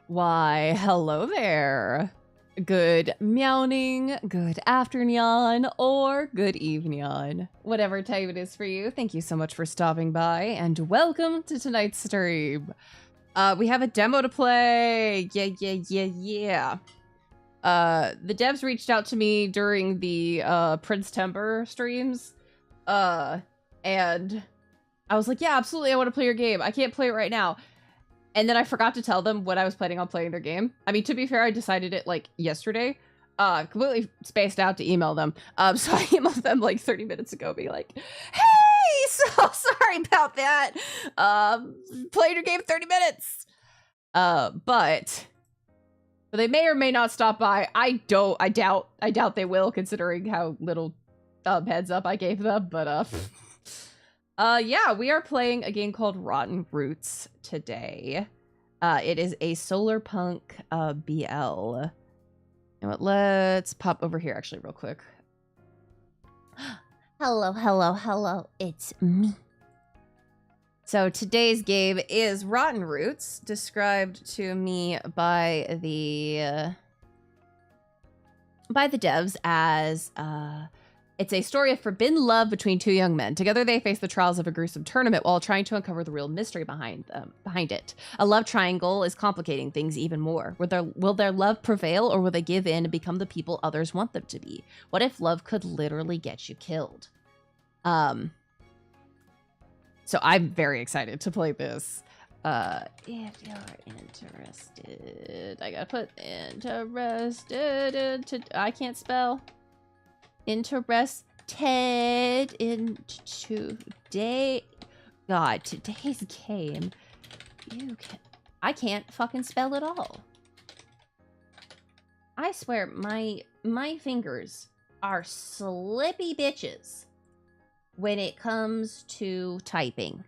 Why, hello there. Good meowing, good afternoon, or good evening. Whatever time it is for you, thank you so much for stopping by, and welcome to tonight's stream. We have a demo to play. Yeah. The devs reached out to me during the Prince Timber streams, and I was like, yeah, absolutely, I want to play your game. I can't play it right now. And then I forgot to tell them when I was planning on playing their game. I mean, to be fair, I decided it like yesterday. Completely spaced out to email them. So I emailed them like 30 minutes ago, being like, hey, so sorry about that. Played your game 30 minutes. But they may or may not stop by. I doubt they will, considering how little heads up I gave them, but yeah, we are playing a game called Rottenroots today. It is a Solarpunk BL. You know what, let's pop over here actually real quick. Hello, it's me. So today's game is Rottenroots, described to me by the devs as it's a story of forbidden love between two young men. Together they face the trials of a gruesome tournament while trying to uncover the real mystery behind it. A love triangle is complicating things even more. Will their love prevail, or will they give in and become the people others want them to be? What if love could literally get you killed? So I'm very excited to play this. If you're interested, I gotta put interested into, I can't spell. Interested in today. God, today's game. I can't fucking spell at all. I swear, my fingers are slippy bitches when it comes to typing.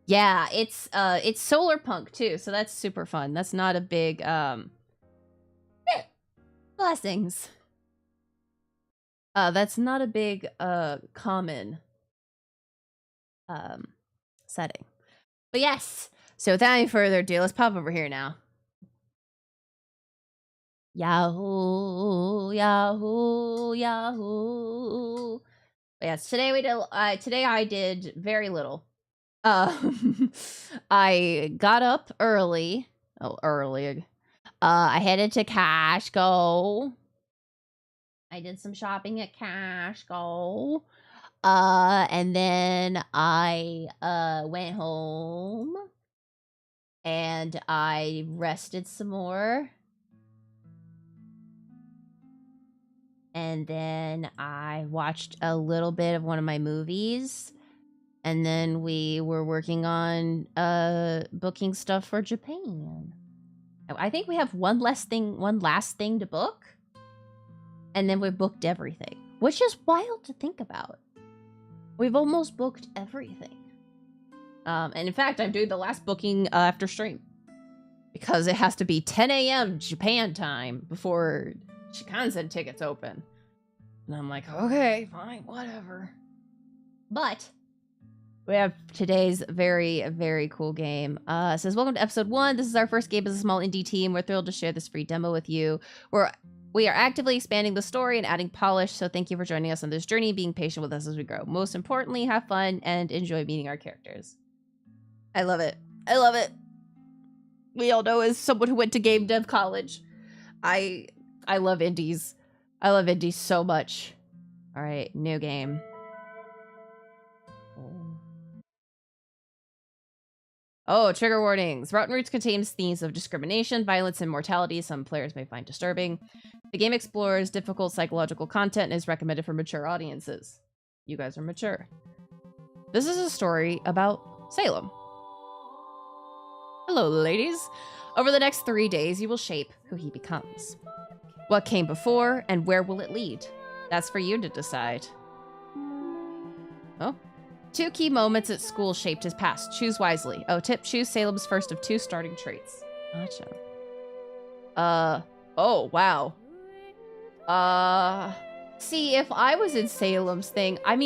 Yeah, it's Solarpunk too, so that's super fun. That's not a big blessings. That's not a big, common, setting. But yes, so without any further ado, let's pop over here now. Yahoo. But yes, today I did very little. I got up early. I headed to Costco. I did some shopping at Costco. And then I went home and I rested some more. And then I watched a little bit of one of my movies. And then we were working on booking stuff for Japan. I think we have one last thing to book. And then we booked everything, which is wild to think about. We've almost booked everything. And in fact, I'm doing the last booking after stream, because it has to be 10 a.m. Japan time before Shinkansen tickets open. And I'm like, okay, fine, whatever. But we have today's very, very cool game. It says, welcome to episode 1. This is our first game as a small indie team. We're thrilled to share this free demo with you. We are actively expanding the story and adding polish, so thank you for joining us on this journey, being patient with us as we grow. Most importantly, have fun and enjoy meeting our characters. I love it. I love it. We all know, as someone who went to game dev college, I love indies. I love indies so much. All right, new game. Oh, trigger warnings. Rottenroots contains themes of discrimination, violence, and mortality some players may find disturbing. The game explores difficult psychological content and is recommended for mature audiences. You guys are mature. This is a story about Salem. Hello, ladies. Over the next 3 days, you will shape who he becomes. What came before, and where will it lead? That's for you to decide. Oh. 2 key moments at school shaped his past. Choose wisely. Oh, tip, choose Salem's first of 2 starting traits. Gotcha. Oh, wow. See, if I was in Salem's thing, I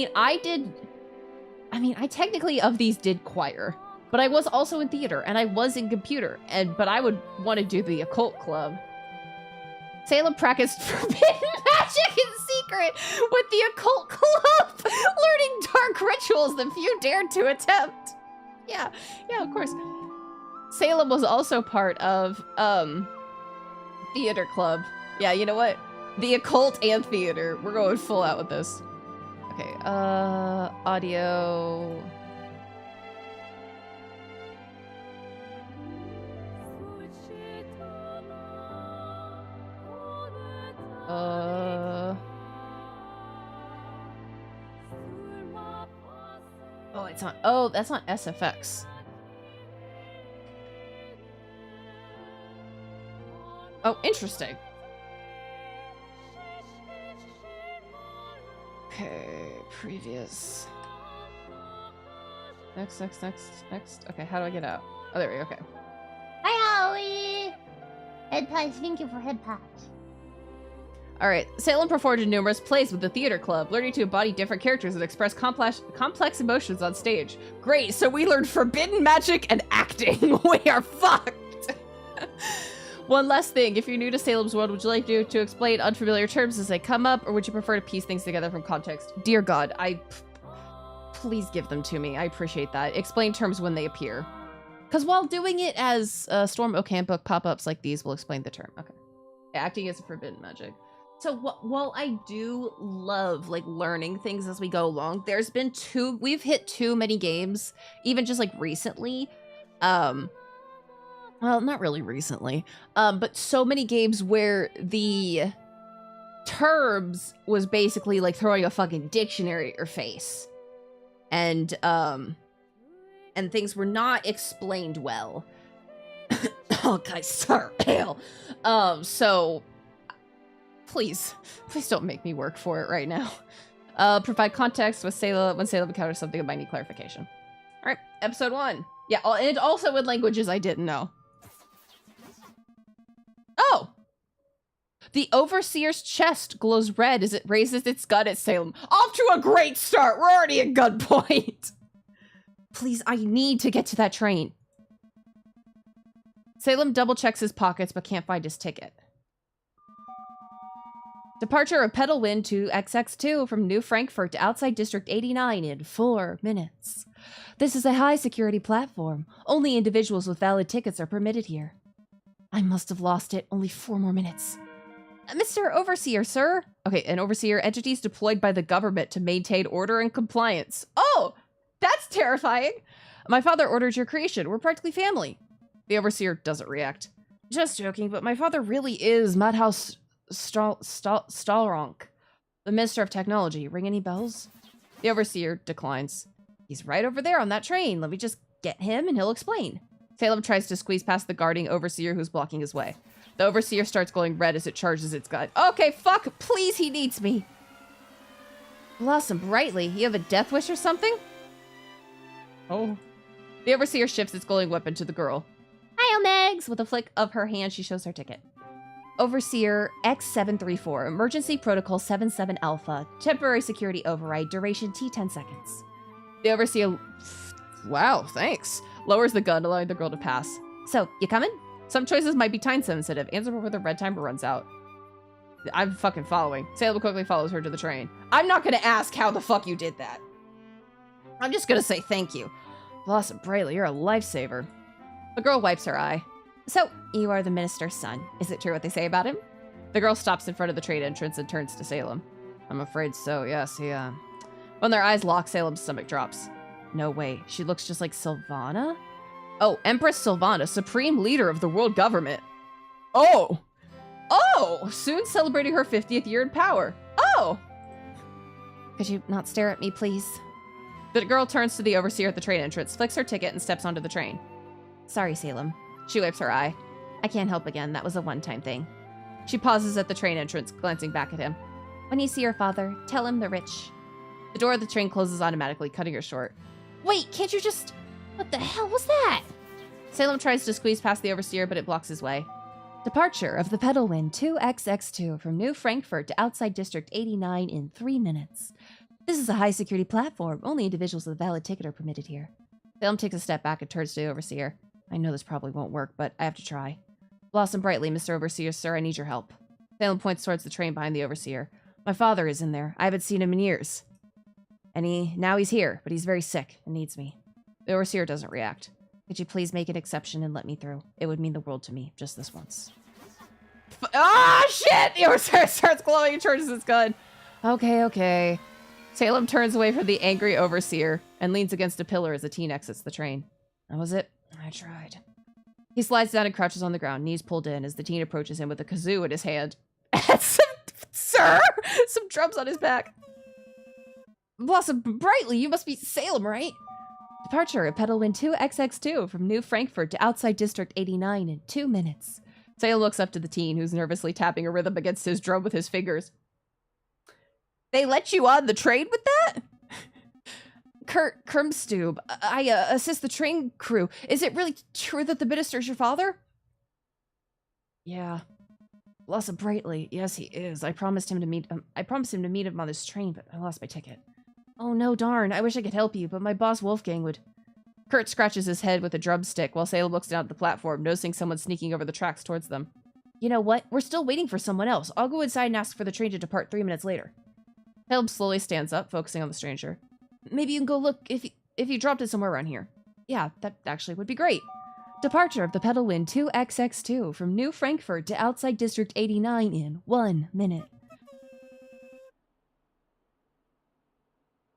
technically of these did choir. But I was also in theater, and I was in computer, but I would want to do the occult club. Salem practiced forbidden magic in secret with the occult club, learning dark rituals that few dared to attempt. Yeah, of course. Salem was also part of, theater club. Yeah, you know what? The occult and theater. We're going full out with this. Okay, audio. Oh, it's on. Oh, that's on SFX. Oh, interesting. Okay, previous. Next. Okay, how do I get out? Oh, there we go. Okay. Hi, Howie. Head pies. Thank you for head pies. All right. Salem performed in numerous plays with the theater club, learning to embody different characters and express complex emotions on stage. Great. So we learned forbidden magic and acting. We are fucked. One last thing. If you're new to Salem's World, would you like to explain unfamiliar terms as they come up, or would you prefer to piece things together from context? Dear God, please give them to me. I appreciate that. Explain terms when they appear. Because while doing it as Storm Oak Handbook pop-ups like these will explain the term. Okay. Acting is a forbidden magic. So while I do love like learning things as we go along, we've hit too many games, even just like recently. Well, not really recently, but so many games where the terms was basically like throwing a fucking dictionary at your face. And things were not explained well. Oh, guys, sorry. So please don't make me work for it right now. Provide context with Salem when Salem encounters something that might need clarification. All right, episode 1. Yeah, and also with languages I didn't know. Oh! The Overseer's chest glows red as it raises its gun at Salem. Off to a great start! We're already at gunpoint! Please, I need to get to that train. Salem double-checks his pockets but can't find his ticket. Departure of Pedalwind to XX2 from New Frankfurt to outside District 89 in 4 minutes. This is a high-security platform. Only individuals with valid tickets are permitted here. I must have lost it. Only 4 more minutes. Mr. Overseer, sir. Okay, an overseer entities deployed by the government to maintain order and compliance. Oh, that's terrifying. My father ordered your creation. We're practically family. The overseer doesn't react. Just joking, but my father really is Madhouse Stallronk, the Minister of Technology. Ring any bells? The overseer declines. He's right over there on that train. Let me just get him and he'll explain. Salem tries to squeeze past the guarding overseer who's blocking his way. The overseer starts glowing red as it charges its gun. Okay, fuck, please, he needs me. Blossom brightly. You have a death wish or something? Oh. The overseer shifts its glowing weapon to the girl. Hi, Omegs! With a flick of her hand, she shows her ticket. Overseer X734, Emergency Protocol 77 Alpha, Temporary Security Override, duration T10 seconds. The overseer, wow, thanks, lowers the gun, allowing the girl to pass. So, you coming? Some choices might be time sensitive. Answer before the red timer runs out. I'm fucking following. Salem quickly follows her to the train. I'm not gonna ask how the fuck you did that. I'm just gonna say thank you. Blossom Braley, you're a lifesaver. The girl wipes her eye. So, you are the minister's son. Is it true what they say about him? The girl stops in front of the train entrance and turns to Salem. I'm afraid so, yes, he, When their eyes lock, Salem's stomach drops. No way, she looks just like Sylvana? Oh, Empress Sylvana, supreme leader of the world government. Oh! Oh! Soon celebrating her 50th year in power. Oh! Could you not stare at me, please? The girl turns to the overseer at the train entrance, flicks her ticket, and steps onto the train. Sorry, Salem. She wipes her eye. I can't help again. That was a one-time thing. She pauses at the train entrance, glancing back at him. When you see your father, tell him the rich. The door of the train closes automatically, cutting her short. Wait, can't you just... What the hell was that? Salem tries to squeeze past the overseer, but it blocks his way. Departure of the Pedalwind 2XX2 from New Frankfurt to outside District 89 in 3 minutes. This is a high-security platform. Only individuals with a valid ticket are permitted here. Salem takes a step back and turns to the overseer. I know this probably won't work, but I have to try. Blossom brightly, Mr. Overseer, sir, I need your help. Salem points towards the train behind the overseer. My father is in there. I haven't seen him in years. And now he's here, but he's very sick and needs me. The overseer doesn't react. Could you please make an exception and let me through? It would mean the world to me, just this once. Ah, shit! The overseer starts glowing and charges his gun. Okay. Salem turns away from the angry overseer and leans against a pillar as the teen exits the train. That was it. I tried. He slides down and crouches on the ground, knees pulled in, as the teen approaches him with a kazoo in his hand. Some drums on his back. Blossom brightly, you must be Salem, right? Departure of Pedalwind 2XX2 from New Frankfurt to outside District 89 in 2 minutes. Salem looks up to the teen, who's nervously tapping a rhythm against his drum with his fingers. They let you on the train with that? Kurt Krumstube, I assist the train crew. Is it really true that the minister's your father? Yeah. Blossom brightly. Yes, he is. I promised him to meet him on this train, but I lost my ticket. Oh no, darn. I wish I could help you, but my boss Wolfgang would. Kurt scratches his head with a drumstick while Salem looks down at the platform, noticing someone sneaking over the tracks towards them. You know what? We're still waiting for someone else. I'll go inside and ask for the train to depart 3 minutes later. Salem slowly stands up, focusing on the stranger. Maybe you can go look if you dropped it somewhere around here. Yeah, that actually would be great. Departure of the Pedalwind 2XX2 from New Frankfurt to outside District 89 in 1 minute.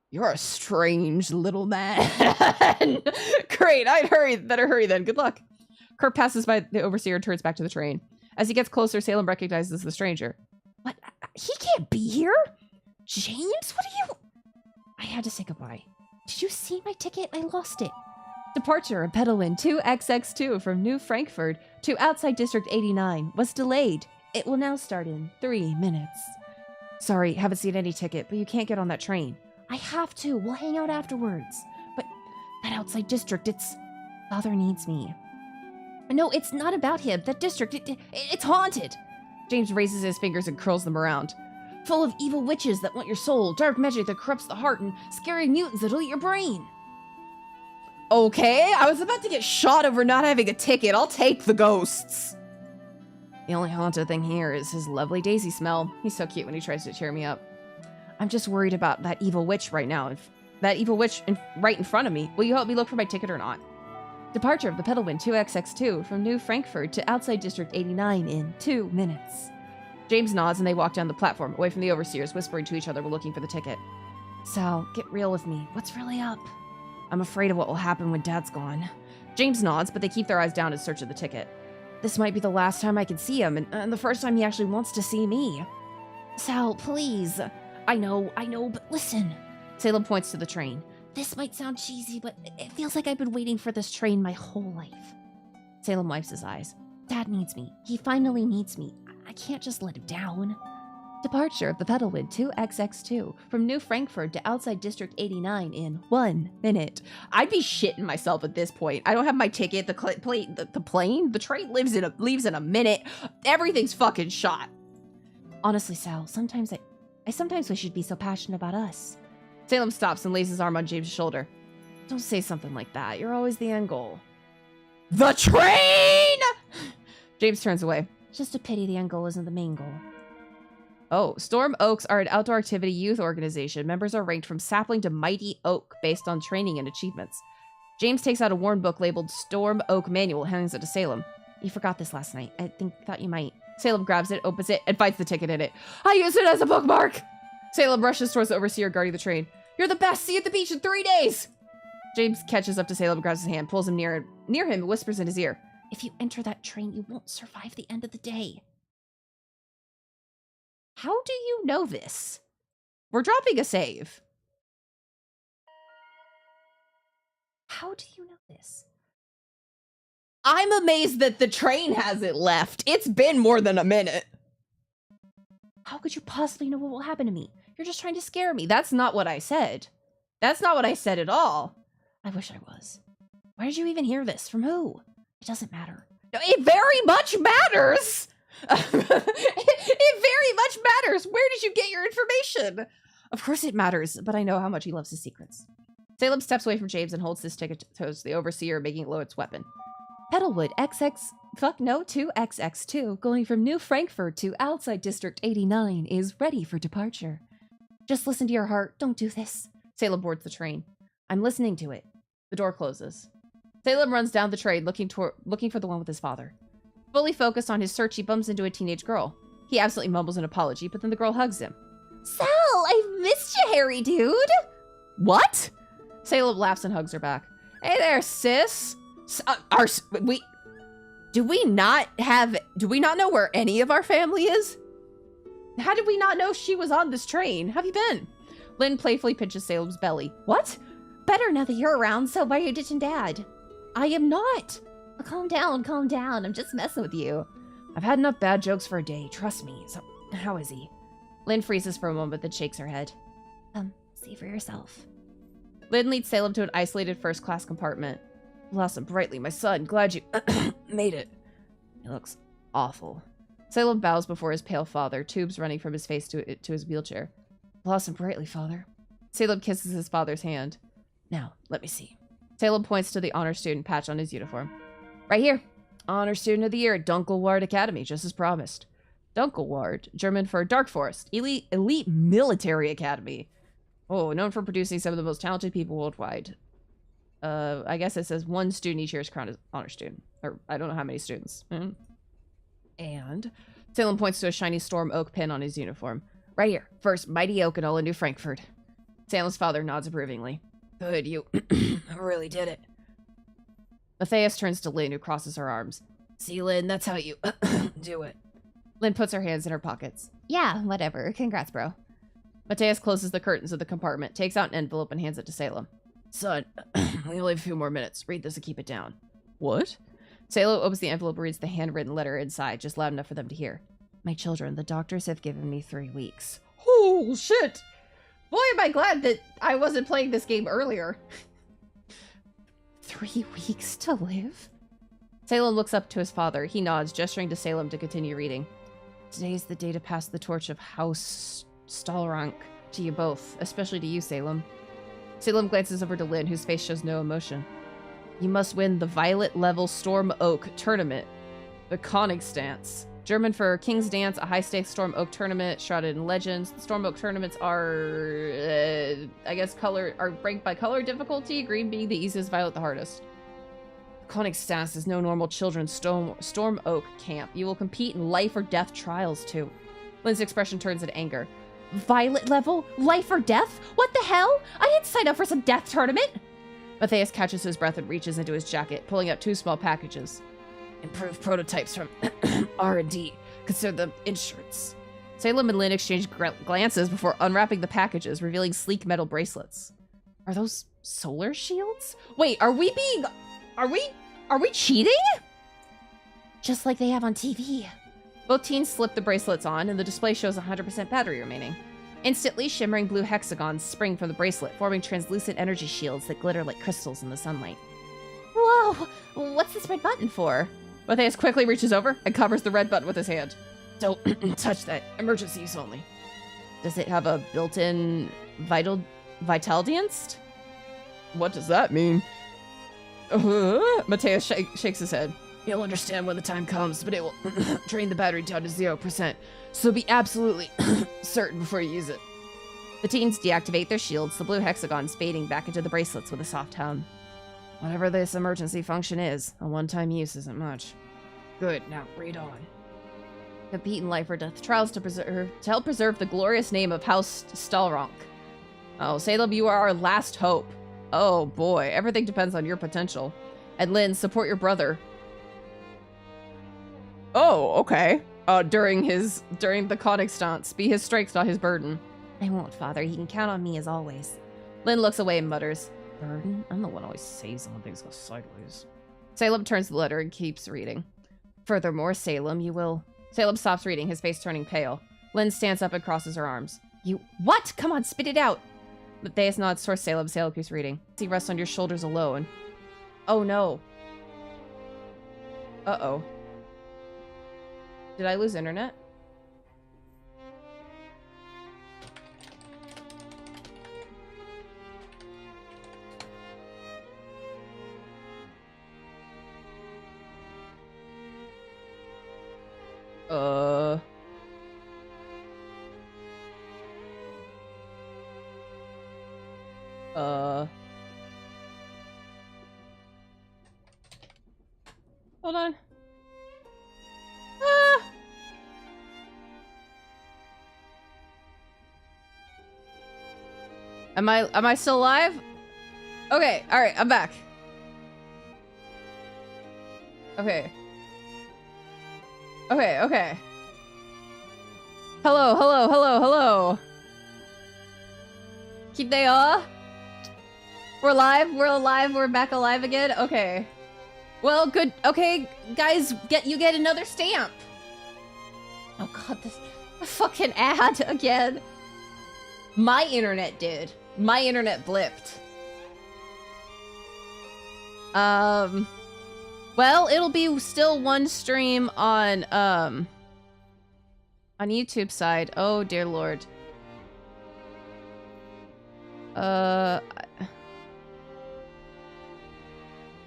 You're a strange little man. Great, better hurry then. Good luck. Kurt passes by the overseer and turns back to the train. As he gets closer, Salem recognizes the stranger. What? He can't be here? James, what are you? I had to say goodbye. Did you see my ticket? I lost it. Departure of Pedalwind 2XX2 from New Frankfurt to outside District 89 was delayed. It will now start in 3 minutes. Sorry, haven't seen any ticket, but you can't get on that train. I have to. We'll hang out afterwards. But that outside district, Father needs me. No, it's not about him. That district, it's haunted. James raises his fingers and curls them around. Full of evil witches that want your soul, dark magic that corrupts the heart, and scary mutants that'll eat your brain. Okay, I was about to get shot over not having a ticket. I'll take the ghosts. The only haunted thing here is his lovely daisy smell. He's so cute when he tries to cheer me up. I'm just worried about that evil witch right now. Right in front of me. Will you help me look for my ticket or not? Departure of the Pedalwind 2XX2 from New Frankfurt to outside District 89 in 2 minutes. James nods and they walk down the platform, away from the overseers, whispering to each other while looking for the ticket. Sal, get real with me. What's really up? I'm afraid of what will happen when Dad's gone. James nods, but they keep their eyes down in search of the ticket. This might be the last time I can see him, and the first time he actually wants to see me. Sal, please. I know, but listen. Salem points to the train. This might sound cheesy, but it feels like I've been waiting for this train my whole life. Salem wipes his eyes. Dad needs me. He finally needs me. I can't just let him down. Departure of the Pedalwind 2XX2 from New Frankfurt to outside District 89 in 1 minute. I'd be shitting myself at this point. I don't have my ticket. The train leaves in a minute. Everything's fucking shot. Honestly, Sal, sometimes I sometimes wish you'd be so passionate about us. Salem stops and lays his arm on James' shoulder. Don't say something like that. You're always the end goal. The train! James turns away. Just a pity the end goal isn't the main goal. Oh, Storm Oaks are an outdoor activity youth organization. Members are ranked from sapling to mighty oak based on training and achievements. James takes out a worn book labeled Storm Oak Manual and hands it to Salem. You forgot this last night. Thought you might. Salem grabs it, opens it, and finds the ticket in it. I use it as a bookmark! Salem rushes towards the overseer guarding the train. You're the best! See you at the beach in 3 days! James catches up to Salem, grabs his hand, pulls him near him, and whispers in his ear. If you enter that train, you won't survive the end of the day. How do you know this? We're dropping a save. How do you know this? I'm amazed that the train hasn't left. It's been more than a minute. How could you possibly know what will happen to me? You're just trying to scare me. That's not what I said. That's not what I said at all. I wish I was. Why did you even hear this? From who? It doesn't matter. No, it very much matters! It very much matters! Where did you get your information? Of course it matters, but I know how much he loves his secrets. Salem steps away from James and holds his stick towards the overseer, making it lower its weapon. Petalwood XX 2XX2, going from New Frankfurt to outside District 89, is ready for departure. Just listen to your heart. Don't do this. Salem boards the train. I'm listening to it. The door closes. Salem runs down the train, looking for the one with his father. Fully focused on his search, he bumps into a teenage girl. He absolutely mumbles an apology, but then the girl hugs him. Sal, I've missed you, hairy dude. What? Salem laughs and hugs her back. Hey there, sis. Do we not know where any of our family is? How did we not know she was on this train? How have you been? Lynn playfully pinches Salem's belly. What? Better now that you're around, so why are you ditching Dad? I am not. Oh, calm down, calm down. I'm just messing with you. I've had enough bad jokes for a day, trust me. So, how is he? Lynn freezes for a moment, then shakes her head. See for yourself. Lynn leads Salem to an isolated first-class compartment. Blossom brightly, my son. Glad you made it. He looks awful. Salem bows before his pale father, tubes running from his face to his wheelchair. Blossom brightly, father. Salem kisses his father's hand. Now, let me see. Salem points to the honor student patch on his uniform. Right here. Honor Student of the Year at Dunkelward Academy, just as promised. Dunkelward, German for Dark Forest, elite military academy. Oh, known for producing some of the most talented people worldwide. I guess it says one student each year is crowned as honor student. Or, I don't know how many students. And Salem points to a shiny storm oak pin on his uniform. Right here. First mighty oak in all of New Frankfurt. Salem's father nods approvingly. Good, you really did it. Matthias turns to Lynn, who crosses her arms. See, Lynn, that's how you do it. Lynn puts her hands in her pockets. Yeah, whatever. Congrats, bro. Matthias closes the curtains of the compartment, takes out an envelope, and hands it to Salem. Son, we only have a few more minutes. Read this and keep it down. What? Salem opens the envelope and reads the handwritten letter inside, just loud enough for them to hear. My children, the doctors have given me 3 weeks. Oh, shit! Boy, am I glad that I wasn't playing this game earlier. 3 weeks to live? Salem looks up to his father. He nods, gesturing to Salem to continue reading. Today is the day to pass the torch of House Solarpunk to you both, especially to you, Salem. Salem glances over to Lynn, whose face shows no emotion. You must win the Violet-level Storm Oak tournament. The Königstanz. German for King's Dance, a high-stakes Storm Oak tournament shrouded in legends. The Storm Oak tournaments are, I guess, ranked by color difficulty, green being the easiest, violet the hardest. Königstanz is no normal children's Storm Oak camp. You will compete in life or death trials, too. Lynn's expression turns in anger. Violet level? Life or death? What the hell? I didn't sign up for some death tournament! Matthias catches his breath and reaches into his jacket, pulling out 2 small packages. Improved prototypes from R&D. Consider them insurance. Salem and Lynn exchange glances before unwrapping the packages, revealing sleek metal bracelets. Are those solar shields? Wait, are we cheating? Just like they have on TV. Both teens slip the bracelets on, and the display shows 100% battery remaining. Instantly, shimmering blue hexagons spring from the bracelet, forming translucent energy shields that glitter like crystals in the sunlight. Whoa! What's this red button for? Matthias quickly reaches over and covers the red button with his hand. Don't touch that. Emergency use only. Does it have a built-in Vitaldienst? What does that mean? Matthias shakes his head. You'll understand when the time comes, but it will drain the battery down to 0%, so be absolutely certain before you use it. The teens deactivate their shields, the blue hexagons fading back into the bracelets with a soft hum. Whatever this emergency function is, a one-time use isn't much. Good, now read on. Compete in life or death trials to help preserve the glorious name of House Solarpunk. Oh, Salem, you are our last hope. Oh boy, everything depends on your potential. And Lynn, support your brother. Oh, okay. During the Königstanz, be his strength, not his burden. I won't, Father. He can count on me as always. Lynn looks away and mutters. Burden? I'm the one who always says when things go sideways. Salem turns the letter and keeps reading. Furthermore, Salem, you will... Salem stops reading, his face turning pale. Lynn stands up and crosses her arms. You... What? Come on, spit it out! Matthias nods towards Salem. Salem keeps reading. He rests on your shoulders alone. Oh no. Uh-oh. Did I lose internet? Uh. Hold on. Ah! Am I still alive? Okay, alright, I'm back. Okay. Okay, okay. Hello, hello, hello, hello. Keep they all? We're live, we're alive, we're back alive again? Okay. Well, good. Okay, guys, you get another stamp. Oh god, this fucking ad again. My internet did. My internet blipped. Well, it'll be still one stream on YouTube side. Oh dear lord.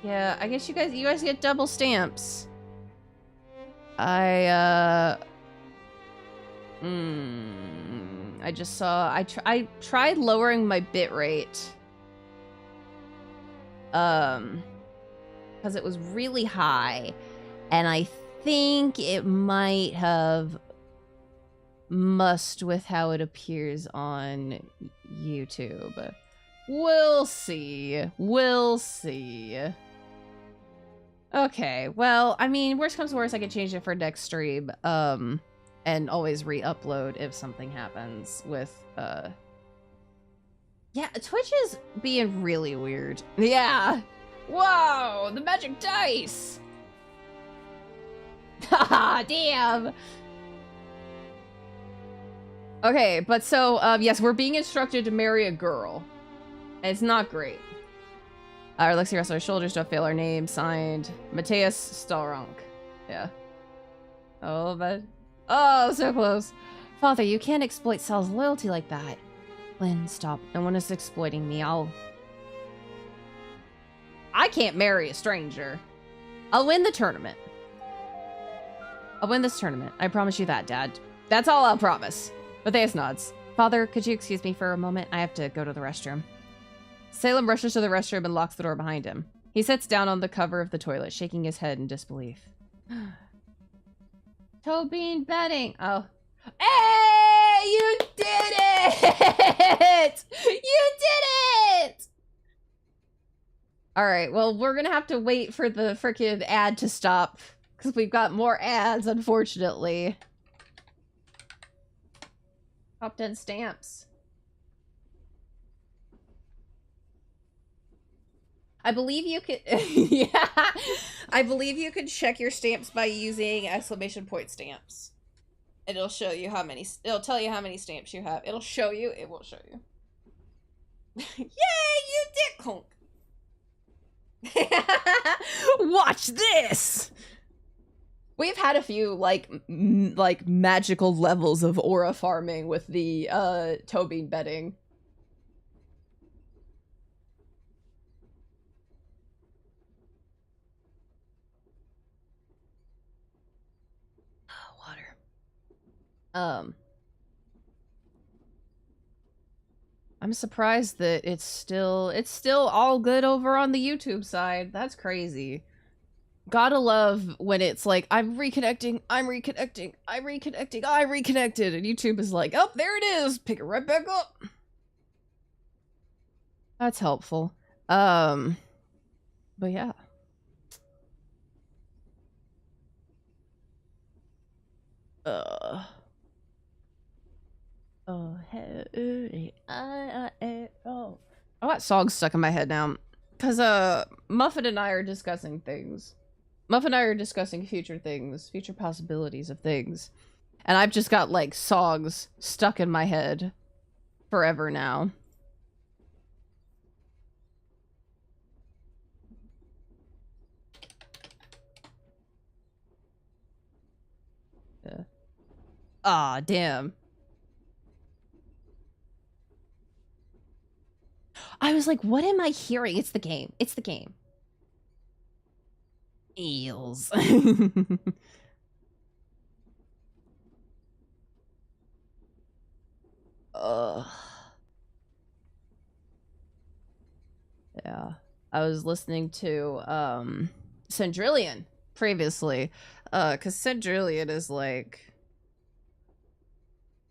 Yeah, I guess you guys get double stamps. I just saw I tried lowering my bit rate. Because it was really high, and I think it might have mussed with how it appears on YouTube. We'll see. We'll see. Okay, well, I mean, worst comes to worst, I can change it for next stream, and always re-upload if something happens with, yeah, Twitch is being really weird. Yeah! Whoa! The magic dice! Haha, damn! Okay, but so, yes, we're being instructed to marry a girl. And it's not great. Our Lexi rests on our shoulders, don't fail our name, signed Matthias Starunk. Yeah. Oh, but... Oh, so close. Father, you can't exploit Sal's loyalty like that. Lynn, stop. No one is exploiting me. I can't marry a stranger. I'll win the tournament. I'll win this tournament. I promise you that, Dad. That's all I'll promise. Matthias nods. Father, could you excuse me for a moment? I have to go to the restroom. Salem rushes to the restroom and locks the door behind him. He sits down on the cover of the toilet, shaking his head in disbelief. Toe bean bedding. Oh. Hey! You did it! You did it! Alright, well, we're gonna have to wait for the frickin' ad to stop. Because we've got more ads, unfortunately. Top 10 stamps. I believe you could... yeah. I believe you can check your stamps by using exclamation point stamps. And it'll show you how many... It'll tell you how many stamps you have. It'll show you. It won't show you. Yay! You did conk! Watch this! We've had a few, like magical levels of aura farming with the, toe bean bedding. Water. I'm surprised that it's still all good over on the YouTube side. That's crazy. Gotta love when it's like, I'm reconnecting, I'm reconnecting, I'm reconnecting, I reconnected, and YouTube is like, oh, there it is, pick it right back up. That's helpful. But yeah. Oh, hey, oh. I got songs stuck in my head now. Because, Muffin and I are discussing things. Muffin and I are discussing future things, future possibilities of things. And I've just got, like, songs stuck in my head forever now. Yeah. Aw, damn. I was like, what am I hearing? It's the game. It's the game. Eels. Ugh. Yeah. I was listening to Cendrillon previously. Cause Cendrillon is like,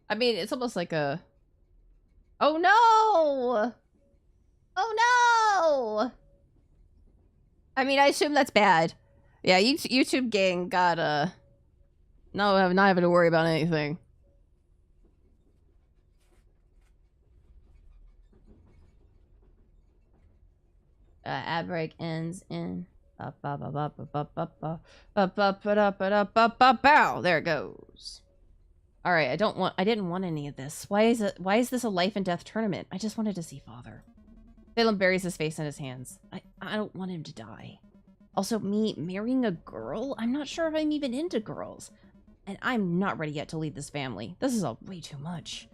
I mean, it's almost like a, oh no! Oh no! I mean, I assume that's bad. Yeah, YouTube gang got not having to worry about anything. Ad break ends in there it goes. All right, I didn't want any of this. Why is this a life and death tournament? I just wanted to see father. Salem buries his face in his hands. I don't want him to die. Also, me marrying a girl? I'm not sure if I'm even into girls. And I'm not ready yet to lead this family. This is all way too much.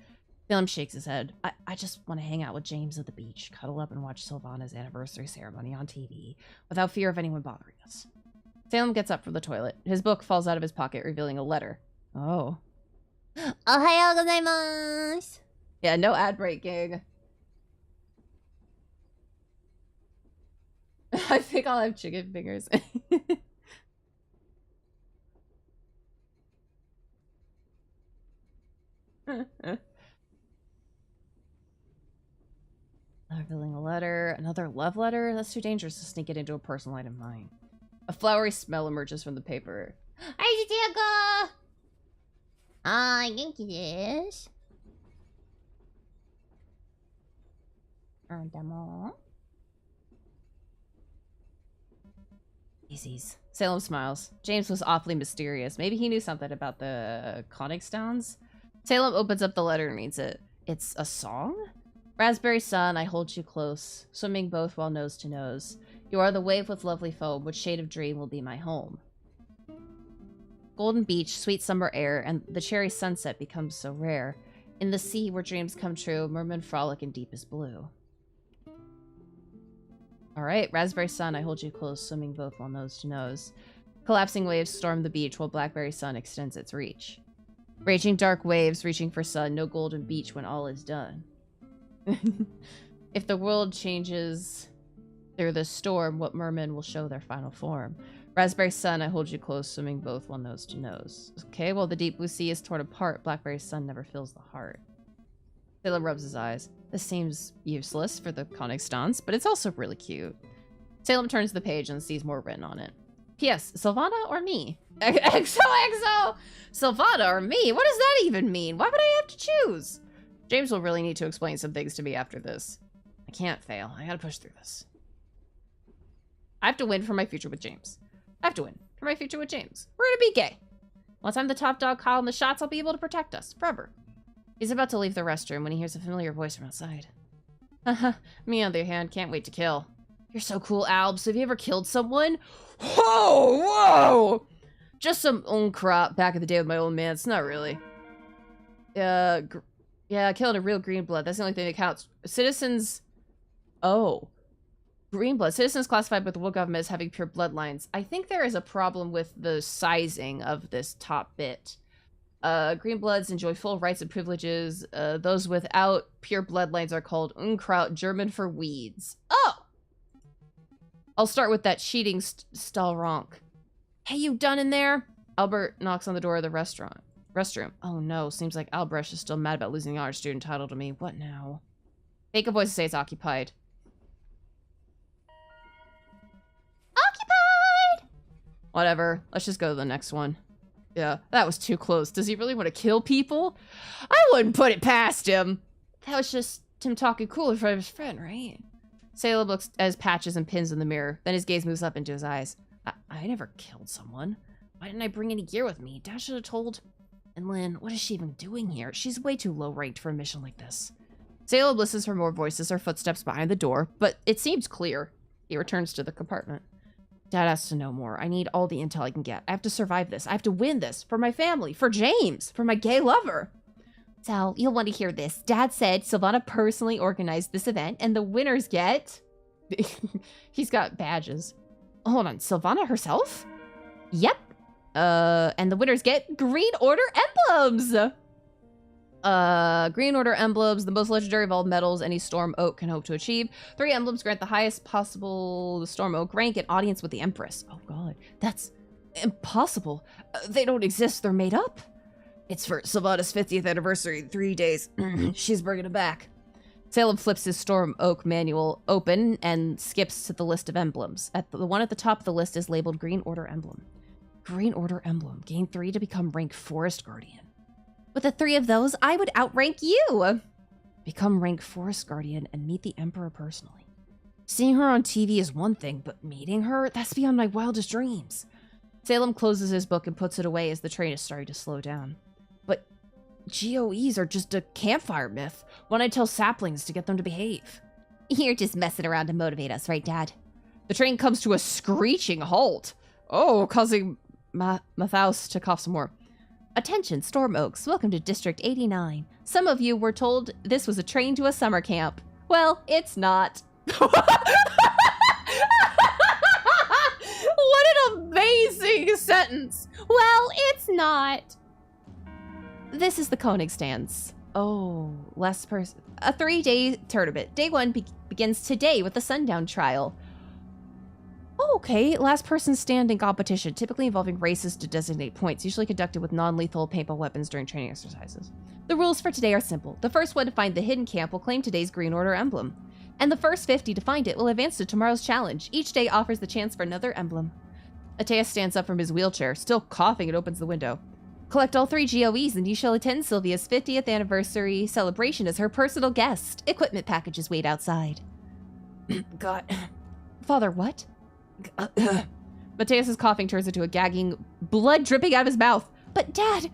Salem shakes his head. I just want to hang out with James at the beach, cuddle up and watch Sylvana's anniversary ceremony on TV, without fear of anyone bothering us. Salem gets up from the toilet. His book falls out of his pocket, revealing a letter. Oh. Ohayou gozaimasu. Yeah, no ad breaking. I think I'll have chicken fingers. Revealing a letter. Another love letter? That's too dangerous to sneak it into a personal item of mine. A flowery smell emerges from the paper. Aizutsuya-ga! Genki desu. Damo. Easies. Salem smiles. James was awfully mysterious. Maybe he knew something about the conic stones. Salem opens up the letter and reads it. It's a song? Raspberry sun, I hold you close, swimming both while nose to nose. You are the wave with lovely foam, which shade of dream will be my home. Golden beach, sweet summer air, and the cherry sunset becomes so rare. In the sea where dreams come true, mermen frolic in deepest blue. Alright, raspberry sun, I hold you close, swimming both while nose to nose. Collapsing waves storm the beach while blackberry sun extends its reach. Raging dark waves, reaching for sun, no golden beach when all is done. If the world changes through the storm, what mermen will show their final form? Raspberry sun, I hold you close, swimming both while nose to nose. Okay, well the deep blue sea is torn apart, blackberry sun never fills the heart. Salem rubs his eyes. This seems useless for the conic stance, but it's also really cute. Salem turns the page and sees more written on it. P.S. Sylvana or me? XOXO! Sylvana or me? What does that even mean? Why would I have to choose? James will really need to explain some things to me after this. I can't fail. I gotta push through this. I have to win for my future with James. I have to win for my future with James. We're gonna be gay. Once I'm the top dog calling the shots, I'll be able to protect us forever. He's about to leave the restroom when he hears a familiar voice from outside. Haha, me on the other hand, can't wait to kill. You're so cool, Albs. Have you ever killed someone? Whoa, whoa! Just some crap back in the day with my old man. It's not really. Yeah, killing a real green blood. That's the only thing that counts. Citizens... Oh. Green blood. Citizens classified by the world government as having pure bloodlines. I think there is a problem with the sizing of this top bit. Green bloods enjoy full rights and privileges. Those without pure bloodlines are called Unkraut, German for weeds. Oh! I'll start with that cheating Stallronk. Hey, you done in there? Albert knocks on the door of the restroom. Oh no, seems like Albrecht is still mad about losing the honor student title to me. What now? Make a voice to say it's occupied. Occupied! Whatever. Let's just go to the next one. Yeah, that was too close. Does he really want to kill people? I wouldn't put it past him. That was just him talking cool in front of his friend, right? Salem looks at his patches and pins in the mirror. Then his gaze moves up into his eyes. I never killed someone. Why didn't I bring any gear with me? Dad should have told... And Lynn, what is she even doing here? She's way too low-ranked for a mission like this. Salem listens for more voices or footsteps behind the door, but it seems clear. He returns to the compartment. Dad has to know more. I need all the intel I can get. I have to survive this. I have to win this. For my family. For James. For my gay lover. So, you'll want to hear this. Dad said Sylvana personally organized this event, and the winners get... He's got badges. Hold on. Sylvana herself? Yep. And the winners get Green Order emblems! Green Order emblems, the most legendary of all medals any Storm Oak can hope to achieve. 3 emblems grant the highest possible Storm Oak rank and audience with the Empress. Oh god, that's impossible. They don't exist, they're made up. It's for Sylvana's 50th anniversary in 3 days. She's bringing it back. Salem flips his Storm Oak manual open and skips to the list of emblems. The one at the top of the list is labeled Green Order Emblem. Green Order Emblem. Gain 3 to become rank Forest Guardian. With the 3 of those, I would outrank you! Become rank Forest Guardian and meet the Emperor personally. Seeing her on TV is one thing, but meeting her? That's beyond my wildest dreams. Salem closes his book and puts it away as the train is starting to slow down. But GOEs are just a campfire myth, one I tell saplings to get them to behave. You're just messing around to motivate us, right, Dad? The train comes to a screeching halt. Oh, causing Mathaus to cough some more. Attention, Storm Oaks. Welcome to District 89. Some of you were told this was a train to a summer camp. Well, it's not. What an amazing sentence. Well, it's not. This is the Königstands. Oh, less person. A 3-day tournament. Day 1 begins today with the Sundown Trial. Oh, okay. Last person standing competition, typically involving races to designate points, usually conducted with non-lethal paintball weapons during training exercises. The rules for today are simple. The first one to find the hidden camp will claim today's Green Order emblem. And the first 50 to find it will advance to tomorrow's challenge. Each day offers the chance for another emblem. Ateas stands up from his wheelchair, still coughing, and opens the window. Collect all 3 GOEs and you shall attend Sylvia's 50th anniversary celebration as her personal guest. Equipment packages wait outside. God. Father, what? Mateus's coughing turns into a gagging, blood dripping out of his mouth. But Dad!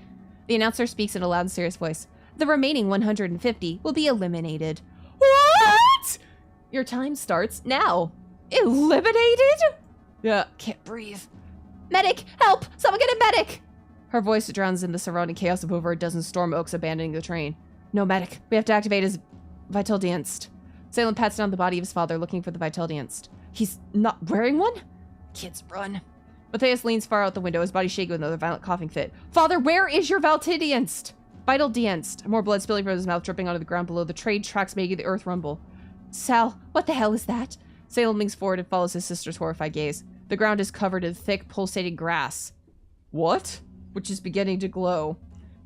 The announcer speaks in a loud and serious voice. The remaining 150 will be eliminated. What? Your time starts now. Eliminated? Yeah, can't breathe. Medic! Help! Someone get a medic! Her voice drowns in the surrounding chaos of over a dozen Storm Oaks abandoning the train. No medic. We have to activate his Vitaldienst. Salem pats down the body of his father, looking for the Vitaldienst. He's not wearing one? Kids, run. Matthias leans far out the window, his body shaking with another violent coughing fit. Father, where is your Vitaldienst? Vitaldienst. More blood spilling from his mouth, dripping onto the ground below, the train tracks making the earth rumble. Sal, what the hell is that? Salem leans forward and follows his sister's horrified gaze. The ground is covered in thick, pulsating grass. What? Which is beginning to glow.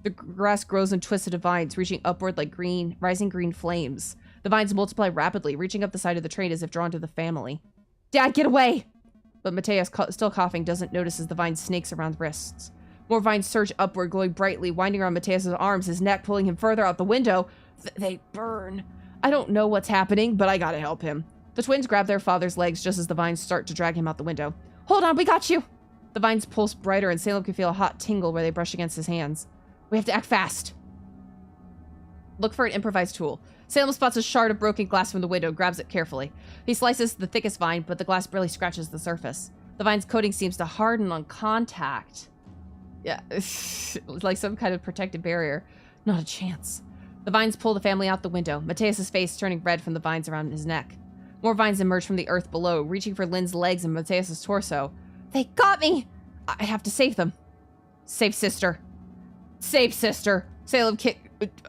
The grass grows and twists into vines, reaching upward like rising green flames. The vines multiply rapidly, reaching up the side of the train as if drawn to the family. Dad, get away! But Mateus, still coughing, doesn't notice as the vine snakes around wrists. More vines surge upward, glowing brightly, winding around Mateus' arms, his neck pulling him further out the window. They burn. I don't know what's happening, but I gotta help him. The twins grab their father's legs just as the vines start to drag him out the window. Hold on, we got you! The vines pulse brighter and Salem can feel a hot tingle where they brush against his hands. We have to act fast. Look for an improvised tool. Salem spots a shard of broken glass from the window and grabs it carefully. He slices the thickest vine, but the glass barely scratches the surface. The vine's coating seems to harden on contact. Yeah, like some kind of protective barrier. Not a chance. The vines pull the family out the window, Mateus' face turning red from the vines around his neck. More vines emerge from the earth below, reaching for Lynn's legs and Mateus' torso. They got me! I have to save them. Save sister. Save sister. Salem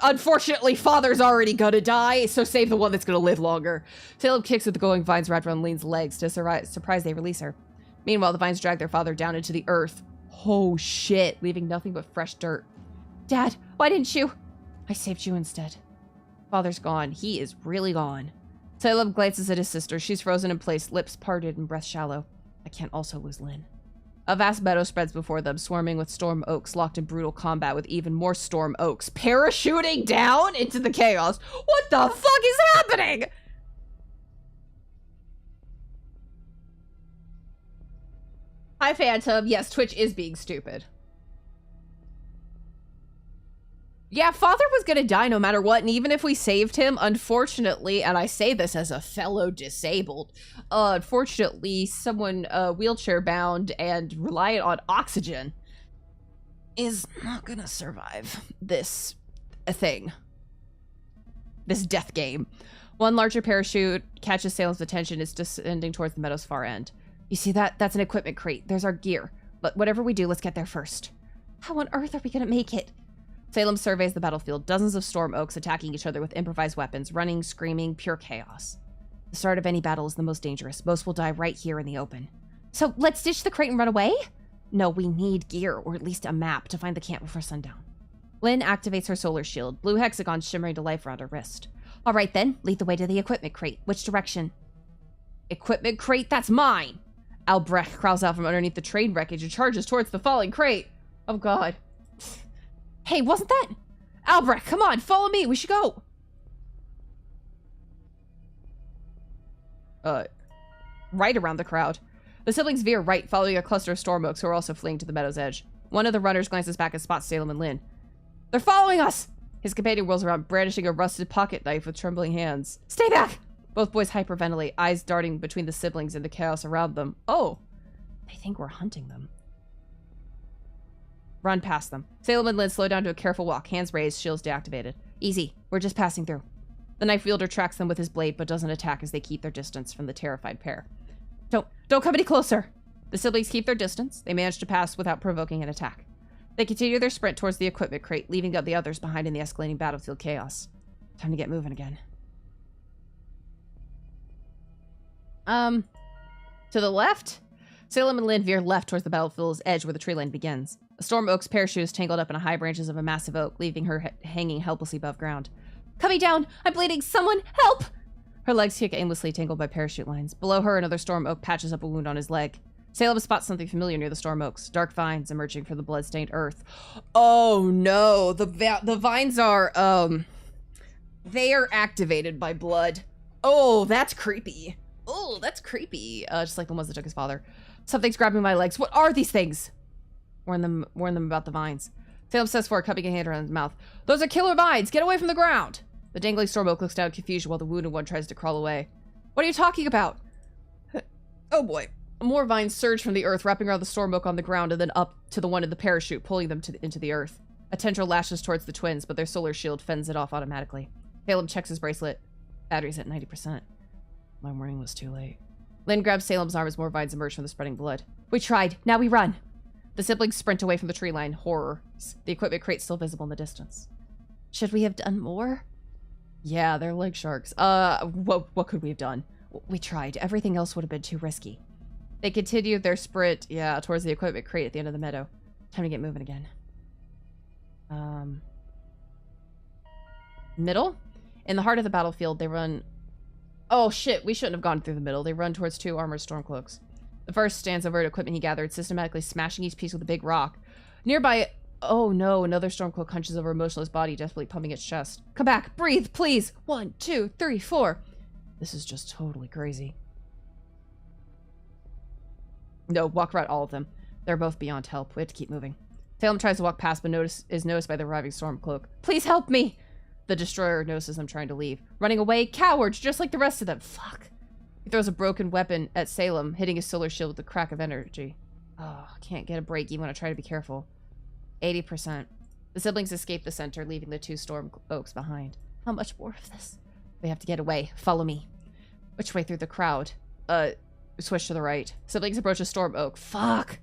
unfortunately, father's already gonna die, so save the one that's gonna live longer. Salem kicks at the glowing vines wrapped around Lynn's legs to surprise they release her. Meanwhile, the vines drag their father down into the earth. Oh shit, leaving nothing but fresh dirt. Dad, why didn't you? I saved you instead. Father's gone. He is really gone. Salem glances at his sister. She's frozen in place, lips parted and breath shallow. I can't also lose Lynn. A vast meadow spreads before them, swarming with Storm Oaks locked in brutal combat with even more Storm Oaks parachuting down into the chaos. What the fuck is happening? Hi, Phantom. Yes, Twitch is being stupid. Yeah, Father was gonna die no matter what, and even if we saved him, unfortunately, and I say this as a fellow disabled, unfortunately, someone wheelchair bound and reliant on oxygen is not gonna survive this thing. This death game. One larger parachute catches Salem's attention, is descending towards the meadow's far end. You see that? That's an equipment crate. There's our gear. But whatever we do, let's get there first. How on earth are we gonna make it? Salem surveys the battlefield, dozens of storm oaks attacking each other with improvised weapons, running, screaming, pure chaos. The start of any battle is the most dangerous. Most will die right here in the open. So let's ditch the crate and run away? No, we need gear, or at least a map, to find the camp before sundown. Lynn activates her solar shield, blue hexagon shimmering to life around her wrist. All right then, lead the way to the equipment crate. Which direction? Equipment crate? That's mine! Albrecht crawls out from underneath the train wreckage and charges towards the falling crate. Oh god. Hey, wasn't that? Albrecht, come on, follow me, we should go! Right around the crowd. The siblings veer right, following a cluster of storm oaks who are also fleeing to the meadow's edge. One of the runners glances back and spots Salem and Lynn. They're following us! His companion whirls around, brandishing a rusted pocket knife with trembling hands. Stay back! Both boys hyperventilate, eyes darting between the siblings and the chaos around them. Oh, they think we're hunting them. Run past them. Salem and Lynn slow down to a careful walk, hands raised, shields deactivated. Easy, we're just passing through. The knife wielder tracks them with his blade, but doesn't attack as they keep their distance from the terrified pair. Don't come any closer! The siblings keep their distance. They manage to pass without provoking an attack. They continue their sprint towards the equipment crate, leaving the others behind in the escalating battlefield chaos. Time to get moving again. To the left? Salem and Lynn veer left towards the battlefield's edge where the tree line begins. A storm oak's parachute is tangled up in the high branches of a massive oak, leaving her hanging helplessly above ground. Coming down! I'm bleeding! Someone help! Her legs kick aimlessly, tangled by parachute lines. Below her, another storm oak patches up a wound on his leg. Salem spots something familiar near the storm oaks. Dark vines emerging from the blood-stained earth. Oh no! The vines are, they are activated by blood. Oh, that's creepy. Oh, that's creepy. Just like the ones that took his father. Something's grabbing my legs. What are these things? Warn them about the vines. Salem steps forward, cupping a hand around his mouth. Those are killer vines! Get away from the ground! The dangling storm oak looks down in confusion while the wounded one tries to crawl away. What are you talking about? Oh boy. More vines surge from the earth, wrapping around the storm oak on the ground and then up to the one in the parachute, pulling them into the earth. A tendril lashes towards the twins, but their solar shield fends it off automatically. Salem checks his bracelet. Battery's at 90%. My warning was too late. Lynn grabs Salem's arm as more vines emerge from the spreading blood. We tried. Now we run. The siblings sprint away from the tree line. Horror. The equipment crate still visible in the distance. Should we have done more? Yeah, they're like sharks. What could we have done? We tried. Everything else would have been too risky. They continued their sprint, towards the equipment crate at the end of the meadow. Time to get moving again. Middle? In the heart of the battlefield, they run... Oh shit, we shouldn't have gone through the middle. They run towards two armored stormcloaks. The first stands over equipment he gathered, systematically smashing each piece with a big rock. Nearby... Oh no, another stormcloak hunches over a motionless body, desperately pumping its chest. Come back! Breathe, please! 1, 2, 3, 4. This is just totally crazy. No, walk around all of them. They're both beyond help. We have to keep moving. Salem tries to walk past, but is noticed by the arriving stormcloak. Please help me! The destroyer notices them trying to leave. Running away, cowards, just like the rest of them. Fuck. He throws a broken weapon at Salem, hitting his solar shield with a crack of energy. Oh, can't get a break even when I try to be careful. 80%. The siblings escape the center, leaving the two storm oaks behind. How much more of this? We have to get away. Follow me. Which way through the crowd? Switch to the right. Siblings approach a storm oak. Fuck!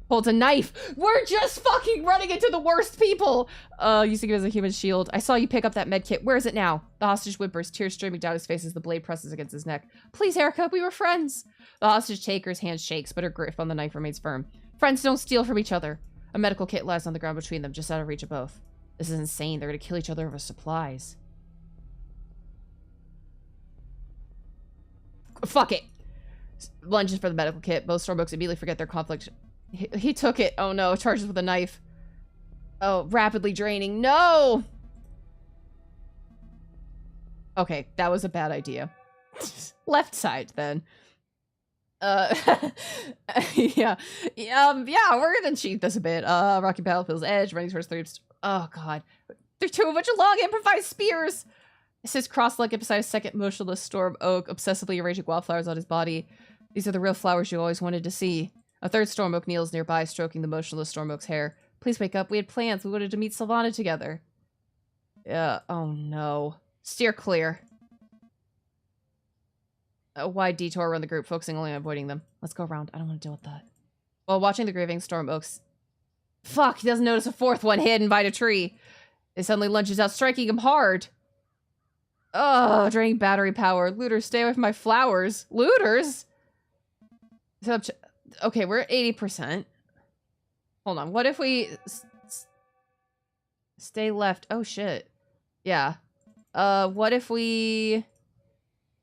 Holds a knife! We're just fucking running into the worst people! Using it as a human shield. I saw you pick up that med kit. Where is it now? The hostage whimpers, tears streaming down his face as the blade presses against his neck. Please, Erica, we were friends! The hostage taker's hand shakes, but her grip on the knife remains firm. Friends don't steal from each other. A medical kit lies on the ground between them, just out of reach of both. This is insane. They're gonna kill each other over supplies. Fuck it! Lunges for the medical kit. Both stormbooks immediately forget their conflict. He took it. Oh no, charges with a knife. Oh, rapidly draining. No! Okay, that was a bad idea. Left side, then. Yeah, we're gonna cheat this a bit. Rocky Battlefield's edge, running towards three. Oh god. They're too much long improvised spears! It sits cross-legged beside a second motionless storm oak, obsessively arranging wildflowers on his body. These are the real flowers you always wanted to see. A third storm oak kneels nearby, stroking the motionless storm oak's hair. Please wake up. We had plans. We wanted to meet Sylvana together. Yeah. Oh no. Steer clear. A wide detour around the group, focusing only on avoiding them. Let's go around. I don't want to deal with that. While watching the grieving storm oaks Fuck, he doesn't notice a fourth one hidden by the tree. It suddenly lunges out, striking him hard. Oh, draining battery power. Looters, stay away from my flowers. Looters? Okay, we're at 80%. Hold on, what if we stay left? Oh, shit. Yeah. What if we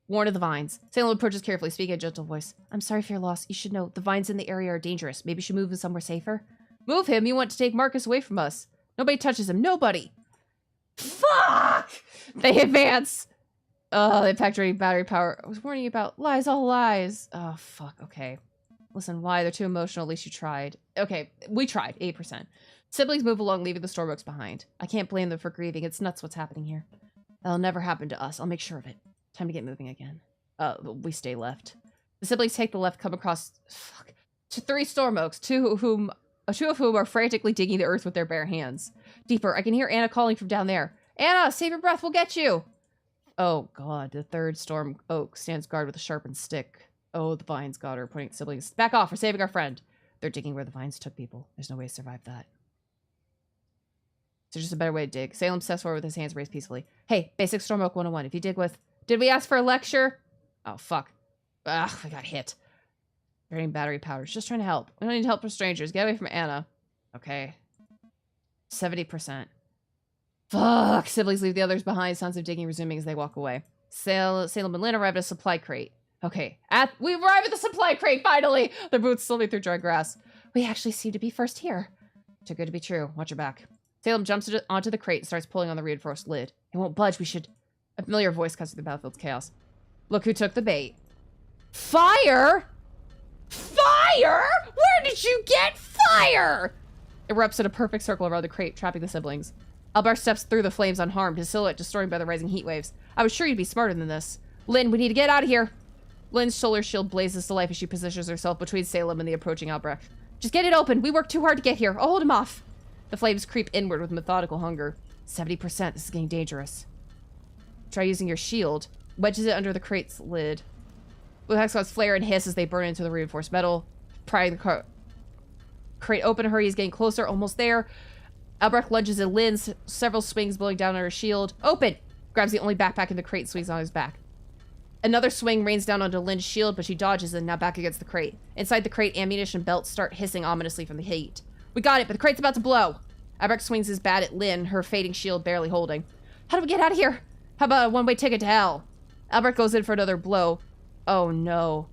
warn of the vines? Salem approaches carefully, speaking in a gentle voice. I'm sorry for your loss. You should know, the vines in the area are dangerous. Maybe you should move him somewhere safer? Move him? You want to take Marcus away from us. Nobody touches him. Nobody. Fuck! They advance. They packed draining battery power. I was warning you about lies, all lies. Oh, fuck. Okay. Listen, why? They're too emotional. At least you tried. Okay, we tried. 8%. Siblings move along, leaving the Stormbooks behind. I can't blame them for grieving. It's nuts what's happening here. That'll never happen to us. I'll make sure of it. Time to get moving again. We stay left. The siblings take the left, come across to 3 Stormbooks, two of whom are frantically digging the earth with their bare hands. Deeper, I can hear Anna calling from down there. Anna, save your breath, we'll get you! Oh god, the 3rd Storm Oak stands guard with a sharpened stick. Oh, the vines got her, pointing at siblings. Back off, we're saving our friend. They're digging where the vines took people. There's no way to survive that. So just a better way to dig. Salem steps forward with his hands raised peacefully. Hey, basic Storm Oak 101, if you dig with... Did we ask for a lecture? Oh, fuck. Ugh, I got hit. Draining battery powers. Just trying to help. We don't need help from strangers. Get away from Anna. Okay. 70%. Fuck! Siblings leave the others behind, sounds of digging resuming as they walk away. Salem and Lynn arrive at a supply crate. Okay. We arrive at the supply crate, finally! Their boots slipping through dry grass. We actually seem to be first here. Too good to be true. Watch your back. Salem jumps onto the crate and starts pulling on the reinforced lid. It won't budge. We should... A familiar voice cuts through the battlefield's chaos. Look who took the bait. Fire? Fire? Where did you get fire? Erupts in a perfect circle around the crate, trapping the siblings. Albert steps through the flames unharmed, his silhouette distorted by the rising heat waves. I was sure you'd be smarter than this. Lynn, we need to get out of here. Lynn's solar shield blazes to life as she positions herself between Salem and the approaching Albrecht. Just get it open. We worked too hard to get here. I'll hold him off. The flames creep inward with methodical hunger. 70%. This is getting dangerous. Try using your shield. Wedges it under the crate's lid. Blue hexagons flare and hiss as they burn into the reinforced metal. Prying the crate open. Hurry, getting closer. Almost there. Albrecht lunges at Lynn's, several swings blowing down on her shield. Open! Grabs the only backpack in the crate and swings on his back. Another swing rains down onto Lynn's shield, but she dodges and now back against the crate. Inside the crate, ammunition belts start hissing ominously from the heat. We got it, but the crate's about to blow. Albrecht swings his bat at Lynn, her fading shield barely holding. How do we get out of here? How about a one-way ticket to hell? Albrecht goes in for another blow. Oh no.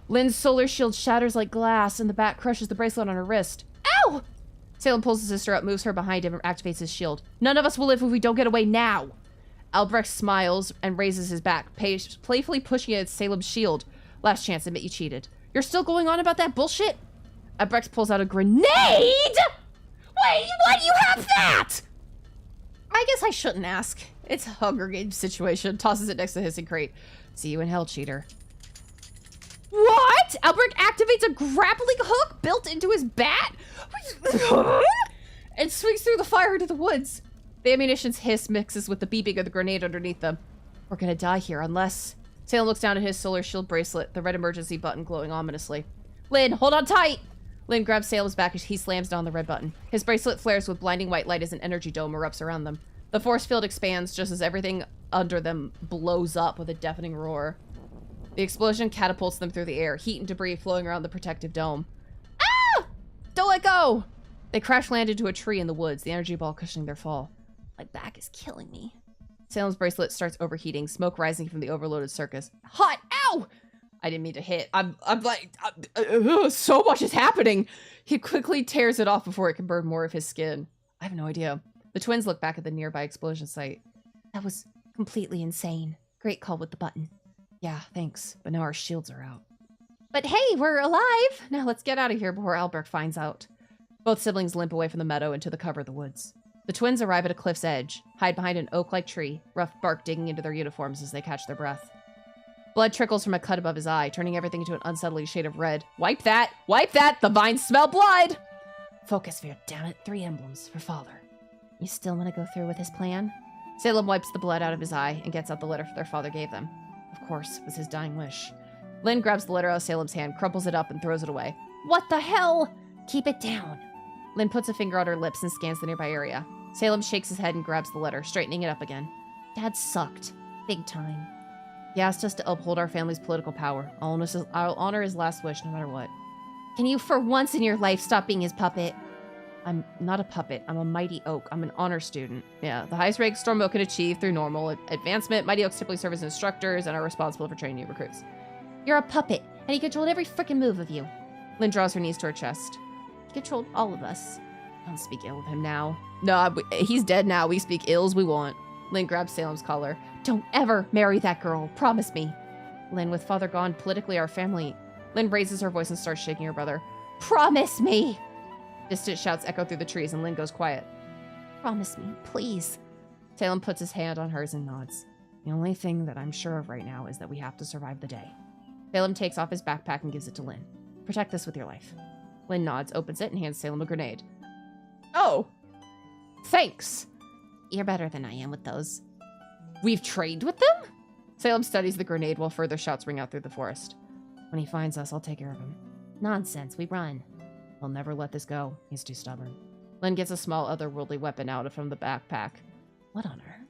Lynn's solar shield shatters like glass, and the bat crushes the bracelet on her wrist. Ow! Salem pulls his sister up, moves her behind him, and activates his shield. None of us will live if we don't get away now. Albrecht smiles and raises his back, playfully pushing it at Salem's shield. Last chance, admit you cheated. You're still going on about that bullshit? Albrecht pulls out a grenade? Wait, why do you have that? I guess I shouldn't ask. It's a Hunger Games situation. Tosses it next to the hissing crate. See you in hell, cheater. What? Albrecht activates a grappling hook built into his bat? And swings through the fire into the woods. The ammunition's hiss mixes with the beeping of the grenade underneath them. We're gonna die here unless... Salem looks down at his solar shield bracelet, the red emergency button glowing ominously. Lynn, hold on tight! Lynn grabs Salem's back as he slams down the red button. His bracelet flares with blinding white light as an energy dome erupts around them. The force field expands just as everything under them blows up with a deafening roar. The explosion catapults them through the air, heat and debris flowing around the protective dome. Ah! Don't let go! They crash land into a tree in the woods, the energy ball cushioning their fall. My back is killing me. Salem's bracelet starts overheating, smoke rising from the overloaded circus. Hot! Ow! I didn't mean to hit. I'm like, so much is happening. He quickly tears it off before it can burn more of his skin. I have no idea. The twins look back at the nearby explosion site. That was completely insane. Great call with the button. Yeah, thanks. But now our shields are out. But hey, we're alive! Now let's get out of here before Albrecht finds out. Both siblings limp away from the meadow into the cover of the woods. The twins arrive at a cliff's edge, hide behind an oak-like tree, rough bark digging into their uniforms as they catch their breath. Blood trickles from a cut above his eye, turning everything into an unsettling shade of red. Wipe that! Wipe that! The vines smell blood! Focus, Veer. Down at 3 emblems for father. You still want to go through with his plan? Salem wipes the blood out of his eye and gets out the letter their father gave them. Of course, it was his dying wish. Lynn grabs the letter out of Salem's hand, crumples it up, and throws it away. What the hell? Keep it down. Lynn puts a finger on her lips and scans the nearby area. Salem shakes his head and grabs the letter, straightening it up again. Dad sucked. Big time. He asked us to uphold our family's political power. I'll honor his last wish no matter what. Can you, for once in your life, stop being his puppet? I'm not a puppet. I'm a Mighty Oak. I'm an honor student. Yeah, the highest rank Storm Oak can achieve through normal advancement. Mighty Oaks typically serve as instructors and are responsible for training new recruits. You're a puppet, and he controlled every frickin' move of you. Lynn draws her knees to her chest. He controlled all of us. Don't speak ill of him now. No, he's dead now. We speak ills we want. Lynn grabs Salem's collar. Don't ever marry that girl. Promise me. Lynn, with father gone, politically our family... Lynn raises her voice and starts shaking her brother. Promise me! Distant shouts echo through the trees and Lynn goes quiet. Promise me, please. Salem puts his hand on hers and nods. The only thing that I'm sure of right now is that we have to survive the day. Salem takes off his backpack and gives it to Lynn. Protect this with your life. Lynn nods, opens it, and hands Salem a grenade. Oh! Thanks! You're better than I am with those. We've trained with them? Salem studies the grenade while further shouts ring out through the forest. When he finds us, I'll take care of him. Nonsense, we run. He'll never let this go. He's too stubborn. Lynn gets a small otherworldly weapon out from the backpack. What on earth?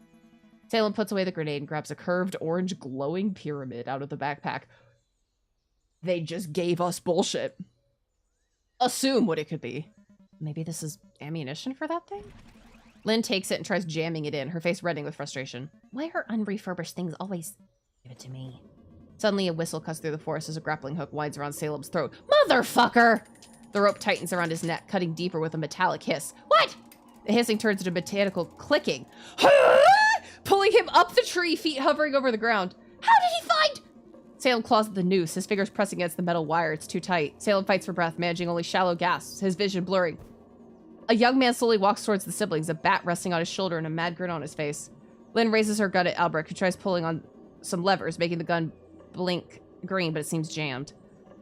Salem puts away the grenade and grabs a curved orange glowing pyramid out of the backpack. They just gave us bullshit. Assume what it could be. Maybe this is ammunition for that thing? Lynn takes it and tries jamming it in, her face reddening with frustration. Why are unrefurbished things always... Give it to me. Suddenly, a whistle cuts through the forest as a grappling hook winds around Salem's throat. Motherfucker! The rope tightens around his neck, cutting deeper with a metallic hiss. What? The hissing turns into mechanical clicking. Pulling him up the tree, feet hovering over the ground. How did he find... Salem claws at the noose, his fingers pressing against the metal wire. It's too tight. Salem fights for breath, managing only shallow gasps, his vision blurring. A young man slowly walks towards the siblings, a bat resting on his shoulder and a mad grin on his face. Lynn raises her gun at Albrecht, who tries pulling on some levers, making the gun blink green, but it seems jammed.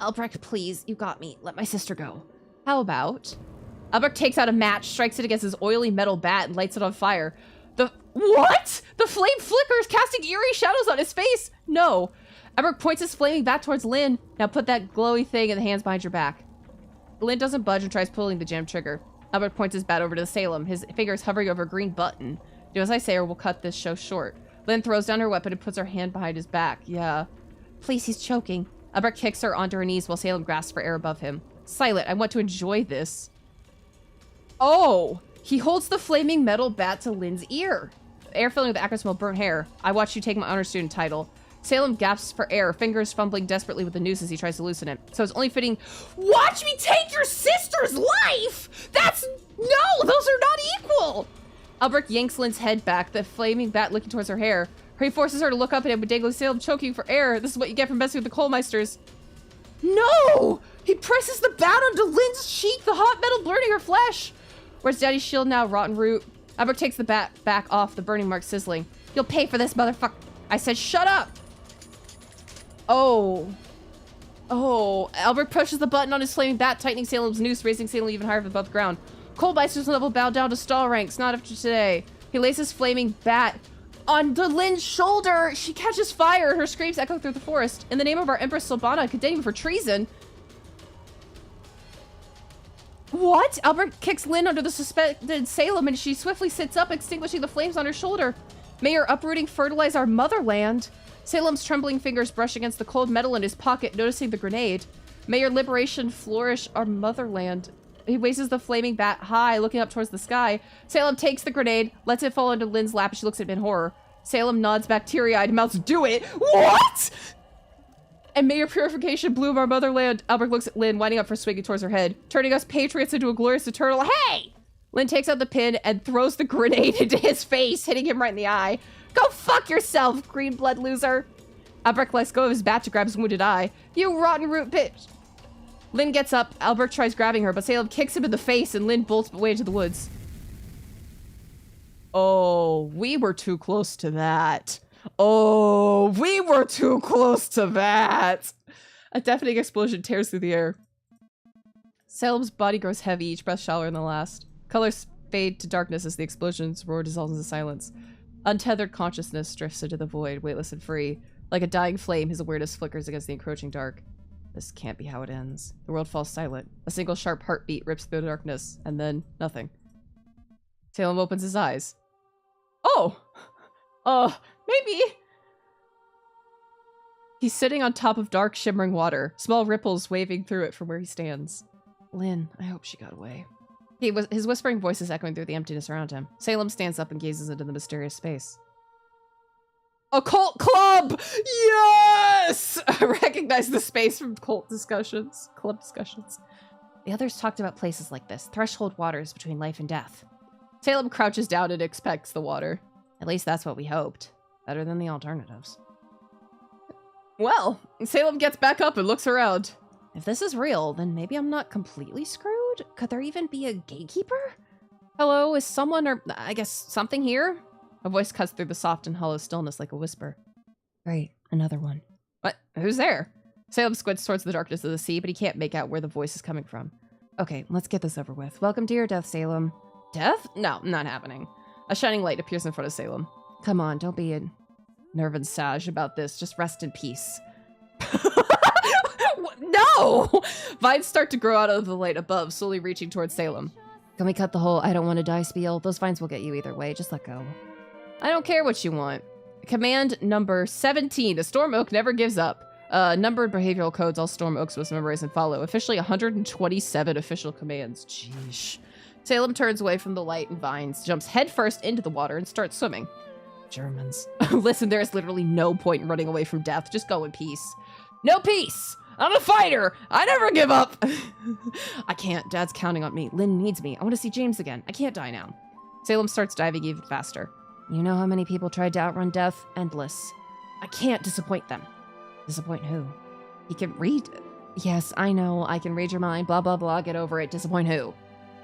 Albrecht, please, you got me. Let my sister go. How about... Albrecht takes out a match, strikes it against his oily metal bat, and lights it on fire. What? The flame flickers, casting eerie shadows on his face. No. Albrecht points his flaming bat towards Lynn. Now put that glowy thing in the hands behind your back. Lynn doesn't budge and tries pulling the jam trigger. Albrecht points his bat over to Salem, his fingers hovering over a green button. Do as I say or we'll cut this show short. Lynn throws down her weapon and puts her hand behind his back. Yeah. Please, he's choking. Albrecht kicks her onto her knees while Salem grasps for air above him. Silent, I want to enjoy this. Oh! He holds the flaming metal bat to Lynn's ear. Air filling with acrid smell of burnt hair. I watched you take my honor student title. Salem gasps for air, fingers fumbling desperately with the noose as he tries to loosen it. So it's only fitting... Watch me take your sister's life! That's... No! Those are not equal! Albrecht yanks Lynn's head back, the flaming bat looking towards her hair. He forces her to look up at him with dangling Salem choking for air. This is what you get for messing with the Coalmeisters. No! He presses the bat onto Lynn's cheek, the hot metal burning her flesh. Where's Daddy's shield now, Rottenroot? Albrecht takes the bat back off, the burning mark sizzling. You'll pay for this, motherfucker. I said shut up! Oh. Oh. Albrecht pushes the button on his flaming bat, tightening Salem's noose, raising Salem even higher above the ground. Coalmeisters level bow down to stall ranks, not after today. He lays his flaming bat onto Lynn's shoulder. She catches fire. Her screams echo through the forest. In the name of our Empress Silbana, condemning for treason. What? Albrecht kicks Lynn under the suspended Salem and she swiftly sits up, extinguishing the flames on her shoulder. May your uprooting fertilize our motherland. Salem's trembling fingers brush against the cold metal in his pocket, noticing the grenade. May your liberation flourish our motherland. He raises the flaming bat high, looking up towards the sky. Salem takes the grenade, lets it fall into Lynn's lap, and she looks at him in horror. Salem nods back teary-eyed, mouths, do it! What?! And may your purification bloom our motherland. Albrecht looks at Lynn, winding up for swinging towards her head, turning us patriots into a glorious eternal. Hey! Lynn takes out the pin and throws the grenade into his face, hitting him right in the eye. Go fuck yourself, green blood loser! Albrecht lets go of his bat to grab his wounded eye. You rotten root bitch! Lynn gets up. Albrecht tries grabbing her, but Salem kicks him in the face and Lynn bolts away into the woods. Oh, we were too close to that. Oh, we were too close to that. A deafening explosion tears through the air. Salem's body grows heavy, each breath shallower than the last. Colors fade to darkness as the explosion's roar dissolves into silence. Untethered consciousness drifts into the void, weightless and free. Like a dying flame, his awareness flickers against the encroaching dark. This can't be how it ends. The world falls silent. A single sharp heartbeat rips through the darkness, and then nothing. Salem opens his eyes. Oh! Maybe. He's sitting on top of dark, shimmering water, small ripples waving through it from where he stands. Lynn, I hope she got away. His whispering voice is echoing through the emptiness around him. Salem stands up and gazes into the mysterious space. A cult club! Yes! I recognize the space from club discussions. The others talked about places like this, threshold waters between life and death. Salem crouches down and expects the water. At least that's what we hoped. Better than the alternatives. Well, Salem gets back up and looks around. If this is real, then maybe I'm not completely screwed? Could there even be a gatekeeper? Hello, is someone or, I guess, something here? A voice cuts through the soft and hollow stillness like a whisper. Great, another one. What? Who's there? Salem squints towards the darkness of the sea, but he can't make out where the voice is coming from. Okay, let's get this over with. Welcome to your death, Salem. Death? No, not happening. A shining light appears in front of Salem. Come on, don't be a nerve sage about this. Just rest in peace. No! Vines start to grow out of the light above, slowly reaching towards Salem. Can we cut the whole I don't want to die spiel? Those vines will get you either way. Just let go. I don't care what you want. Command number 17. A storm oak never gives up. Numbered behavioral codes all storm oaks must memorize and follow. Officially 127 official commands. Jeesh. Salem turns away from the light and vines, jumps headfirst into the water, and starts swimming. Germans. Listen, there is literally no point in running away from death. Just go in peace. No peace! I'm a fighter! I never give up! I can't. Dad's counting on me. Lynn needs me. I want to see James again. I can't die now. Salem starts diving even faster. You know how many people tried to outrun death? Endless. I can't disappoint them. Disappoint who? He can read. Yes, I know. I can read your mind. Blah, blah, blah. Get over it. Disappoint who?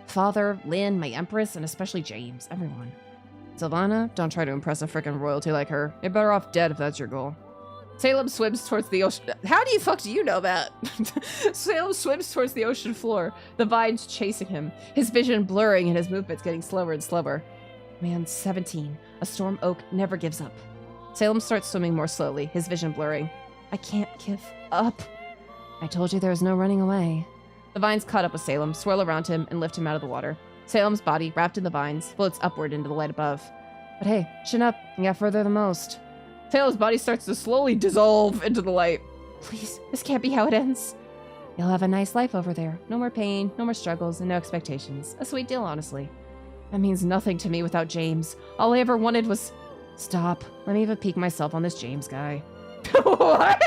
Father, Lynn, my empress, and especially James. Everyone. Sylvana, don't try to impress a frickin' royalty like her. You're better off dead if that's your goal. Salem swims towards the ocean. How do you fuck do you know that? Salem swims towards the ocean floor, the vines chasing him, his vision blurring and his movements getting slower and slower. Man, 17. A storm oak never gives up. Salem starts swimming more slowly, his vision blurring. I can't give up. I told you there was no running away. The vines caught up with Salem, swirl around him, and lift him out of the water. Salem's body, wrapped in the vines, floats upward into the light above. But hey, chin up. You got further than most. Salem's body starts to slowly dissolve into the light. Please, this can't be how it ends. You'll have a nice life over there. No more pain, no more struggles, and no expectations. A sweet deal, honestly. That means nothing to me without James. All I ever wanted was... Stop. Let me even peek myself on this James guy. What?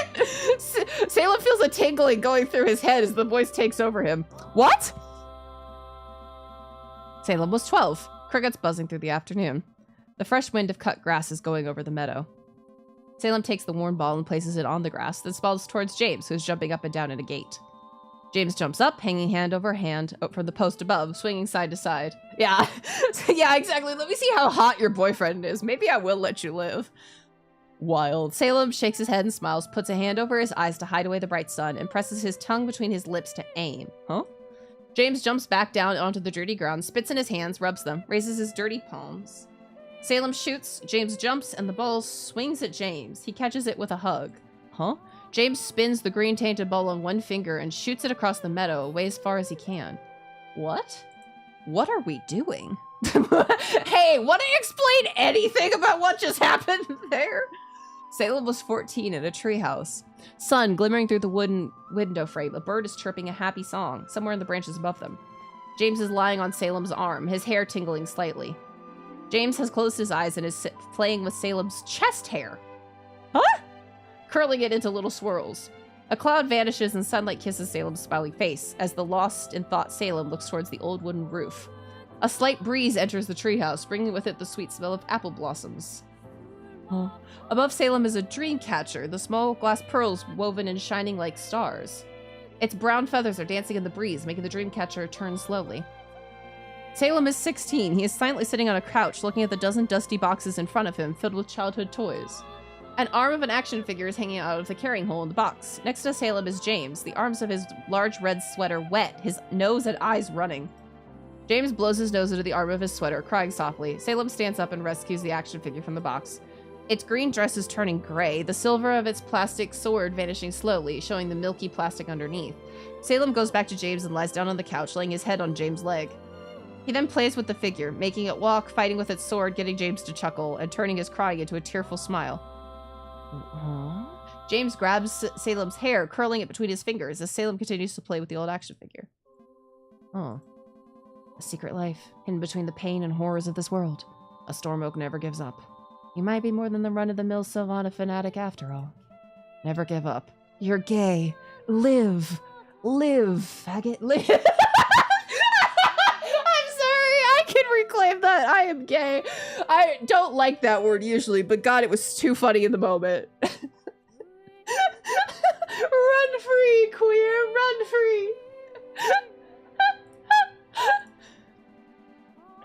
Salem feels a tingling going through his head as the voice takes over him. What? Salem was 12. Crickets buzzing through the afternoon. The fresh wind of cut grass is going over the meadow. Salem takes the worn ball and places it on the grass, then spalls towards James, who is jumping up and down at a gate. James jumps up, hanging hand over hand from the post above, swinging side to side. Yeah, yeah, exactly. Let me see how hot your boyfriend is. Maybe I will let you live. Wild. Salem shakes his head and smiles, puts a hand over his eyes to hide away the bright sun, and presses his tongue between his lips to aim. Huh? James jumps back down onto the dirty ground, spits in his hands, rubs them, raises his dirty palms. Salem shoots, James jumps, and the ball swings at James. He catches it with a hug. Huh? James spins the green-tainted ball on one finger and shoots it across the meadow, away as far as he can. What? What are we doing? Hey, want to explain anything about what just happened there? Salem was 14 in a treehouse. Sun glimmering through the wooden window frame. A bird is chirping a happy song, somewhere in the branches above them. James is lying on Salem's arm, his hair tingling slightly. James has closed his eyes and is playing with Salem's chest hair. Huh? Curling it into little swirls. A cloud vanishes and sunlight kisses Salem's smiling face as the lost in thought Salem looks towards the old wooden roof. A slight breeze enters the treehouse, bringing with it the sweet smell of apple blossoms. Huh? Above Salem is a dream catcher, the small glass pearls woven and shining like stars. Its brown feathers are dancing in the breeze, making the dream catcher turn slowly. Salem is 16. He is silently sitting on a couch, looking at the dozen dusty boxes in front of him, filled with childhood toys. An arm of an action figure is hanging out of the carrying hole in the box. Next to Salem is James, the arms of his large red sweater wet, his nose and eyes running. James blows his nose into the arm of his sweater, crying softly. Salem stands up and rescues the action figure from the box. Its green dress is turning gray, the silver of its plastic sword vanishing slowly, showing the milky plastic underneath. Salem goes back to James and lies down on the couch, laying his head on James' leg. He then plays with the figure, making it walk, fighting with its sword, getting James to chuckle, and turning his crying into a tearful smile. James grabs Salem's hair, curling it between his fingers as Salem continues to play with the old action figure. Oh. A secret life, hidden between the pain and horrors of this world. A storm oak never gives up. You might be more than the run-of-the-mill Sylvana fanatic after all. Never give up. You're gay. Live. Live, faggot. Live. I'm sorry, I can reclaim that. I am gay. I don't like that word usually, but God, it was too funny in the moment. Run free, queer. Run free.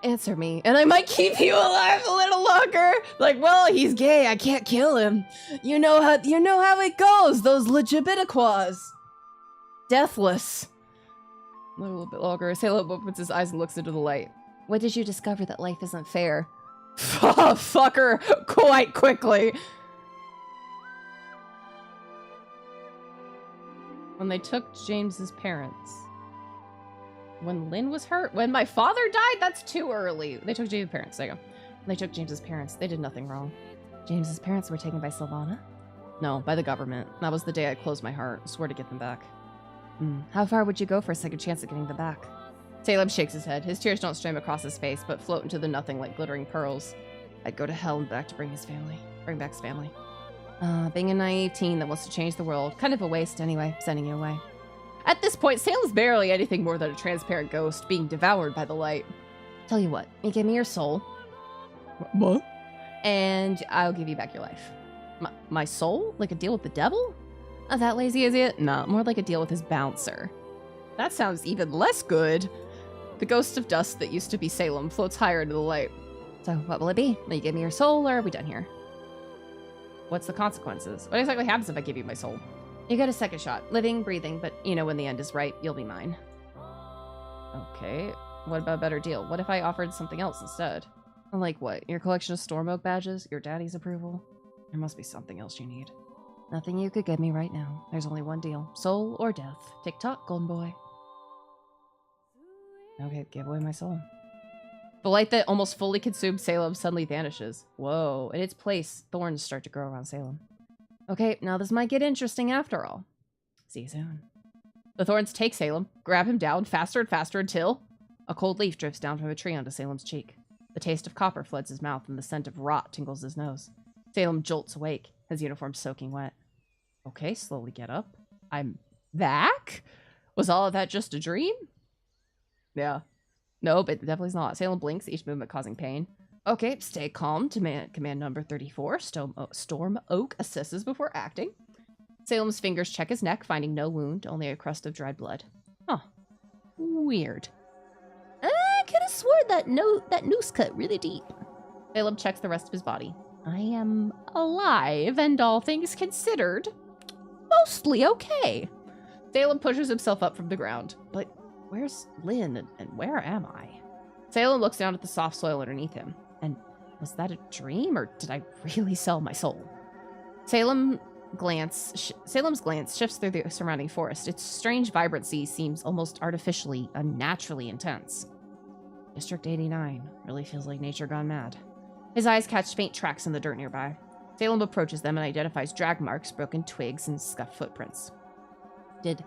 Answer me, and I might keep you alive a little longer. Like, well, he's gay. I can't kill him. You know how it goes. Those legibitiquas. Deathless. A little bit longer. Salem opens his eyes and looks into the light. When did you discover that life isn't fair? Fucker, quite quickly. When they took James's parents. When Lynn was hurt? When my father died? That's too early. They took James's parents. There you go. When they took James's parents. They did nothing wrong. James's parents were taken by Sylvana? No, by the government. That was the day I closed my heart. I swore to get them back. How far would you go for a second chance at getting them back? Salem shakes his head. His tears don't stream across his face, but float into the nothing like glittering pearls. I'd go to hell and back to bring back his family. Being a naive teen that wants to change the world. Kind of a waste anyway, sending you away. At this point, Salem's barely anything more than a transparent ghost being devoured by the light. Tell you what, you give me your soul. What? And I'll give you back your life. My soul? Like a deal with the devil? Not that lazy, is it? No, more like a deal with his bouncer. That sounds even less good. The ghost of dust that used to be Salem floats higher into the light. So what will it be? Will you give me your soul, or are we done here? What's the consequences? What exactly happens if I give you my soul? You get a second shot. Living, breathing, but you know when the end is right, you'll be mine. Okay, what about a better deal? What if I offered something else instead? Like what? Your collection of Storm Oak badges? Your daddy's approval? There must be something else you need. Nothing you could give me right now. There's only one deal. Soul or death. Tick-tock, golden boy. Okay, give away my soul. The light that almost fully consumed Salem suddenly vanishes. Whoa. In its place, thorns start to grow around Salem. Okay, now this might get interesting after all. See you soon. The thorns take Salem, grab him down faster and faster until a cold leaf drifts down from a tree onto Salem's cheek. The taste of copper floods his mouth and the scent of rot tingles his nose. Salem jolts awake, his uniform soaking wet. Okay, slowly get up. I'm back? Was all of that just a dream? Yeah. Nope, it definitely is not. Salem blinks, each movement causing pain. Okay, stay calm. Command number 34. Storm Oak assesses before acting. Salem's fingers check his neck, finding no wound, only a crust of dried blood. Huh. Weird. I could have sworn that noose cut really deep. Salem checks the rest of his body. I am alive, and all things considered, mostly okay. Salem pushes himself up from the ground. But where's Lynn, and where am I? Salem looks down at the soft soil underneath him. And was that a dream, or did I really sell my soul? Salem's glance shifts through the surrounding forest. Its strange vibrancy seems almost artificially, unnaturally intense. District 89 really feels like nature gone mad. His eyes catch faint tracks in the dirt nearby. Salem approaches them and identifies drag marks, broken twigs, and scuffed footprints. Did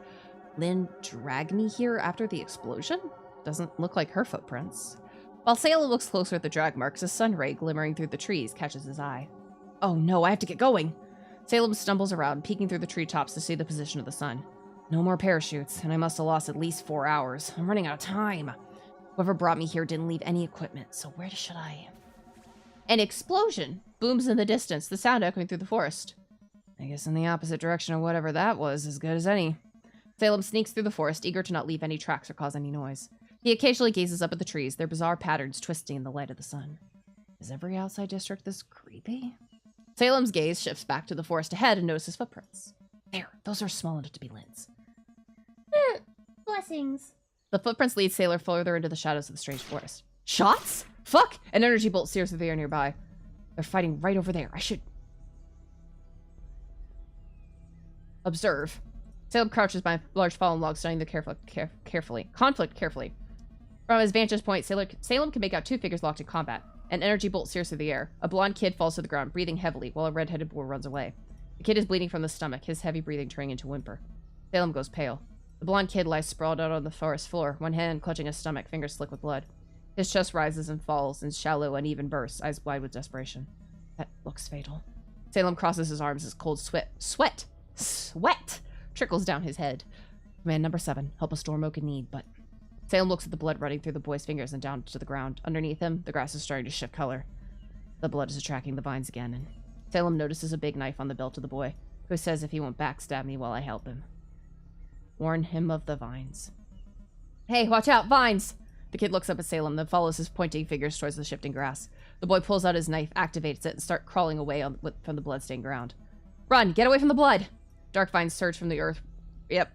Lynn drag me here after the explosion? Doesn't look like her footprints. While Salem looks closer at the drag marks, a sun ray glimmering through the trees catches his eye. Oh no, I have to get going! Salem stumbles around, peeking through the treetops to see the position of the sun. No more parachutes, and I must have lost at least 4 hours. I'm running out of time. Whoever brought me here didn't leave any equipment, so where should I... An explosion booms in the distance, the sound echoing through the forest. I guess in the opposite direction of whatever that was, as good as any. Salem sneaks through the forest, eager to not leave any tracks or cause any noise. He occasionally gazes up at the trees, their bizarre patterns twisting in the light of the sun. Is every outside district this creepy? Salem's gaze shifts back to the forest ahead and notices footprints. There, those are small enough to be Lynn's. Blessings. The footprints lead Sailor further into the shadows of the strange forest. Shots? Fuck! An energy bolt sears through the air nearby. They're fighting right over there. I should... observe. Salem crouches by a large fallen log, studying the conflict carefully. From his vantage point, Salem can make out 2 figures locked in combat. An energy bolt sears through the air. A blonde kid falls to the ground, breathing heavily, while a red-headed boy runs away. The kid is bleeding from the stomach, his heavy breathing turning into a whimper. Salem goes pale. The blonde kid lies sprawled out on the forest floor, one hand clutching his stomach, fingers slick with blood. His chest rises and falls in shallow, uneven bursts, eyes wide with desperation. That looks fatal. Salem crosses his arms as cold sweat trickles down his head. Command number 7, help a storm oak in need, but... Salem looks at the blood running through the boy's fingers and down to the ground. Underneath him, the grass is starting to shift color. The blood is attracting the vines again, and Salem notices a big knife on the belt of the boy, who says if he won't backstab me while I help him. Warn him of the vines. Hey, watch out, vines! The kid looks up at Salem, then follows his pointing fingers towards the shifting grass. The boy pulls out his knife, activates it, and starts crawling away from the blood-stained ground. Run! Get away from the blood! Dark vines surge from the earth. Yep,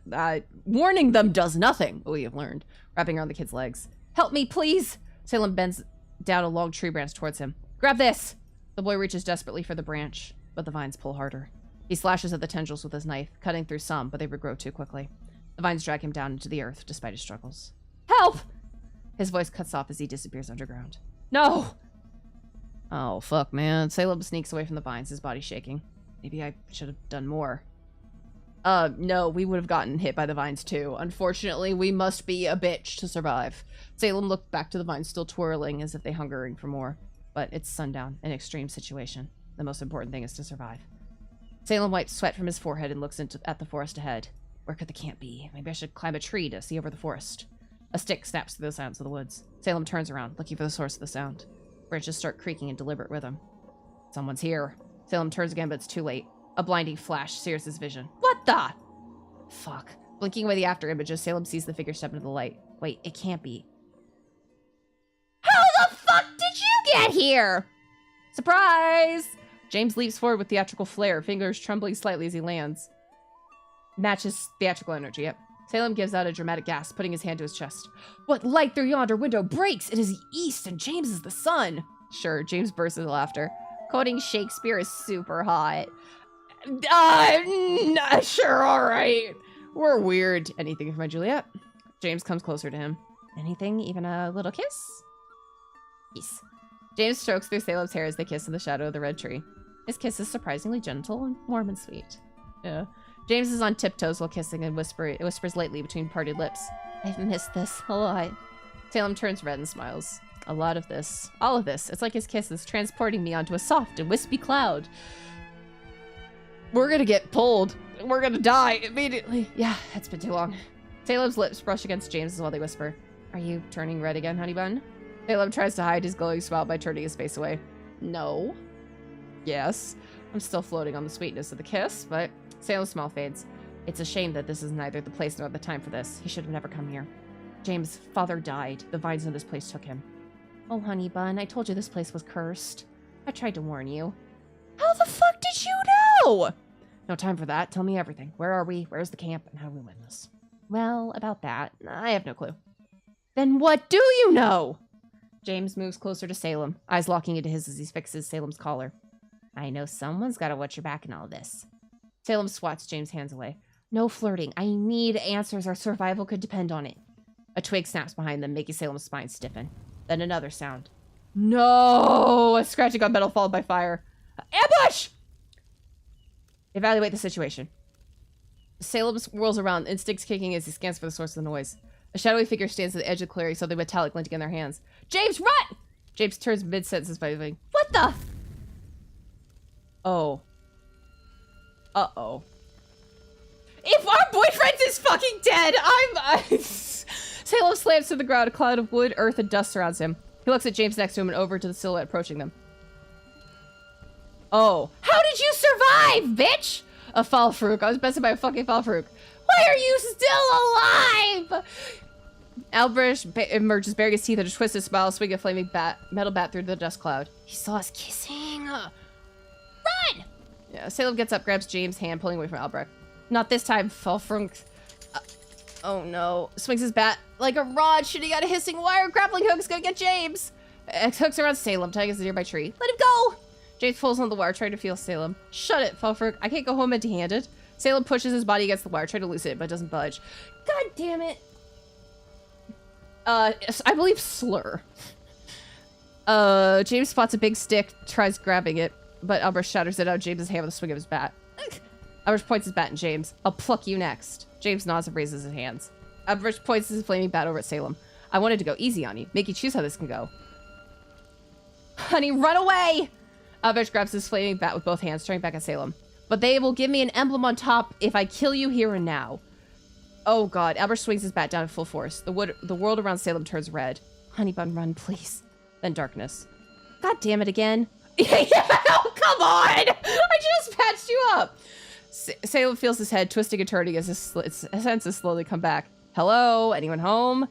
warning them does nothing, we have learned, wrapping around the kid's legs. Help me, please! Salem bends down a long tree branch towards him. Grab this! The boy reaches desperately for the branch, but the vines pull harder. He slashes at the tendrils with his knife, cutting through some, but they regrow too quickly. The vines drag him down into the earth, despite his struggles. Help! His voice cuts off as he disappears underground. No! Oh, fuck, man. Salem sneaks away from the vines, his body shaking. Maybe I should have done more. No, we would have gotten hit by the vines too. Unfortunately, we must be a bitch to survive. Salem looked back to the vines still twirling as if they hungering for more. But it's sundown, an extreme situation. The most important thing is to survive. Salem wipes sweat from his forehead and looks at the forest ahead. Where could the camp be? Maybe I should climb a tree to see over the forest. A stick snaps through the silence of the woods. Salem turns around, looking for the source of the sound. Branches start creaking in deliberate rhythm. Someone's here. Salem turns again, but it's too late. A blinding flash sears his vision. What the? Fuck. Blinking away the after images, Salem sees the figure step into the light. Wait, it can't be. How the fuck did you get here? Surprise! James leaps forward with theatrical flair, fingers trembling slightly as he lands. Matches theatrical energy, yep. Salem gives out a dramatic gasp, putting his hand to his chest. What light through yonder window breaks? It is the east, and James is the sun. Sure, James bursts into laughter. Quoting Shakespeare is super hot. Sure, alright. We're weird. Anything for my Juliet? James comes closer to him. Anything? Even a little kiss? Peace. James strokes through Salem's hair as they kiss in the shadow of the red tree. His kiss is surprisingly gentle and warm and sweet. Yeah. James is on tiptoes while kissing and whispers lightly between parted lips. I've missed this a lot. Salem turns red and smiles. A lot of this. All of this. It's like his kiss is transporting me onto a soft and wispy cloud. We're gonna get pulled. We're gonna die immediately. Yeah, it's been too long. Salem's lips brush against James's while they whisper. Are you turning red again, honey bun? Salem tries to hide his glowing smile by turning his face away. No. Yes. I'm still floating on the sweetness of the kiss, but Salem's smile fades. It's a shame that this is neither the place nor the time for this. He should have never come here. James' father died. The vines in this place took him. Oh, honey bun, I told you this place was cursed. I tried to warn you. How the fuck did you know? No time for that. Tell me everything. Where are we? Where's the camp? And how do we win this? Well, about that, I have no clue. Then what do you know? James moves closer to Salem, eyes locking into his as he fixes Salem's collar. I know someone's got to watch your back in all this. Salem swats James' hands away. No flirting. I need answers. Our survival could depend on it. A twig snaps behind them, making Salem's spine stiffen. Then another sound. No! A scratching on metal followed by fire. Ambush! Evaluate the situation. Salem whirls around, instincts kicking as he scans for the source of the noise. A shadowy figure stands at the edge of the clearing, something metallic glinting in their hands. James, run! James turns mid-sentence by saying, what the? Oh. Uh-oh. If our boyfriend is fucking dead, Salem slams to the ground. A cloud of wood, earth, and dust surrounds him. He looks at James next to him and over to the silhouette approaching them. Oh. How did you survive, bitch? A Falfarouk. I was bested by a fucking Falfarouk. Why are you still alive? Albrecht emerges, baring his teeth at a twisted smile, swinging a flaming metal bat through the dust cloud. He saw us kissing. Run! Yeah, Salem gets up, grabs James' hand, pulling away from Albrecht. Not this time, Falfarouk. Oh no. Swings his bat like a rod, shooting out a hissing wire. Grappling hook's gonna get James. Hooks around Salem, tying us to a nearby tree. Let him go! James pulls on the wire, trying to feel Salem. Shut it, Falfrick. I can't go home empty-handed. Salem pushes his body against the wire, trying to loosen it, but doesn't budge. God damn it. I believe slur. James spots a big stick, tries grabbing it, but Albrecht shatters it out of James's hand with a swing of his bat. Albrecht points his bat at James. I'll pluck you next. James nods and raises his hands. Albrecht points his flaming bat over at Salem. I wanted to go easy on you, make you choose how this can go. Honey, run away! Albrecht grabs his flaming bat with both hands, staring back at Salem. But they will give me an emblem on top if I kill you here and now. Oh god, Albrecht swings his bat down at full force. The world around Salem turns red. Honey bun, run, please. Then darkness. God damn it again. Oh, come on! I just patched you up! Salem feels his head twisting and turning as his senses slowly come back. Hello? Anyone home?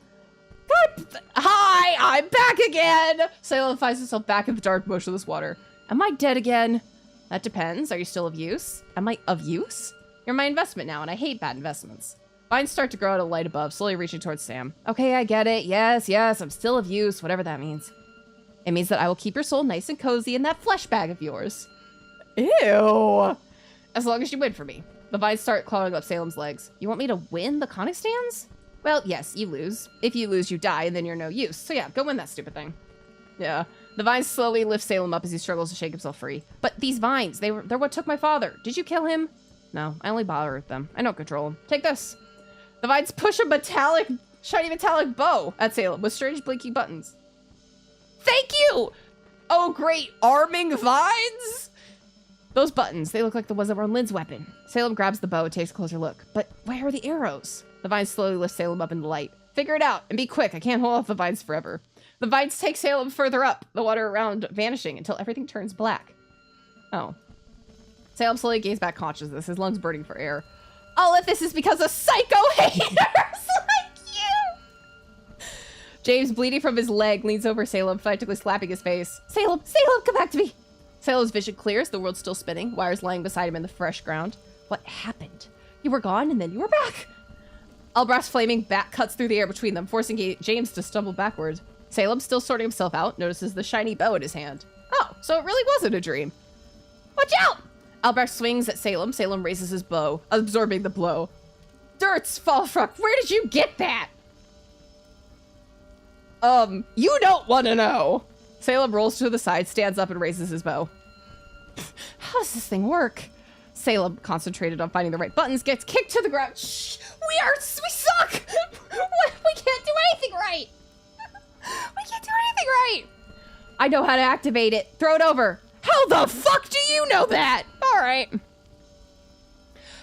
God, hi! I'm back again! Salem finds himself back in the dark, motionless water. Am I dead again? That depends. Are you still of use? Am I of use? You're my investment now, and I hate bad investments. Vines start to grow out of light above, slowly reaching towards Sam. Okay, I get it. Yes, I'm still of use, whatever that means. It means that I will keep your soul nice and cozy in that flesh bag of yours. Ew! As long as you win for me. The vines start clawing up Salem's legs. You want me to win the conic stands? Well, yes, you lose. If you lose, you die, and then you're no use. So yeah, go win that stupid thing. Yeah. The vines slowly lift Salem up as he struggles to shake himself free. But these vines, they're what took my father. Did you kill him? No, I only bother with them. I don't control them. Take this. The vines push a shiny metallic bow at Salem with strange blinking buttons. Thank you! Oh, great. Arming vines? Those buttons, they look like the ones that were on Lynn's weapon. Salem grabs the bow and takes a closer look. But where are the arrows? The vines slowly lift Salem up in the light. Figure it out and be quick. I can't hold off the vines forever. The vines take Salem further up, the water around vanishing until everything turns black. Oh. Salem slowly gains back consciousness, his lungs burning for air. All of this is because of psycho haters like you! James, bleeding from his leg, leans over Salem, frantically slapping his face. Salem, come back to me! Salem's vision clears, the world's still spinning, wires lying beside him in the fresh ground. What happened? You were gone and then you were back! Albrecht's flaming bat cuts through the air between them, forcing James to stumble backward. Salem, still sorting himself out, notices the shiny bow in his hand. Oh, so it really wasn't a dream. Watch out! Albrecht swings at Salem. Salem raises his bow, absorbing the blow. Dirts, Falfruck, where did you get that? You don't want to know. Salem rolls to the side, stands up, and raises his bow. How does this thing work? Salem, concentrated on finding the right buttons, gets kicked to the ground. Shh! We suck! We can't do anything right! We can't do anything right! I know how to activate it. Throw it over. How the fuck do you know that? All right.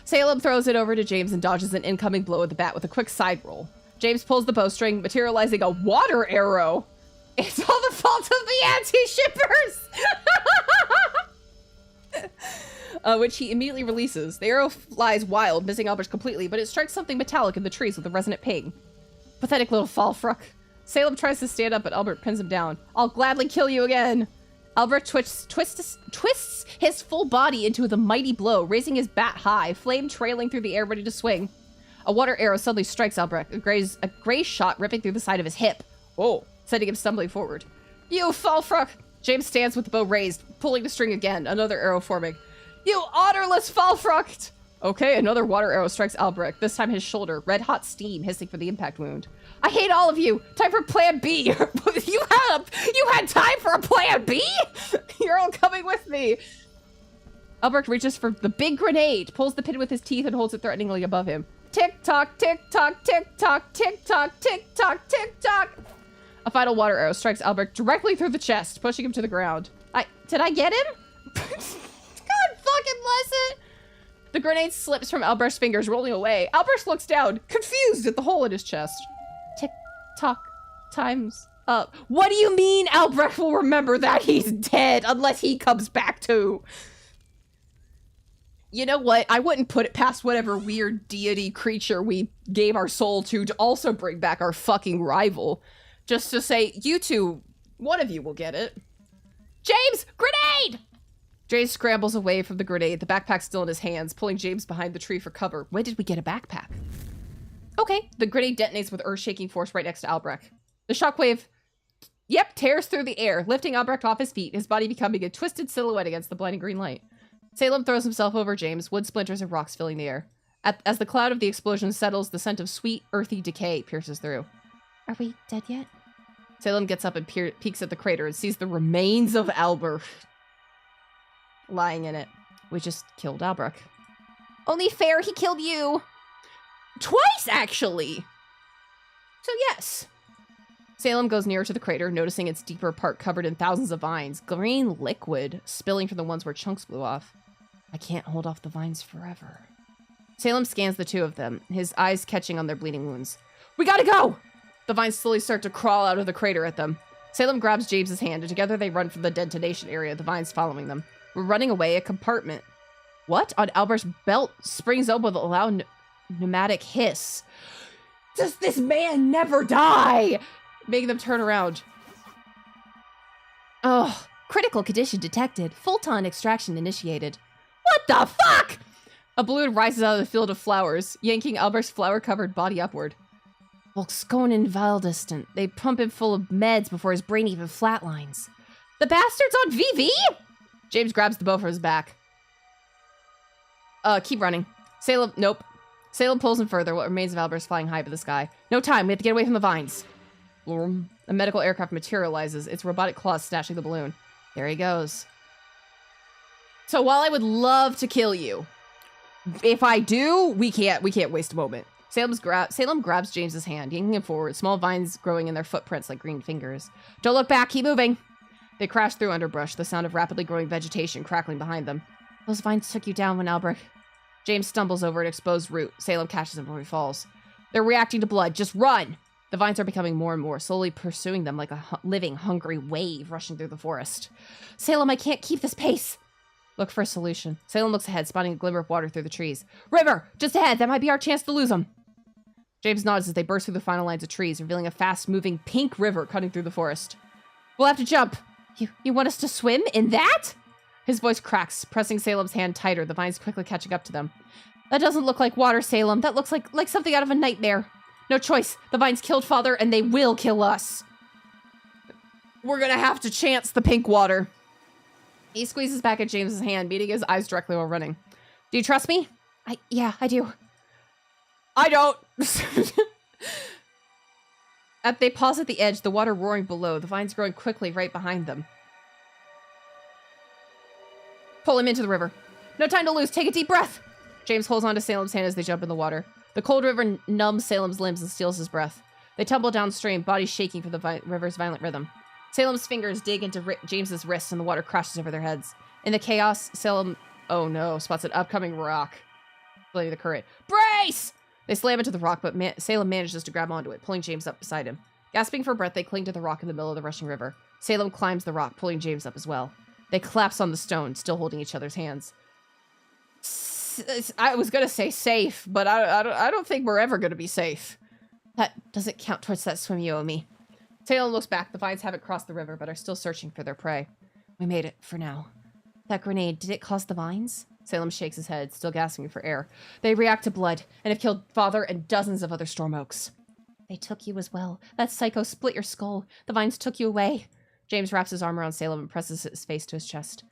Salem throws it over to James and dodges an incoming blow of the bat with a quick side roll. James pulls the bowstring, materializing a water arrow. It's all the fault of the anti-shippers! Which he immediately releases. The arrow flies wild, missing Albrecht completely, but it strikes something metallic in the trees with a resonant ping. Pathetic little Falfruck. Salem tries to stand up, but Albrecht pins him down. I'll gladly kill you again. Albrecht twists his full body into the mighty blow, raising his bat high, flame trailing through the air, ready to swing. A water arrow suddenly strikes Albrecht, a gray shot ripping through the side of his hip. Oh, sending him stumbling forward. You Falfruck! James stands with the bow raised, pulling the string again, another arrow forming. You honorless Falfruck! Okay, another water arrow strikes Albrecht, this time his shoulder, red-hot steam hissing from the impact wound. I hate all of you! Time for plan B! You had time for a plan B?! You're all coming with me! Albrecht reaches for the big grenade, pulls the pin with his teeth, and holds it threateningly above him. Tick-tock, tick-tock, tick-tock, tick-tock, tick-tock, tick-tock! A final water arrow strikes Albrecht directly through the chest, pushing him to the ground. Did I get him? God fucking bless it! The grenade slips from Albrecht's fingers, rolling away. Albrecht looks down, confused at the hole in his chest. Tick-tock, time's up. What do you mean Albrecht will remember that he's dead unless he comes back too? You know what? I wouldn't put it past whatever weird deity creature we gave our soul to also bring back our fucking rival. Just to say, you two, one of you will get it. James, grenade! James scrambles away from the grenade, the backpack still in his hands, pulling James behind the tree for cover. When did we get a backpack? Okay, the grenade detonates with earth-shaking force right next to Albrecht. The shockwave Yep, tears through the air, lifting Albrecht off his feet, his body becoming a twisted silhouette against the blinding green light. Salem throws himself over James, wood splinters and rocks filling the air. As the cloud of the explosion settles, the scent of sweet, earthy decay pierces through. Are we dead yet? Salem gets up and peeks at the crater and sees the remains of Albrecht lying in it. We just killed Albrecht. Only fair he killed you. Twice, actually! So yes. Salem goes nearer to the crater, noticing its deeper part covered in thousands of vines, green liquid spilling from the ones where chunks blew off. I can't hold off the vines forever. Salem scans the two of them, his eyes catching on their bleeding wounds. We gotta go! The vines slowly start to crawl out of the crater at them. Salem grabs James's hand, and together they run for the detonation area, the vines following them. We're running away, a compartment. What? On Albert's belt springs open with a loud pneumatic hiss. Does this man never die? Making them turn around. Oh, critical condition detected. Photon extraction initiated. What the fuck? A balloon rises out of the field of flowers, yanking Albert's flower-covered body upward. Volk's going in vile distant. They pump him full of meds before his brain even flatlines. The bastard's on VV? James grabs the bow from his back. Keep running. Salem, nope. Salem pulls him further, what remains of Albert's flying high to the sky. No time, we have to get away from the vines. A medical aircraft materializes, its robotic claws snatching the balloon. There he goes. So while I would love to kill you, if I do, we can't waste a moment. Salem grabs James's hand, yanking him forward, small vines growing in their footprints like green fingers. Don't look back, keep moving. They crash through underbrush, the sound of rapidly growing vegetation crackling behind them. Those vines took you down when Albrecht... James stumbles over an exposed root. Salem catches him before he falls. They're reacting to blood. Just run! The vines are becoming more and more, slowly pursuing them like a living, hungry wave rushing through the forest. Salem, I can't keep this pace. Look for a solution. Salem looks ahead, spotting a glimmer of water through the trees. River! Just ahead! That might be our chance to lose them! James nods as they burst through the final lines of trees, revealing a fast-moving pink river cutting through the forest. We'll have to jump! You want us to swim in that? His voice cracks, pressing Salem's hand tighter, the vines quickly catching up to them. That doesn't look like water, Salem. That looks like something out of a nightmare. No choice. The vines killed Father, and they will kill us. We're gonna have to chance the pink water. He squeezes back at James's hand, meeting his eyes directly while running. Do you trust me? Yeah, I do. I don't. They pause at the edge, the water roaring below, the vines growing quickly right behind them. Pull him into the river. No time to lose. Take a deep breath. James holds onto Salem's hand as they jump in the water. The cold river numbs Salem's limbs and steals his breath. They tumble downstream, bodies shaking from the river's violent rhythm. Salem's fingers dig into James's wrists and the water crashes over their heads. In the chaos, Salem, oh no, spots an upcoming rock. Blaming the current. Brace! They slam into the rock, but Salem manages to grab onto it, pulling James up beside him. Gasping for breath, they cling to the rock in the middle of the rushing river. Salem climbs the rock, pulling James up as well. They collapse on the stone, still holding each other's hands. I was gonna say safe, but I don't think we're ever gonna be safe. That doesn't count towards that swim you owe me. Salem looks back. The vines haven't crossed the river, but are still searching for their prey. We made it, for now. That grenade, did it cause the vines? Salem shakes his head, still gasping for air. They react to blood, and have killed Father and dozens of other storm oaks. They took you as well. That psycho split your skull. The vines took you away. James wraps his arm around Salem and presses his face to his chest.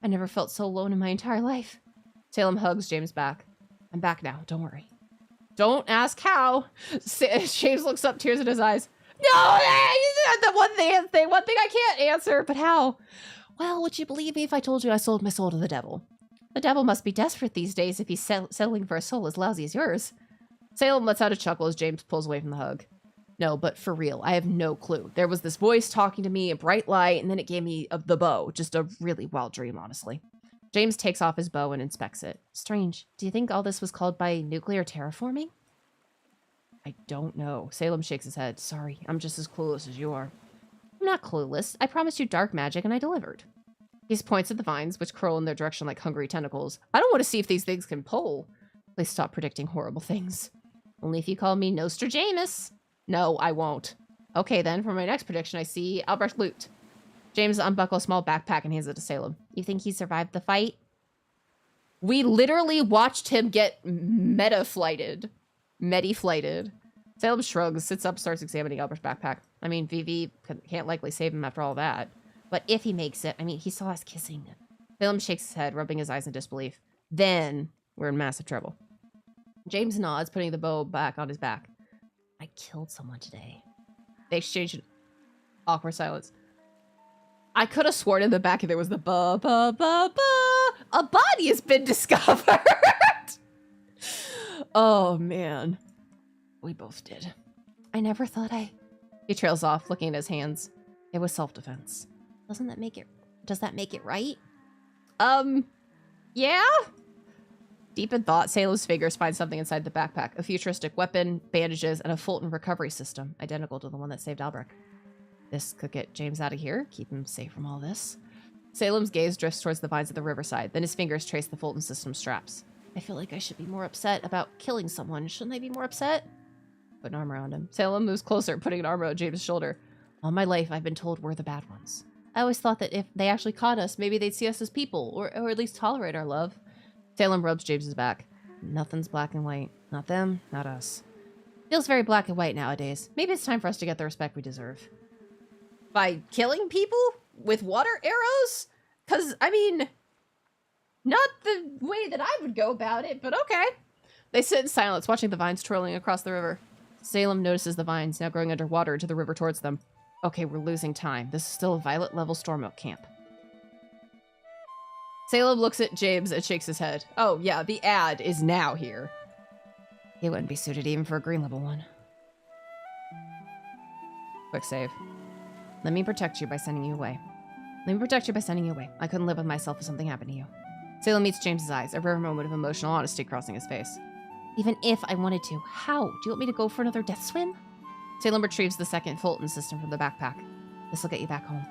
I never felt so alone in my entire life. Salem hugs James back. I'm back now, don't worry. Don't ask how. James looks up, tears in his eyes. No, the one thing I can't answer, but how? Well, would you believe me if I told you I sold my soul to the devil? The devil must be desperate these days if he's settling for a soul as lousy as yours. Salem lets out a chuckle as James pulls away from the hug. No, but for real, I have no clue. There was this voice talking to me, a bright light, and then it gave me the bow. Just a really wild dream, honestly. James takes off his bow and inspects it. Strange. Do you think all this was caused by nuclear terraforming? I don't know. Salem shakes his head. Sorry, I'm just as clueless as you are. I'm not clueless. I promised you dark magic and I delivered. He points at the vines, which curl in their direction like hungry tentacles. I don't want to see if these things can pull. Please stop predicting horrible things. Only if you call me Nostradamus. No, I won't. Okay, then, for my next prediction, I see Albrecht loot. James unbuckles a small backpack and hands it to Salem. You think he survived the fight? We literally watched him get medi-flighted. Salem shrugs, sits up, starts examining Albrecht's backpack. I mean, Vivi can't likely save him after all that. But if he makes it, I mean, he saw us kissing. Salem shakes his head, rubbing his eyes in disbelief. Then we're in massive trouble. James nods, putting the bow back on his back. I killed someone today. They exchanged an awkward silence. I could have sworn in the back there was the ba-ba-ba-ba. A body has been discovered. Oh, man. We both did. I never thought He trails off, looking at his hands. It was self-defense. Does that make it right? Yeah? Deep in thought, Salem's fingers find something inside the backpack. A futuristic weapon, bandages, and a Fulton recovery system, identical to the one that saved Albrecht. This could get James out of here, keep him safe from all this. Salem's gaze drifts towards the vines at the riverside, then his fingers trace the Fulton system straps. I feel like I should be more upset about killing someone. Shouldn't I be more upset? Put an arm around him. Salem moves closer, putting an arm around James' shoulder. All my life, I've been told we're the bad ones. I always thought that if they actually caught us, maybe they'd see us as people, or at least tolerate our love. Salem rubs James's back. Nothing's black and white. Not them, not us. Feels very black and white nowadays. Maybe it's time for us to get the respect we deserve. By killing people? With water arrows? Because, I mean, not the way that I would go about it, but okay. They sit in silence, watching the vines twirling across the river. Salem notices the vines, now growing underwater, into the river towards them. Okay, we're losing time. This is still a Violet-level storm oak camp. Salem looks at James and shakes his head. Oh, yeah, the ad is now here. He wouldn't be suited even for a green level one. Quick save. Let me protect you by sending you away. I couldn't live with myself if something happened to you. Salem meets James's eyes, a rare moment of emotional honesty crossing his face. Even if I wanted to, how? Do you want me to go for another death swim? Salem retrieves the second Fulton system from the backpack. This will get you back home.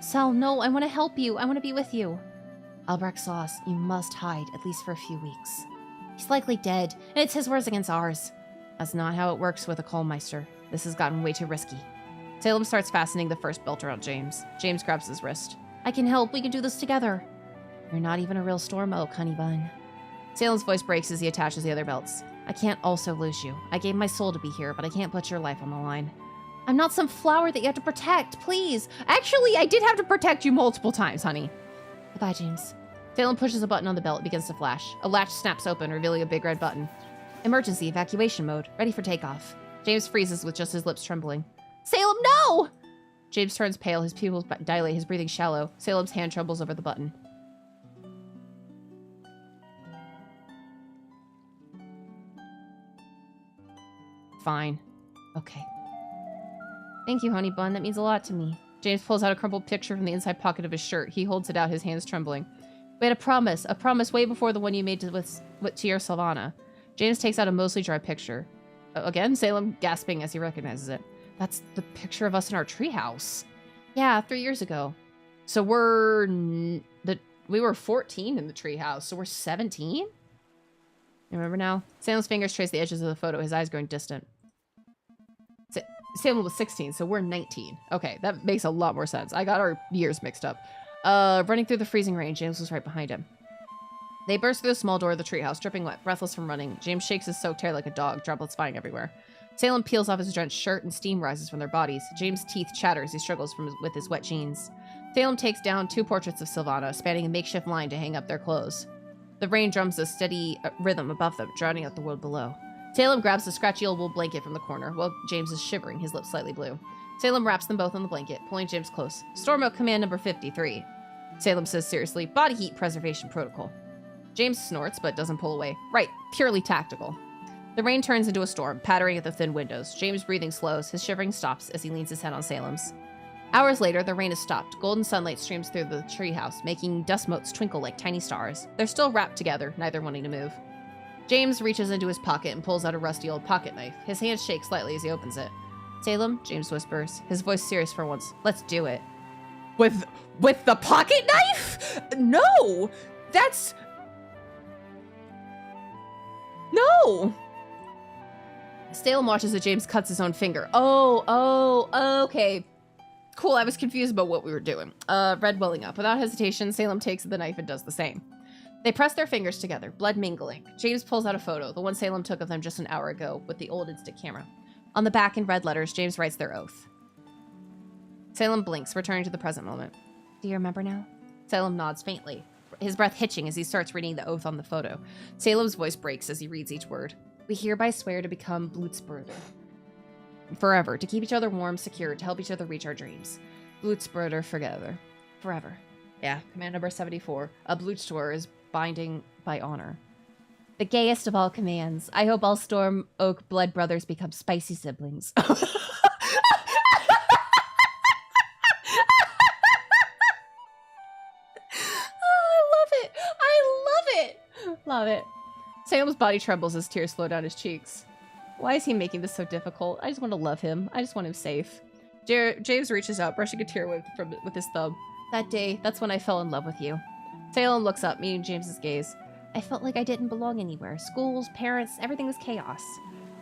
Sal, no, I want to help you. I want to be with you. Albrecht saw us. You must hide, at least for a few weeks. He's likely dead, and it's his words against ours. That's not how it works with a Coalmeister. This has gotten way too risky. Salem starts fastening the first belt around James. James grabs his wrist. I can help. We can do this together. You're not even a real storm oak, honey bun. Salem's voice breaks as he attaches the other belts. I can't also lose you. I gave my soul to be here, but I can't put your life on the line. I'm not some flower that you have to protect, please. Actually, I did have to protect you multiple times, honey. Goodbye, James. Salem pushes a button on the belt. It begins to flash. A latch snaps open, revealing a big red button. Emergency evacuation mode. Ready for takeoff. James freezes with just his lips trembling. Salem, no! James turns pale, his pupils dilate, his breathing shallow. Salem's hand trembles over the button. Fine. Okay. Thank you, honey bun. That means a lot to me. James pulls out a crumpled picture from the inside pocket of his shirt. He holds it out, his hands trembling. We had a promise way before the one you made with your Sylvana. James takes out a mostly dry picture. Again, Salem gasping as he recognizes it. That's the picture of us in our treehouse. Yeah, 3 years ago. So we were 14 in the treehouse, so we're 17? You remember now? Salem's fingers trace the edges of the photo, his eyes growing distant. Salem was 16, so we're 19. Okay, that makes a lot more sense. I got our years mixed up. Running through the freezing rain, James was right behind him. They burst through the small door of the treehouse, dripping wet, breathless from running. James shakes his soaked hair like a dog, droplets flying everywhere. Salem peels off his drenched shirt and steam rises from their bodies. James' teeth chatter as he struggles with his wet jeans. Salem takes down 2 portraits of Sylvana, spanning a makeshift line to hang up their clothes. The rain drums a steady rhythm above them, drowning out the world below. Salem grabs the scratchy old wool blanket from the corner, while James is shivering, his lips slightly blue. Salem wraps them both in the blanket, pulling James close. Storm Oak Command number 53. Salem says seriously, body heat preservation protocol. James snorts, but doesn't pull away. Right, purely tactical. The rain turns into a storm, pattering at the thin windows. James' breathing slows, his shivering stops as he leans his head on Salem's. Hours later, the rain has stopped. Golden sunlight streams through the treehouse, making dust motes twinkle like tiny stars. They're still wrapped together, neither wanting to move. James reaches into his pocket and pulls out a rusty old pocket knife. His hands shake slightly as he opens it. Salem, James whispers, his voice serious for once. Let's do it. With the pocket knife? No! That's... No! Salem watches as James cuts his own finger. Oh, okay. Cool, I was confused about what we were doing. Red welling up. Without hesitation, Salem takes the knife and does the same. They press their fingers together, blood mingling. James pulls out a photo, the one Salem took of them just an hour ago, with the old instant camera. On the back in red letters, James writes their oath. Salem blinks, returning to the present moment. Do you remember now? Salem nods faintly, his breath hitching as he starts reading the oath on the photo. Salem's voice breaks as he reads each word. We hereby swear to become Blutsbrüder. Forever, to keep each other warm, secure, to help each other reach our dreams. Blutsbrüder together. Forever. Yeah, command number 74. A Blutstor is binding by honor. The gayest of all commands. I hope all Storm Oak blood brothers become spicy siblings. Love it. Salem's body trembles as tears flow down his cheeks. Why is he making this so difficult? I just want to love him. I just want him safe. James reaches out, brushing a tear with his thumb. That day, that's when I fell in love with you. Salem looks up, meeting James's gaze. I felt like I didn't belong anywhere. Schools, parents, everything was chaos.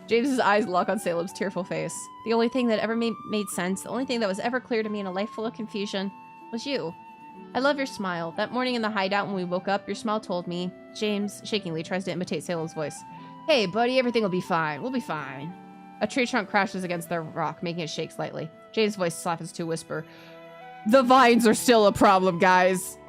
James's eyes lock on Salem's tearful face. The only thing that ever made sense, the only thing that was ever clear to me in a life full of confusion, was you. I love your smile. That morning in the hideout when we woke up, your smile told me. James shakingly tries to imitate Salem's voice. Hey, buddy, everything will be fine. We'll be fine. A tree trunk crashes against the rock, making it shake slightly. James' voice softens to a whisper. The vines are still a problem, guys.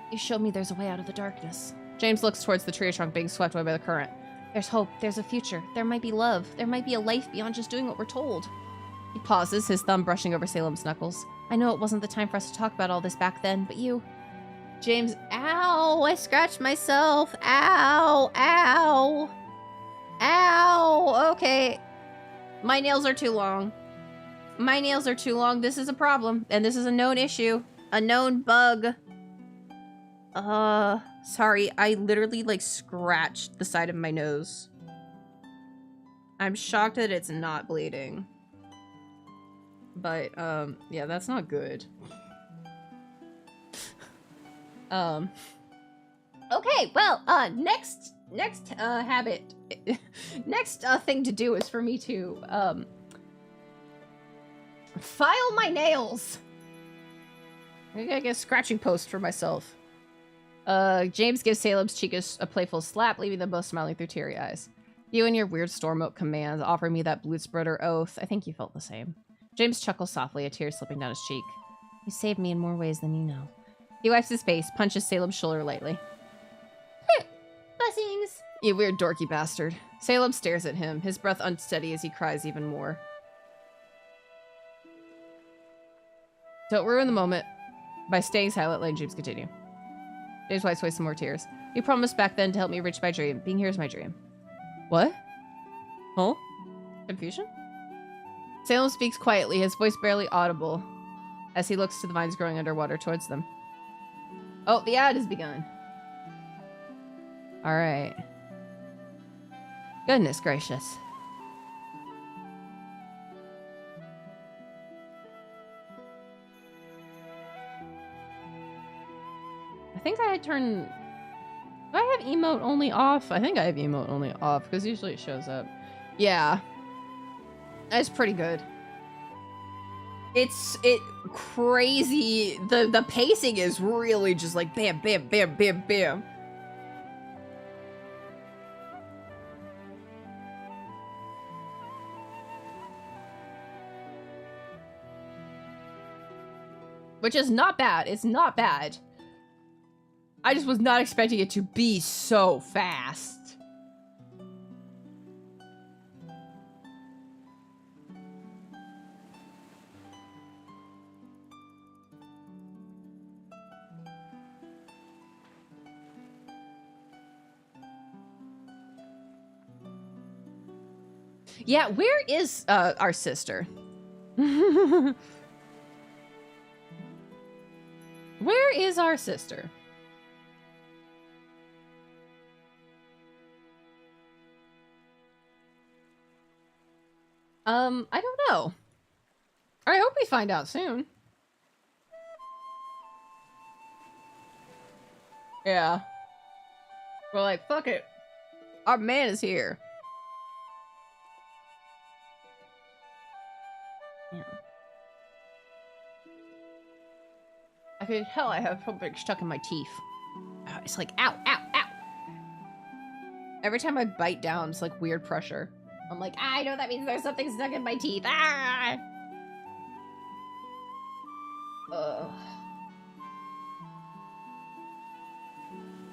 You showed me there's a way out of the darkness. James looks towards the tree trunk being swept away by the current. There's hope. There's a future. There might be love. There might be a life beyond just doing what we're told. He pauses, his thumb brushing over Salem's knuckles. I know it wasn't the time for us to talk about all this back then, but you... James, ow! I scratched myself! Ow! Ow! Ow! Okay. My nails are too long. My nails are too long. This is a problem, and this is a known issue. A known bug. Sorry. I literally, like, scratched the side of my nose. I'm shocked that it's not bleeding. But, yeah, that's not good. Okay, well, next habit. Next, thing to do is for me to, file my nails. I gotta get a scratching post for myself. James gives Salem's cheek a playful slap, leaving them both smiling through teary eyes. You and your weird storm oak commands offer me that Blutsbrüder oath. I think you felt the same. James chuckles softly, a tear slipping down his cheek. You saved me in more ways than you know. He wipes his face, punches Salem's shoulder lightly. Blessings. You weird dorky bastard. Salem stares at him, his breath unsteady as he cries even more. Don't ruin the moment by staying silent, letting James continue. James wipes away some more tears. You promised back then to help me reach my dream. Being here is my dream. What? Huh? Confusion? Salem speaks quietly, his voice barely audible, as he looks to the vines growing underwater towards them. Oh, the ad has begun. Alright. Goodness gracious. I think I had turned... Do I have emote only off? I think I have emote only off, because usually it shows up. Yeah. That's pretty good. It's crazy. The pacing is really just like bam, bam, bam, bam, bam. Which is not bad. It's not bad. I just was not expecting it to be so fast. Yeah, where is our sister? Where is our sister? I don't know. I hope we find out soon. Yeah. We're like, fuck it. Our man is here. Yeah. I could tell I have something stuck in my teeth. It's like, ow, ow, ow. Every time I bite down, it's like weird pressure. I'm like, I know that means there's something stuck in my teeth. Ah! I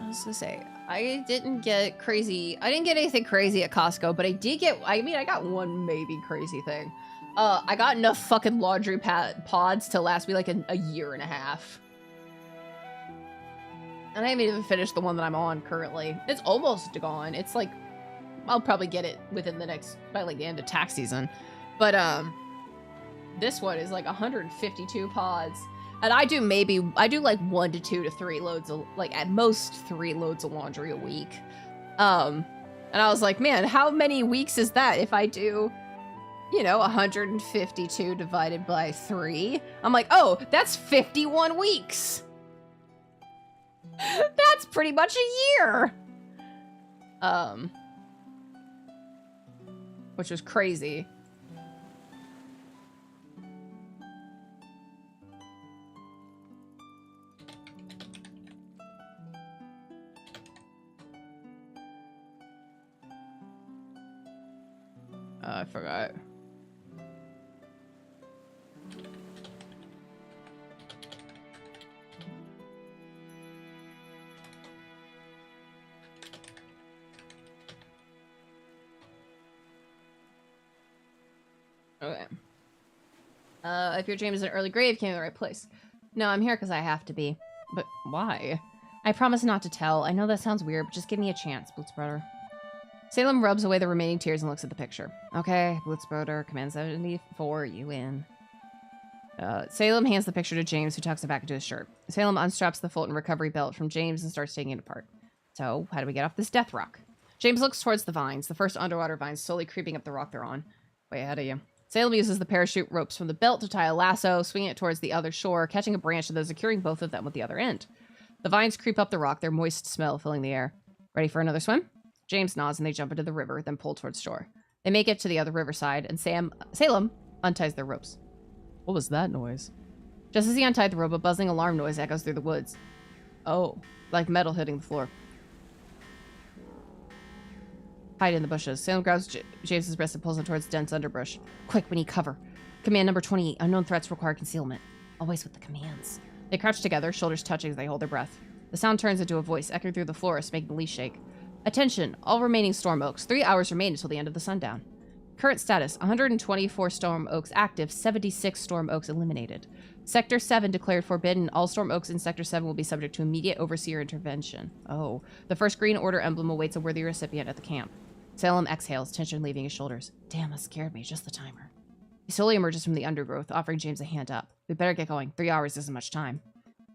was gonna say, I didn't get crazy. I didn't get anything crazy at Costco, but I did get, I mean, I got one maybe crazy thing. I got enough fucking laundry pods to last me like a year and a half. And I haven't even finished the one that I'm on currently. It's almost gone. It's like, I'll probably get it within the next, by like the end of tax season. But, this one is like 152 pods. And I do like 1 to 2 to 3 loads of, like at most 3 loads of laundry a week. And I was like, man, how many weeks is that if I do, you know, 152 divided by 3? I'm like, oh, that's 51 weeks. That's pretty much a year. Which was crazy. I forgot. Okay. If your dream is an early grave, came to the right place. No, I'm here because I have to be. But why? I promise not to tell. I know that sounds weird, but just give me a chance, Blitzbrother. Salem rubs away the remaining tears and looks at the picture. Okay, Blitzbrother, command 74, you win. Salem hands the picture to James, who tucks it back into his shirt. Salem unstraps the Fulton recovery belt from James and starts taking it apart. So, how do we get off this death rock? James looks towards the vines, the first underwater vines slowly creeping up the rock they're on. Way ahead of you. Salem uses the parachute ropes from the belt to tie a lasso, swinging it towards the other shore, catching a branch and then securing both of them with the other end. The vines creep up the rock, their moist smell filling the air. Ready for another swim? James nods and they jump into the river, then pull towards shore. They make it to the other riverside, and Salem unties their ropes. What was that noise? Just as he untied the rope, a buzzing alarm noise echoes through the woods. Oh, like metal hitting the floor. Hide in the bushes. Salem grabs James's wrist and pulls him towards dense underbrush. Quick, we need cover. Command number 28. Unknown threats require concealment. Always with the commands. They crouch together, shoulders touching as they hold their breath. The sound turns into a voice echoing through the forest, making the leaves shake. Attention, all remaining storm oaks. 3 hours remain until the end of the sundown. Current status, 124 storm oaks active, 76 storm oaks eliminated. Sector 7 declared forbidden. All storm oaks in Sector 7 will be subject to immediate overseer intervention. Oh, the first green order emblem awaits a worthy recipient at the camp. Salem exhales, tension leaving his shoulders. Damn, that scared me, just the timer. He slowly emerges from the undergrowth, offering James a hand up. We better get going. 3 hours isn't much time.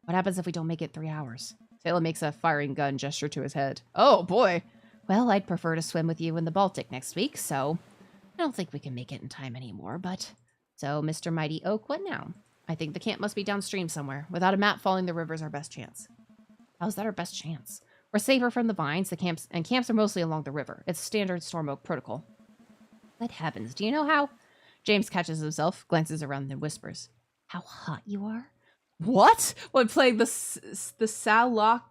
What happens if we don't make it 3 hours? Salem makes a firing gun gesture to his head. Oh, boy. Well, I'd prefer to swim with you in the Baltic next week, so I don't think we can make it in time anymore, but... So, Mr. Mighty Oak, what now? I think the camp must be downstream somewhere. Without a map, following the river is our best chance. How's that our best chance? We're safer from the vines, camps are mostly along the river. It's standard storm oak protocol. Good heavens, do you know how? James catches himself, glances around, and whispers. How hot you are? What? When playing the Salok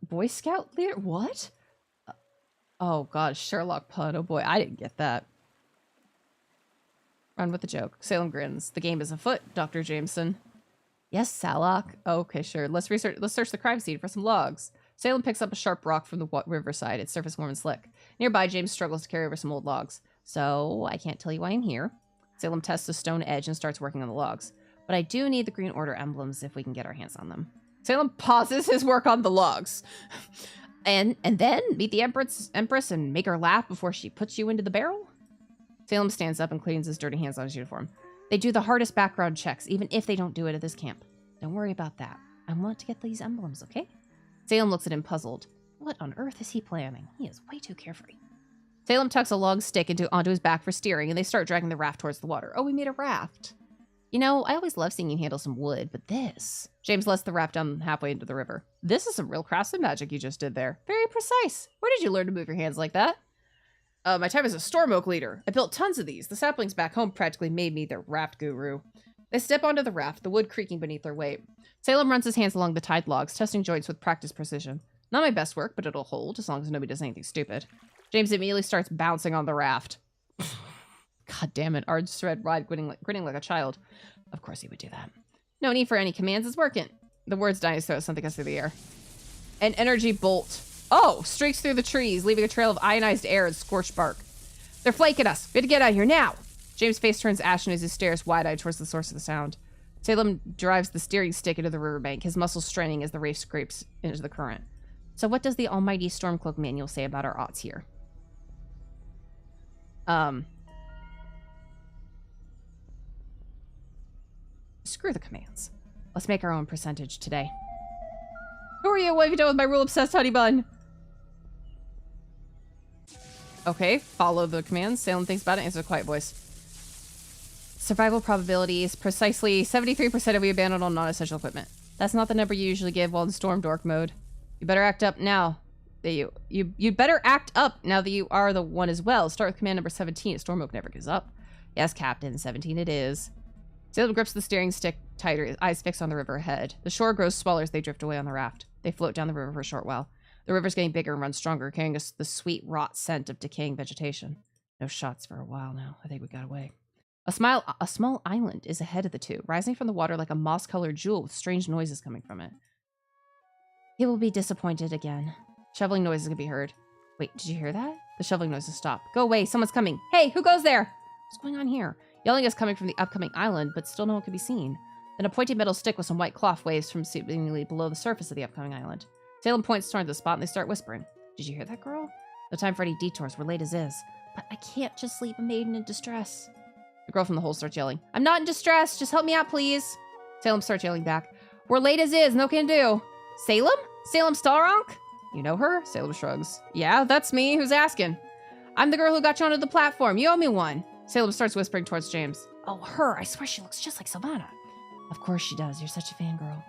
Boy Scout leader? What? Oh god, Sherlock pun. Oh boy, I didn't get that. Run with the joke. Salem grins. The game is afoot, Dr. Jameson. Yes, Salok. Okay, sure. Let's search the crime scene for some logs. Salem picks up a sharp rock from the riverside, its surface warm and slick. Nearby, James struggles to carry over some old logs. So, I can't tell you why I'm here. Salem tests the stone edge and starts working on the logs. But I do need the Green Order emblems if we can get our hands on them. Salem pauses his work on the logs. And then meet the Empress and make her laugh before she puts you into the barrel? Salem stands up and cleans his dirty hands on his uniform. They do the hardest background checks, even if they don't do it at this camp. Don't worry about that. I want to get these emblems, okay? Salem looks at him puzzled. What on earth is he planning? He is way too carefree. Salem tucks a long stick onto his back for steering, and they start dragging the raft towards the water. Oh, we made a raft. You know, I always love seeing you handle some wood, but this... James lets the raft down halfway into the river. This is some real craftsman magic you just did there. Very precise. Where did you learn to move your hands like that? My time as a storm oak leader. I built tons of these. The saplings back home practically made me their raft guru. They step onto the raft, the wood creaking beneath their weight. Salem runs his hands along the tied logs, testing joints with practiced precision. Not my best work, but it'll hold, as long as nobody does anything stupid. James immediately starts bouncing on the raft. God damn it, Ard's red ride grinning like a child. Of course he would do that. No need for any commands. It's working. The words dying his throat. Something goes through the air. An energy bolt. Oh, streaks through the trees, leaving a trail of ionized air and scorched bark. They're flanking us. We have to get out of here now. James' face turns ashen as he stares wide-eyed towards the source of the sound. Salem drives the steering stick into the riverbank, his muscles straining as the race scrapes into the current. So what does the almighty Stormcloak manual say about our odds here? Screw the commands. Let's make our own percentage today. Who are you? What have you done with my rule-obsessed honey bun? Okay, follow the commands. Salem thinks about it, answers a quiet voice. Survival probabilities, precisely 73% of you abandoned on non-essential equipment. That's not the number you usually give while in storm dork mode. You better act up now. You'd better act up now that you are the one as well. Start with command number 17. Storm Oak never gives up. Yes, Captain. 17 it is. Salem grips the steering stick tighter, his eyes fixed on the river ahead. The shore grows smaller as they drift away on the raft. They float down the river for a short while. The river's getting bigger and runs stronger, carrying us the sweet rot scent of decaying vegetation. No shots for a while now. I think we got away. A small island is ahead of the two, rising from the water like a moss-colored jewel with strange noises coming from it. He will be disappointed again. Shoveling noises can be heard. Wait, did you hear that? The shoveling noises stop. Go away, someone's coming. Hey, who goes there? What's going on here? Yelling is coming from the upcoming island, but still no one can be seen. Then a pointy metal stick with some white cloth waves from seemingly below the surface of the upcoming island. Salem points toward the spot and they start whispering. Did you hear that, girl? No time for any detours, we're late as is. But I can't just leave a maiden in distress. The girl from the hole starts yelling. I'm not in distress, just help me out, please. Salem starts yelling back. We're late as is, no can do. Salem? Salem Stalronk? You know her? Salem shrugs. Yeah, that's me. Who's asking? I'm the girl who got you onto the platform. You owe me one. Salem starts whispering towards James. Oh, her. I swear she looks just like Savannah. Of course she does. You're such a fangirl.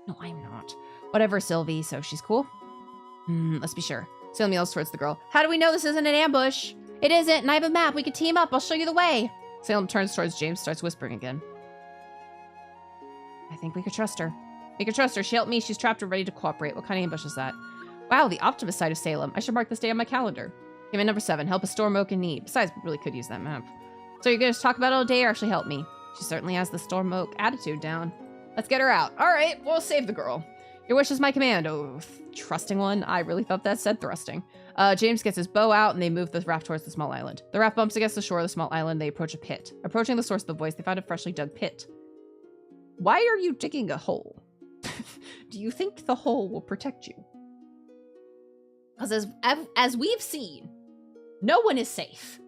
No, I'm not. Whatever, Sylvie. So she's cool? Let's be sure. Salem yells towards the girl. How do we know this isn't an ambush? It isn't, and I have a map. We can team up. I'll show you the way. Salem turns towards James, starts whispering again. I think we could trust her. We could trust her. She helped me. She's trapped and ready to cooperate. What kind of ambush is that? Wow, the optimist side of Salem. I should mark this day on my calendar. Command number 7. Help a storm oak in need. Besides, we really could use that map. So you're going to talk about it all day or actually help me? She certainly has the storm oak attitude down. Let's get her out. All right, we'll save the girl. Your wish is my command. Oh, trusting one. I really thought that said thrusting. James gets his bow out and they move the raft towards the small island. The raft bumps against the shore of the small island. They approach a pit. Approaching the source of the voice, they find a freshly dug pit. Why are you digging a hole? Do you think the hole will protect you? Because as we've seen, no one is safe.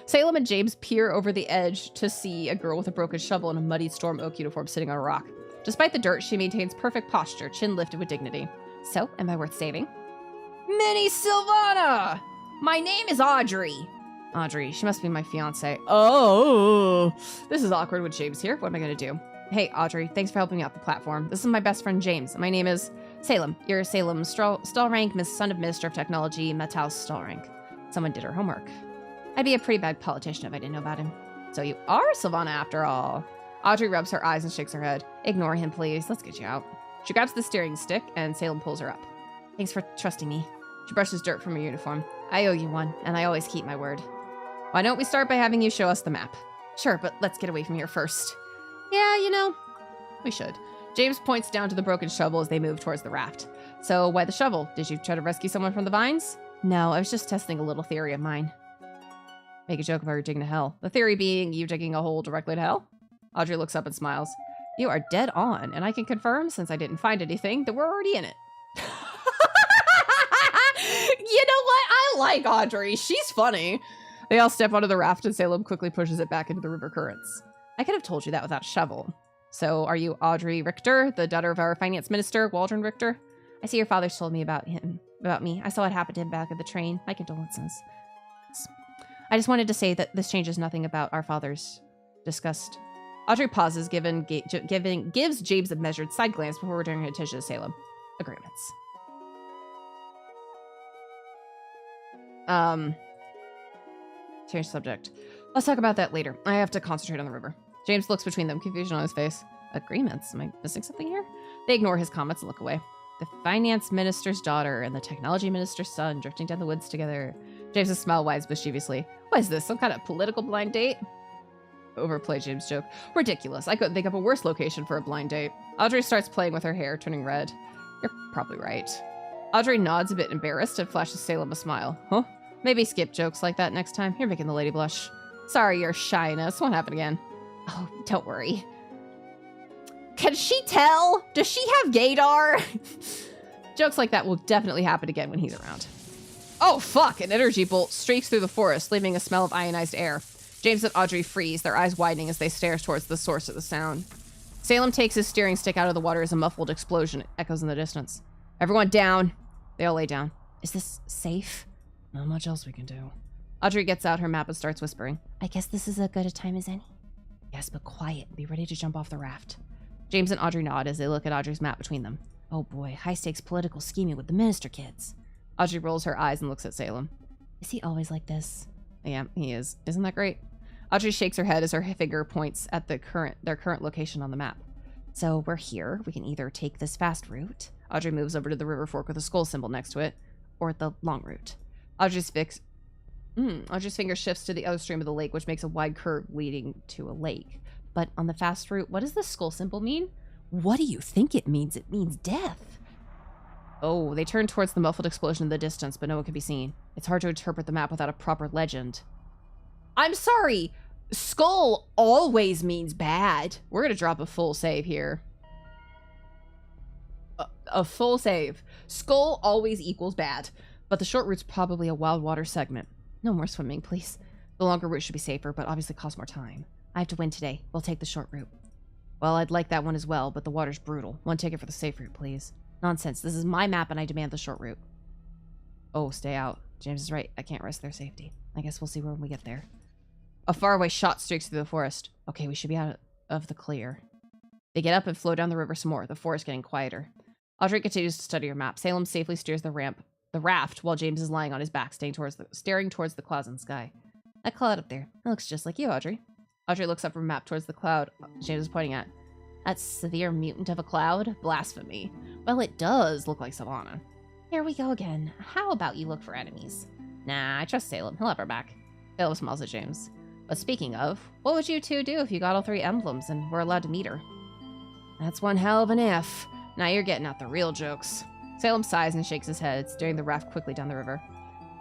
Salem and James peer over the edge to see a girl with a broken shovel and a muddied storm oak uniform sitting on a rock. Despite the dirt, she maintains perfect posture, chin lifted with dignity. So, am I worth saving? Mini Sylvana! My name is Audrey. Audrey, she must be my fiance. Oh, this is awkward with James here. What am I gonna do? Hey, Audrey, thanks for helping me out the platform. This is my best friend, James. My name is Salem. You're Salem Stallrank, son of Minister of Technology, Matthaus Stallrank. Someone did her homework. I'd be a pretty bad politician if I didn't know about him. So you are Sylvana after all. Audrey rubs her eyes and shakes her head. Ignore him, please. Let's get you out. She grabs the steering stick and Salem pulls her up. Thanks for trusting me. She brushes dirt from her uniform. I owe you one, and I always keep my word. Why don't we start by having you show us the map? Sure, but let's get away from here first. Yeah, you know, we should. James points down to the broken shovel as they move towards the raft. So why the shovel? Did you try to rescue someone from the vines? No, I was just testing a little theory of mine. Make a joke about her digging to hell. The theory being you digging a hole directly to hell? Audrey looks up and smiles. You are dead on, and I can confirm, since I didn't find anything, that we're already in it. You know what? I like Audrey. She's funny. They all step onto the raft and Salem quickly pushes it back into the river currents. I could have told you that without a shovel. So are you Audrey Richter, the daughter of our finance minister, Waldron Richter? I see your father's told me about me. I saw what happened to him back at the train. My condolences. I just wanted to say that this changes nothing about our father's disgust. Audrey pauses, gives James a measured side glance before returning her attention to Salem. Agreements. Change subject. Let's talk about that later. I have to concentrate on the river. James looks between them, confusion on his face. Agreements? Am I missing something here? They ignore his comments and look away. The finance minister's daughter and the technology minister's son drifting down the woods together. James's smile widens mischievously. What is this, some kind of political blind date? overplay James' joke. Ridiculous. I couldn't think of a worse location for a blind date. Audrey starts playing with her hair, turning red. You're probably right. Audrey nods a bit embarrassed and flashes Salem a smile. Huh? Maybe skip jokes like that next time. You're making the lady blush. Sorry, your shyness. Won't happen again. Oh, don't worry. Can she tell? Does she have gaydar? Jokes like that will definitely happen again when he's around. Oh, fuck! An energy bolt streaks through the forest, leaving a smell of ionized air. James and Audrey freeze, their eyes widening as they stare towards the source of the sound. Salem takes his steering stick out of the water as a muffled explosion echoes in the distance. Everyone down. They all lay down. Is this safe? Not much else we can do. Audrey gets out her map and starts whispering. I guess this is as good a time as any. Yes, but quiet. Be ready to jump off the raft. James and Audrey nod as they look at Audrey's map between them. Oh boy, high-stakes political scheming with the minister kids. Audrey rolls her eyes and looks at Salem. Is he always like this? Yeah, he is. Isn't that great? Audrey shakes her head as her finger points at their current location on the map. So we're here. We can either take this fast route. Audrey moves over to the river fork with a skull symbol next to it, or the long route. Audrey's finger shifts to the other stream of the lake, which makes a wide curve leading to a lake. But on the fast route, what does the skull symbol mean? What do you think it means? It means death. Oh, they turn towards the muffled explosion in the distance, but no one can be seen. It's hard to interpret the map without a proper legend. I'm sorry. Skull always means bad. We're going to drop a full save here. A full save. Skull always equals bad, but the short route's probably a wild water segment. No more swimming, please. The longer route should be safer, but obviously costs more time. I have to win today. We'll take the short route. Well, I'd like that one as well, but the water's brutal. One ticket for the safe route, please. Nonsense. This is my map and I demand the short route. Oh, stay out. James is right. I can't risk their safety. I guess we'll see when we get there. A faraway shot streaks through the forest. Okay, we should be out of the clear. They get up and flow down the river some more, the forest getting quieter. Audrey continues to study her map. Salem safely steers the raft, while James is lying on his back, staring towards the clouds in the sky. That cloud up there. It looks just like you, Audrey. Audrey looks up from her map towards the cloud James is pointing at. That severe mutant of a cloud? Blasphemy. Well, it does look like Savannah. Here we go again. How about you look for enemies? Nah, I trust Salem. He'll have our back. Salem smiles at James. But speaking of, what would you two do if you got all 3 emblems and were allowed to meet her? That's one hell of an if. Now you're getting out the real jokes. Salem sighs and shakes his head, steering the raft quickly down the river.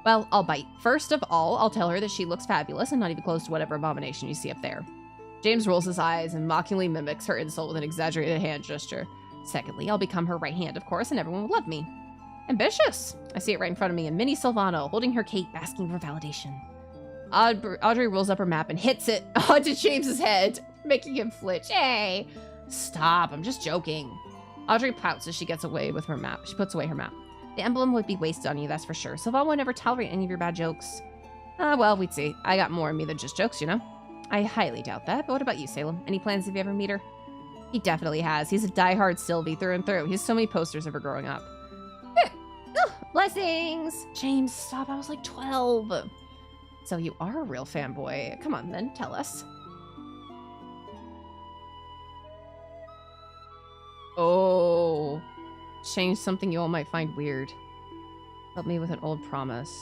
Well, I'll bite. First of all, I'll tell her that she looks fabulous and not even close to whatever abomination you see up there. James rolls his eyes and mockingly mimics her insult with an exaggerated hand gesture. Secondly, I'll become her right hand, of course, and everyone will love me. Ambitious! I see it right in front of me, and Minnie Silvano, holding her cape, asking for validation. Audrey rolls up her map and hits it onto James's head, making him flinch. Hey! Stop, I'm just joking. Audrey pouts as she gets away with her map. She puts away her map. The emblem would be wasted on you, that's for sure. Silvano would never tolerate any of your bad jokes. Well, we'd see. I got more in me than just jokes, you know? I highly doubt that, but what about you, Salem? Any plans if you ever meet her? He definitely has. He's a diehard Sylvie through and through. He has so many posters of her growing up. Blessings! James, stop. I was like 12. So you are a real fanboy. Come on, then. Tell us. Oh. Change something you all might find weird. Help me with an old promise.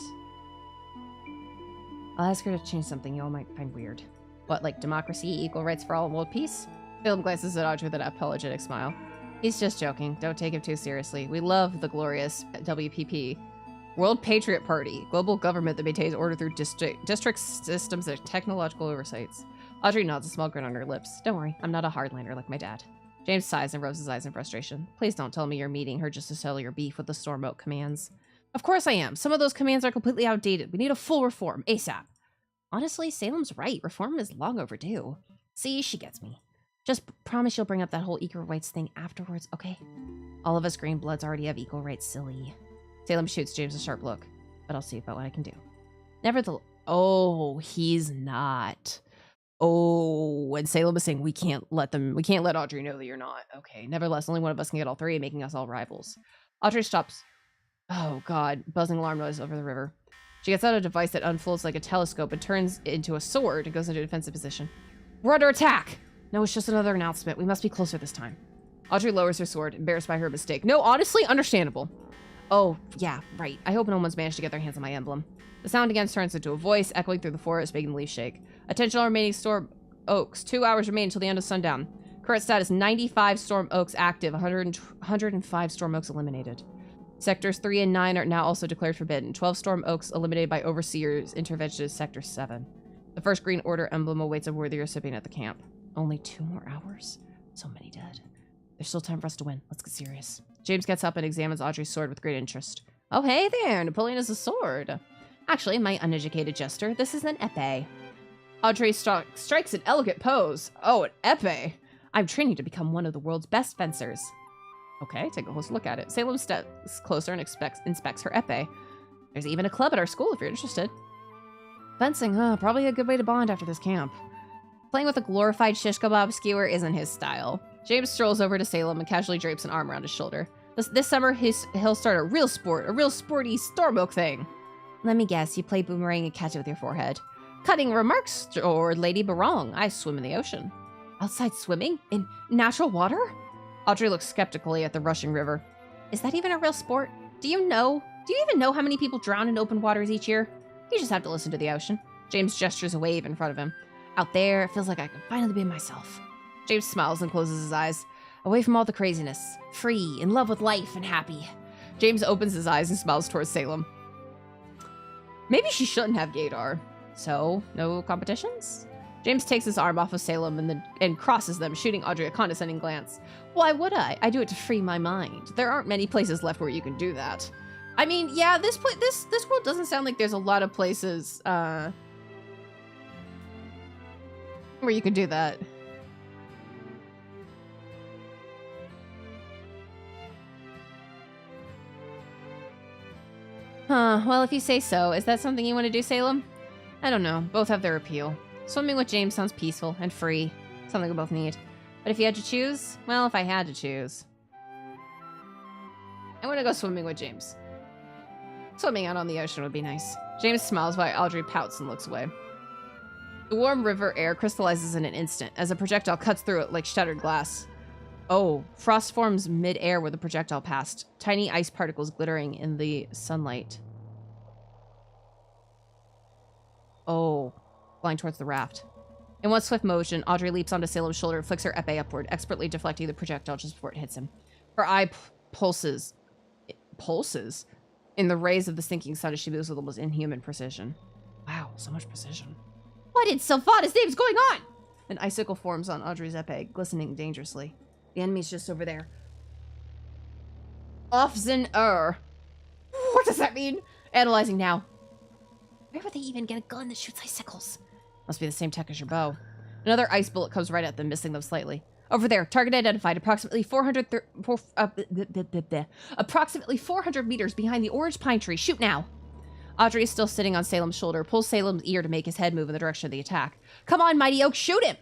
I'll ask her to change something you all might find weird. What, like democracy, equal rights for all, and world peace? Salem glances at Audrey with an apologetic smile. He's just joking. Don't take him too seriously. We love the glorious WPP. World Patriot Party. Global government that maintains order through district systems and technological oversights. Audrey nods, a small grin on her lips. Don't worry, I'm not a hardliner like my dad. James sighs and rubs his eyes in frustration. Please don't tell me you're meeting her just to settle your beef with the Storm Oak commands. Of course I am. Some of those commands are completely outdated. We need a full reform, ASAP. Honestly, Salem's right. Reform is long overdue. See, she gets me. Just promise you'll bring up that whole equal rights thing afterwards, okay? All of us green bloods already have equal rights, silly. Salem shoots James a sharp look, but I'll see about what I can do. Nevertheless, oh, he's not. Oh, and Salem is saying we can't let Audrey know that you're not. Okay, nevertheless, only one of us can get all 3, making us all rivals. Audrey stops. Oh god, buzzing alarm noise over the river. She gets out a device that unfolds like a telescope and turns into a sword and goes into a defensive position. We're under attack! No, it's just another announcement. We must be closer this time. Audrey lowers her sword, embarrassed by her mistake. No, honestly, understandable. Oh, yeah, right. I hope no one's managed to get their hands on my emblem. The sound again turns into a voice, echoing through the forest, making the leaves shake. Attention all remaining storm Oaks. 2 hours remain until the end of sundown. Current status, 95 Storm Oaks active, 105 Storm Oaks eliminated. Sectors 3 and 9 are now also declared forbidden. 12 Storm Oaks eliminated by Overseer's intervention to Sector 7. The first Green Order emblem awaits a worthy recipient at the camp. Only 2 more hours? So many dead. There's still time for us to win. Let's get serious. James gets up and examines Audrey's sword with great interest. Oh, hey there! Napoleon has a sword. Actually, my uneducated jester, this is an epee. Audrey strikes an elegant pose. Oh, an epee! I'm training to become one of the world's best fencers. Okay, take a close look at it. Salem steps closer and inspects her epee. There's even a club at our school if you're interested. Fencing, huh? Probably a good way to bond after this camp. Playing with a glorified shish kebab skewer isn't his style. James strolls over to Salem and casually drapes an arm around his shoulder. This summer, he'll start a real sporty Storm Oak thing. Let me guess, you play boomerang and catch it with your forehead. Cutting remarks, or Lady Barong. I swim in the ocean. Outside swimming? In natural water? Audrey looks skeptically at the rushing river. Is that even a real sport? Do you even know how many people drown in open waters each year? You just have to listen to the ocean. James gestures a wave in front of him. Out there, it feels like I can finally be myself. James smiles and closes his eyes. Away from all the craziness. Free, in love with life, and happy. James opens his eyes and smiles towards Salem. Maybe she shouldn't have gaydar. So, no competitions? James takes his arm off of Salem and crosses them, shooting Audrey a condescending glance. Why would I? I do it to free my mind. There aren't many places left where you can do that. I mean, yeah, this world doesn't sound like there's a lot of places where you can do that. Huh, well, if you say so. Is that something you want to do, Salem? I don't know. Both have their appeal. Swimming with James sounds peaceful and free. Something we both need. But if you had to choose, well, if I had to choose, I want to go swimming with James. Swimming out on the ocean would be nice. James smiles while Audrey pouts and looks away. The warm river air crystallizes in an instant as a projectile cuts through it like shattered glass. Oh, frost forms mid-air where the projectile passed. Tiny ice particles glittering in the sunlight. Oh, flying towards the raft. In one swift motion, Audrey leaps onto Salem's shoulder and flicks her epee upward, expertly deflecting the projectile just before it hits him. Her eye pulses in the rays of the sinking sun as she moves with almost inhuman precision. Wow, so much precision. What in Sylvana's name is going on? An icicle forms on Audrey's epee, glistening dangerously. The enemy's just over there. What does that mean? Analyzing now. Where would they even get a gun that shoots icicles? Must be the same tech as your bow. Another ice bullet comes right at them, missing them slightly. Over there, target identified, approximately 400 meters behind the orange pine tree. Shoot now. Audrey is still sitting on Salem's shoulder, pulls Salem's ear to make his head move in the direction of the attack. Come on, Mighty Oak, shoot him!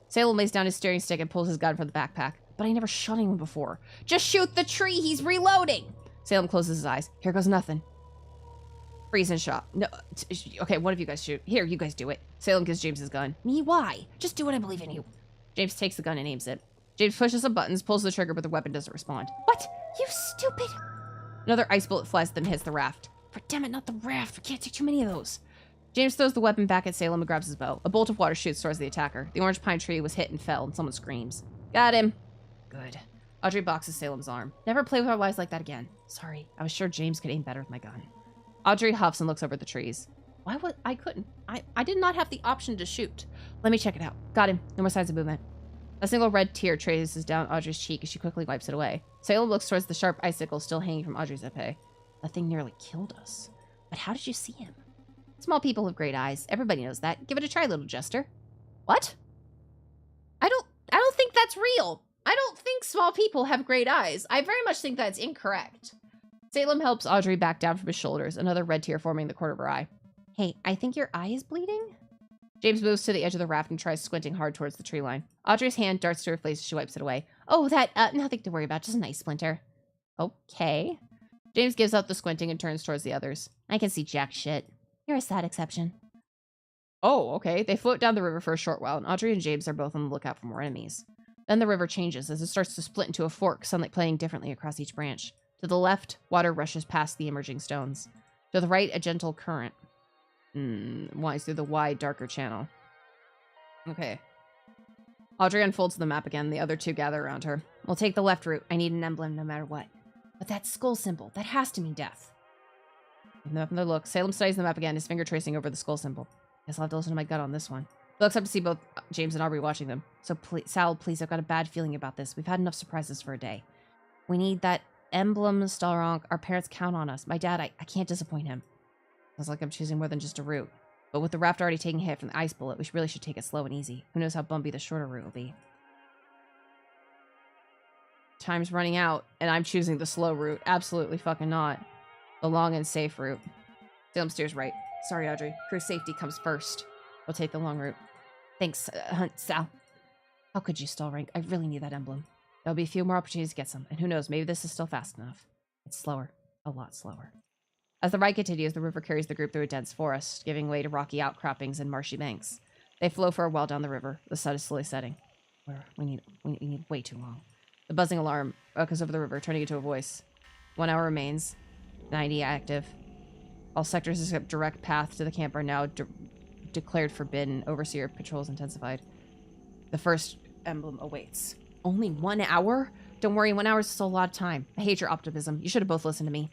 Salem lays down his steering stick and pulls his gun from the backpack. But I never shot anyone before. Just shoot the tree, he's reloading! Salem closes his eyes. Here goes nothing. Freeze and shot. No, okay, one of you guys shoot. Here, you guys do it. Salem gives James his gun. Me, why? Just do it, I believe in you. James takes the gun and aims it. James pushes some buttons, pulls the trigger, but the weapon doesn't respond. What? You stupid! Another ice bullet flies at them and hits the raft. For damn it, not the raft. We can't take too many of those. James throws the weapon back at Salem and grabs his bow. A bolt of water shoots towards the attacker. The orange pine tree was hit and fell, and someone screams. Got him. Good. Audrey boxes Salem's arm. Never play with our lives like that again. Sorry, I was sure James could aim better with my gun. Audrey huffs and looks over at the trees. Why would I couldn't? I did not have the option to shoot. Let me check it out. Got him. No more signs of movement. A single red tear traces down Audrey's cheek as she quickly wipes it away. Salem looks towards the sharp icicle still hanging from Audrey's epee. That thing nearly killed us. But how did you see him? Small people have great eyes. Everybody knows that. Give it a try, little jester. What? I don't think that's real. I don't think small people have great eyes. I very much think that's incorrect. Salem helps Audrey back down from his shoulders, another red tear forming the corner of her eye. Hey, I think your eye is bleeding? James moves to the edge of the raft and tries squinting hard towards the tree line. Audrey's hand darts to her face as she wipes it away. Oh, that, nothing to worry about, just an ice splinter. Okay. James gives up the squinting and turns towards the others. I can see jack shit. You're a sad exception. Oh, okay. They float down the river for a short while, and Audrey and James are both on the lookout for more enemies. Then the river changes as it starts to split into a fork, sunlight playing differently across each branch. To the left, water rushes past the emerging stones. To the right, a gentle current winds through the wide, darker channel. Okay. Audrey unfolds the map again. The other two gather around her. We'll take the left route. I need an emblem no matter what. But that skull symbol, that has to mean death. Another look. Salem studies the map again, his finger tracing over the skull symbol. Guess I'll have to listen to my gut on this one. He looks up to see both James and Aubrey watching them. So please, Sal, please, I've got a bad feeling about this. We've had enough surprises for a day. We need that emblem, Stalronk. Our parents count on us. My dad, I can't disappoint him. Sounds like I'm choosing more than just a route. But with the raft already taking a hit from the ice bullet, we really should take it slow and easy. Who knows how bumpy the shorter route will be. Time's running out, and I'm choosing the slow route. Absolutely fucking not. The long and safe route. Salem steers right. Sorry, Audrey. Crew safety comes first. We'll take the long route. Thanks, Sal. How could you, Stalronk? I really need that emblem. There'll be a few more opportunities to get some, and who knows, maybe this is still fast enough. It's slower. A lot slower. As the ride continues, the river carries the group through a dense forest, giving way to rocky outcroppings and marshy banks. They flow for a while down the river. The sun is slowly setting. We need way too long. The buzzing alarm echoes over the river, turning into a voice. 1 hour remains. 90 active. All sectors except direct path to the camp are now declared forbidden. Overseer patrols intensified. The first emblem awaits. Only 1 hour? Don't worry, 1 hour is still a lot of time. I hate your optimism. You should have both listened to me.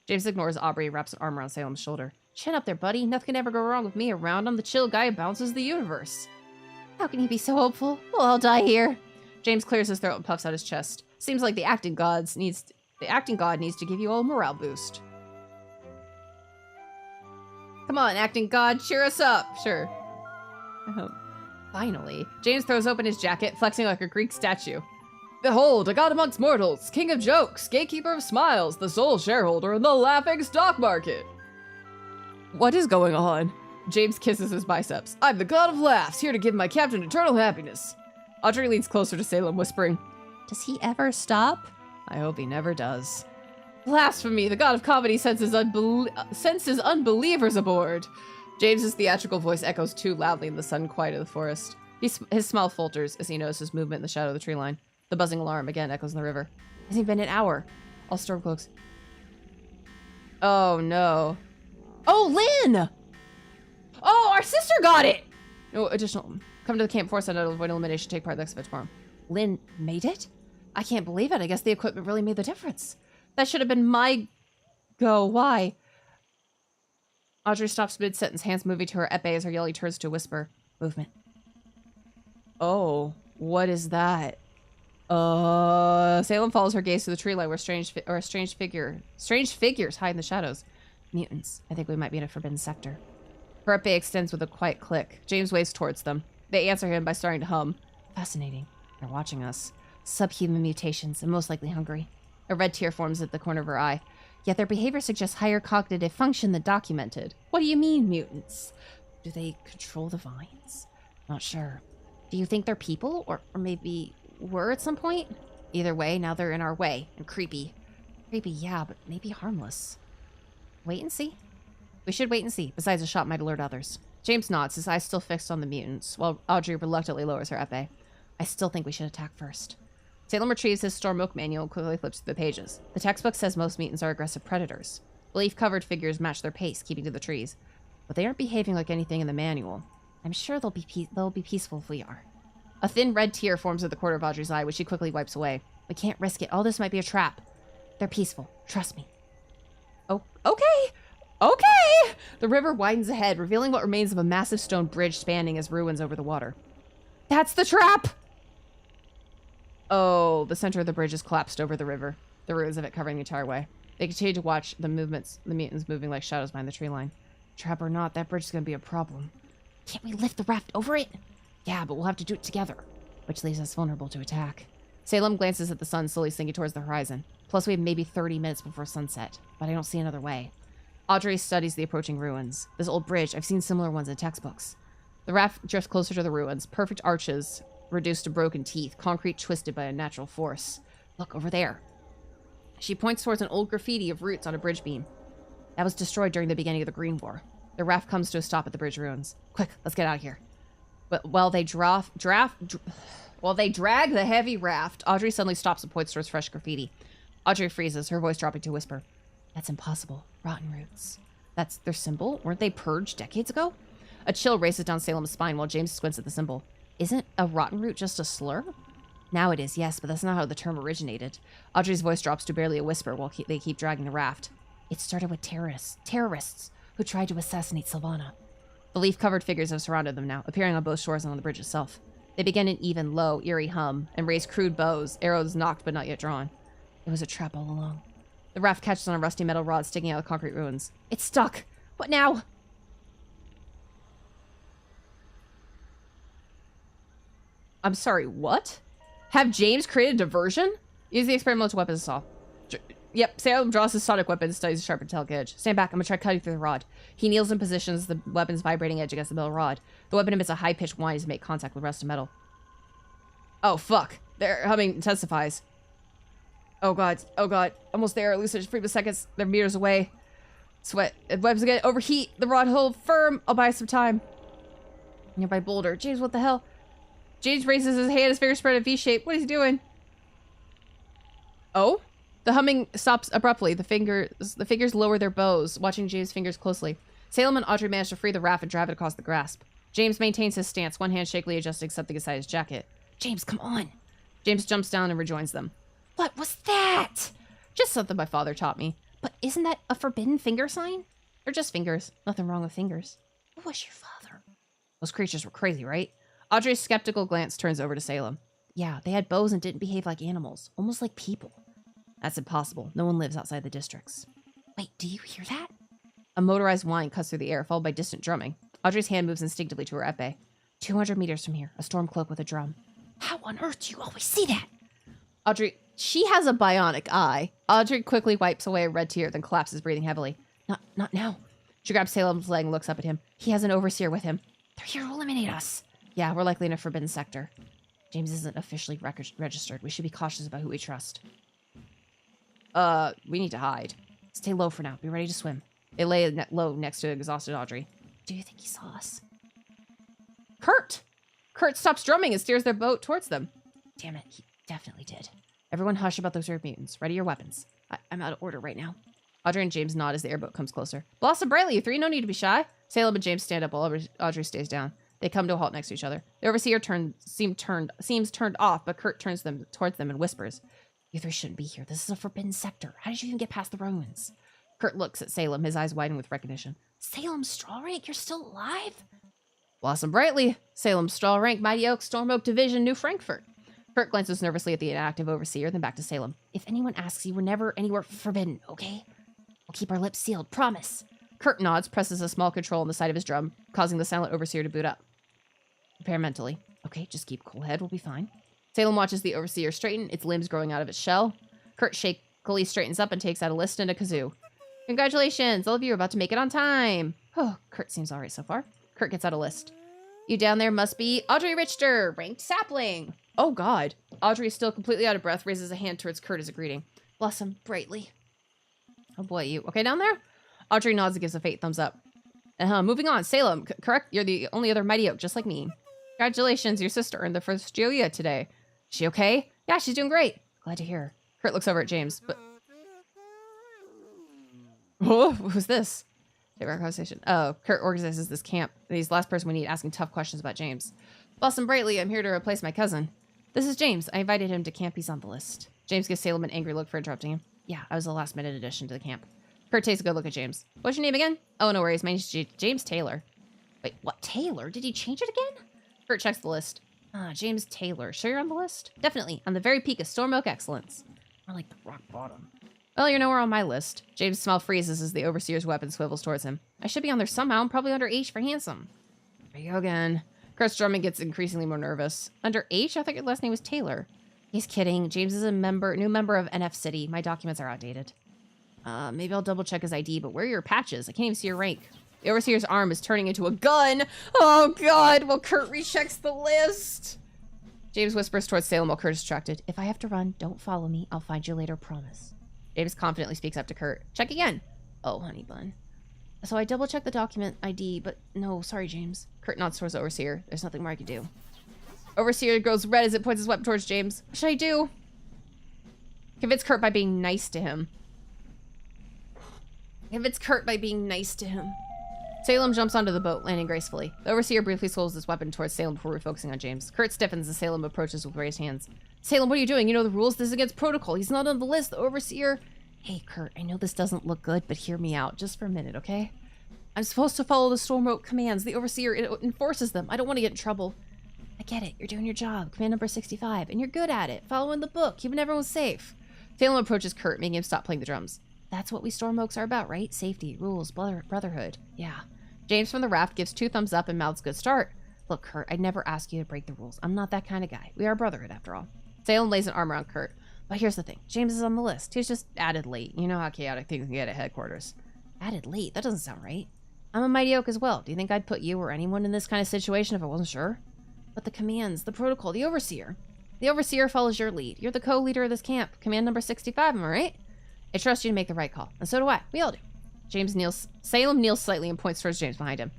James ignores Aubrey and wraps an arm around Salem's shoulder. Chin up there, buddy. Nothing can ever go wrong with me around. I'm the chill guy who bounces the universe. How can you be so hopeful? Well, I'll die here. James clears his throat and puffs out his chest. Seems like the acting god needs to give you all a morale boost. Come on, acting god, cheer us up. Sure. Finally, James throws open his jacket, flexing like a Greek statue. Behold, a god amongst mortals, king of jokes, gatekeeper of smiles, the sole shareholder in the laughing stock market. What is going on? James kisses his biceps. I'm the god of laughs, here to give my captain eternal happiness. Audrey leans closer to Salem, whispering, Does he ever stop? I hope he never does. Blasphemy, the god of comedy senses unbelievers aboard. James's theatrical voice echoes too loudly in the sudden quiet of the forest. His smile falters as he notices movement in the shadow of the tree line. The buzzing alarm again echoes in the river. Hasn't been an hour. All stormcloaks. Oh no. Oh, Lynn! Oh, our sister got it! No additional. Come to the camp force and avoid elimination. Take part in the exhibit tomorrow. Lynn made it? I can't believe it. I guess the equipment really made the difference. That should have been my go. Why? Audrey stops mid-sentence, hands moving to her epee as her yelly turns to a whisper. Movement. Oh, what is that? Salem follows her gaze to the tree line where strange figures hide in the shadows. Mutants. I think we might be in a forbidden sector. Her epee extends with a quiet click. James waves towards them. They answer him by starting to hum. Fascinating. They're watching us. Subhuman mutations and most likely hungry. A red tear forms at the corner of her eye. Yet their behavior suggests higher cognitive function than documented. What do you mean, mutants? Do they control the vines? Not sure. Do you think they're people? Or maybe were at some point? Either way, now they're in our way. And creepy. Creepy, yeah, but maybe harmless. Wait and see. We should wait and see. Besides, a shot might alert others. James nods, his eyes still fixed on the mutants, while Audrey reluctantly lowers her epee. I still think we should attack first. Salem retrieves his Storm Oak manual and quickly flips through the pages. The textbook says most mutants are aggressive predators. Leaf-covered figures match their pace, keeping to the trees. But they aren't behaving like anything in the manual. I'm sure they'll be peaceful if we are. A thin red tear forms at the corner of Audrey's eye, which she quickly wipes away. We can't risk it. All this might be a trap. They're peaceful. Trust me. Oh, okay. Okay! The river widens ahead, revealing what remains of a massive stone bridge spanning as ruins over the water. That's the trap! Oh, the center of the bridge is collapsed over the river, the ruins of it covering the entire way. They continue to watch the mutants moving like shadows behind the tree line. Trap or not, that bridge is going to be a problem. Can't we lift the raft over it? Yeah, but we'll have to do it together, which leaves us vulnerable to attack. Salem glances at the sun slowly sinking towards the horizon. Plus, we have maybe 30 minutes before sunset, but I don't see another way. Audrey studies the approaching ruins. This old bridge, I've seen similar ones in textbooks. The raft drifts closer to the ruins, perfect arches reduced to broken teeth, concrete twisted by a natural force. Look, over there. She points towards an old graffiti of roots on a bridge beam. That was destroyed during the beginning of the Green War. The raft comes to a stop at the bridge ruins. Quick, let's get out of here. But while they drag the heavy raft, Audrey suddenly stops and points towards fresh graffiti. Audrey freezes, her voice dropping to a whisper. That's impossible. Rottenroots. That's their symbol? Weren't they purged decades ago? A chill races down Salem's spine while James squints at the symbol. Isn't a Rottenroot just a slur? Now it is, yes, but that's not how the term originated. Audrey's voice drops to barely a whisper while they keep dragging the raft. It started with terrorists who tried to assassinate Sylvana. The leaf-covered figures have surrounded them now, appearing on both shores and on the bridge itself. They begin an even, low, eerie hum and raise crude bows, arrows knocked but not yet drawn. It was a trap all along. The raft catches on a rusty metal rod sticking out of concrete ruins. It's stuck! What now? I'm sorry, what? Have James created a diversion? Use the experimental weapon as saw. Yep, Salem draws his sonic weapon and studies the sharp metallic edge. Stand back, I'm gonna try cutting through the rod. He kneels and positions the weapon's vibrating edge against the metal rod. The weapon emits a high-pitched whine as it makes contact with rusted metal. Oh, fuck. Their humming intensifies. Oh god, almost there. Lose free seconds. They're meters away. Sweat. Webs again. Overheat. The rod hold firm. I'll buy some time. Nearby boulder. James, what the hell? James raises his hand, his fingers spread in a V shape. What is he doing? Oh? The humming stops abruptly. The figures lower their bows, watching James' fingers closely. Salem and Audrey manage to free the raft and drive it across the grasp. James maintains his stance, one hand shakily adjusting something inside his jacket. James, come on. James jumps down and rejoins them. What was that? Just something my father taught me. But isn't that a forbidden finger sign? They're just fingers. Nothing wrong with fingers. Who was your father? Those creatures were crazy, right? Audrey's skeptical glance turns over to Salem. Yeah, they had bows and didn't behave like animals. Almost like people. That's impossible. No one lives outside the districts. Wait, do you hear that? A motorized whine cuts through the air, followed by distant drumming. Audrey's hand moves instinctively to her epee. 200 meters from here, a storm cloak with a drum. How on earth do you always see that? Audrey, she has a bionic eye. Audrey quickly wipes away a red tear, then collapses, breathing heavily. Not now. She grabs Salem's leg and looks up at him. He has an overseer with him. They're here to eliminate us. Yeah, we're likely in a forbidden sector. James isn't officially registered. We should be cautious about who we trust. We need to hide. Stay low for now. Be ready to swim. They lay low next to exhausted Audrey. Do you think he saw us? Kurt! Kurt stops drumming and steers their boat towards them. Damn it, he definitely did. Everyone hush about those weird mutants. Ready your weapons. I'm out of order right now. Audrey and James nod as the airboat comes closer. Blossom brightly, you three. No need to be shy. Salem and James stand up while Audrey stays down. They come to a halt next to each other. The overseer seems turned off, but Kurt turns towards them and whispers. You three shouldn't be here. This is a forbidden sector. How did you even get past the ruins? Kurt looks at Salem, his eyes widen with recognition. Salem Straw Rank, you're still alive? Blossom brightly. Salem Straw Rank, Mighty Oak, Storm Oak Division, New Frankfurt. Kurt glances nervously at the inactive overseer, then back to Salem. If anyone asks, you were never anywhere forbidden, okay? We'll keep our lips sealed, promise. Kurt nods, presses a small control on the side of his drum, causing the silent overseer to boot up. Prepare mentally. Okay, just keep a cool head, we'll be fine. Salem watches the overseer straighten, its limbs growing out of its shell. Kurt shakily straightens up and takes out a list and a kazoo. Congratulations, all of you are about to make it on time. Oh, Kurt seems alright so far. Kurt gets out a list. You down there must be Audrey Richter, ranked sapling. Oh god. Audrey is still completely out of breath, raises a hand towards Kurt as a greeting. Blossom brightly. Oh boy, you okay down there? Audrey nods and gives a faint thumbs up. Moving on, Salem, correct? You're the only other Mighty Oak, just like me. Congratulations, your sister earned the first Joia today. Is she okay? Yeah, she's doing great. Glad to hear. Kurt looks over at James, but... Oh, who's this? Favorite conversation. Oh, Kurt organizes this camp. He's the last person we need asking tough questions about James. Blossom brightly, I'm here to replace my cousin. This is James. I invited him to camp. He's on the list. James gives Salem an angry look for interrupting him. Yeah, I was a last-minute addition to the camp. Kurt takes a good look at James. What's your name again? Oh, no worries. My name's James Taylor. Wait, what? Taylor? Did he change it again? Kurt checks the list. James Taylor. Sure you're on the list? Definitely. On the very peak of Storm Oak excellence. More like the rock bottom. Well, you're nowhere on my list. James' smile freezes as the overseer's weapon swivels towards him. I should be on there somehow. I'm probably under H for handsome. There you go again. Kurt's drumming gets increasingly more nervous. Under H? I thought your last name was Taylor. He's kidding. James is a new member of NF City. My documents are outdated. Maybe I'll double check his ID, but where are your patches? I can't even see your rank. The overseer's arm is turning into a gun. Oh god, well Kurt rechecks the list. James whispers towards Salem while Kurt is distracted. If I have to run, don't follow me. I'll find you later, promise. James confidently speaks up to Kurt. Check again. Oh, honey bun. So I double checked the document ID, but no, sorry, James. Kurt nods towards the overseer. There's nothing more I can do. Overseer goes red as it points his weapon towards James. What should I do? Convince Kurt by being nice to him. Convince Kurt by being nice to him. Salem jumps onto the boat, landing gracefully. The overseer briefly swivels his weapon towards Salem before refocusing on James. Kurt stiffens as Salem approaches with raised hands. Salem, what are you doing? You know the rules. This is against protocol. He's not on the list. The overseer... Hey, Kurt, I know this doesn't look good, but hear me out just for a minute, okay? I'm supposed to follow the Storm Oak commands. The overseer enforces them. I don't want to get in trouble. I get it. You're doing your job. Command number 65. And you're good at it. Following the book. Keeping everyone safe. Salem approaches Kurt, making him stop playing the drums. That's what we Storm Oaks are about, right? Safety, rules, brotherhood. Yeah. James from the raft gives 2 thumbs up and mouths good start. Look, Kurt, I'd never ask you to break the rules. I'm not that kind of guy. We are brotherhood, after all. Salem lays an arm around Kurt. But here's the thing. James is on the list. He's just added late. You know how chaotic things can get at headquarters. Added late? That doesn't sound right. I'm a Mighty Oak as well. Do you think I'd put you or anyone in this kind of situation if I wasn't sure? But the commands, the protocol, the overseer. The overseer follows your lead. You're the co-leader of this camp. Command number 65, am I right? I trust you to make the right call. And so do I. We all do. Salem kneels slightly and points towards James behind him.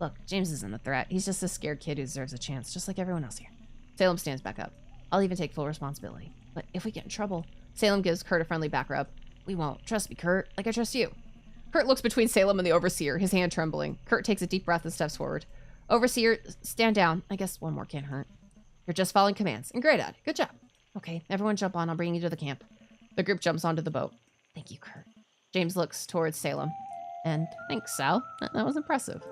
Look, James isn't a threat. He's just a scared kid who deserves a chance, just like everyone else here. Salem stands back up. I'll even take full responsibility. But if we get in trouble... Salem gives Kurt a friendly back rub. We won't. Trust me, Kurt. Like I trust you. Kurt looks between Salem and the overseer, his hand trembling. Kurt takes a deep breath and steps forward. Overseer, stand down. I guess one more can't hurt. You're just following commands. And great at it. Good job. Okay, everyone jump on. I'll bring you to the camp. The group jumps onto the boat. Thank you, Kurt. James looks towards Salem. And thanks, Sal. That was impressive.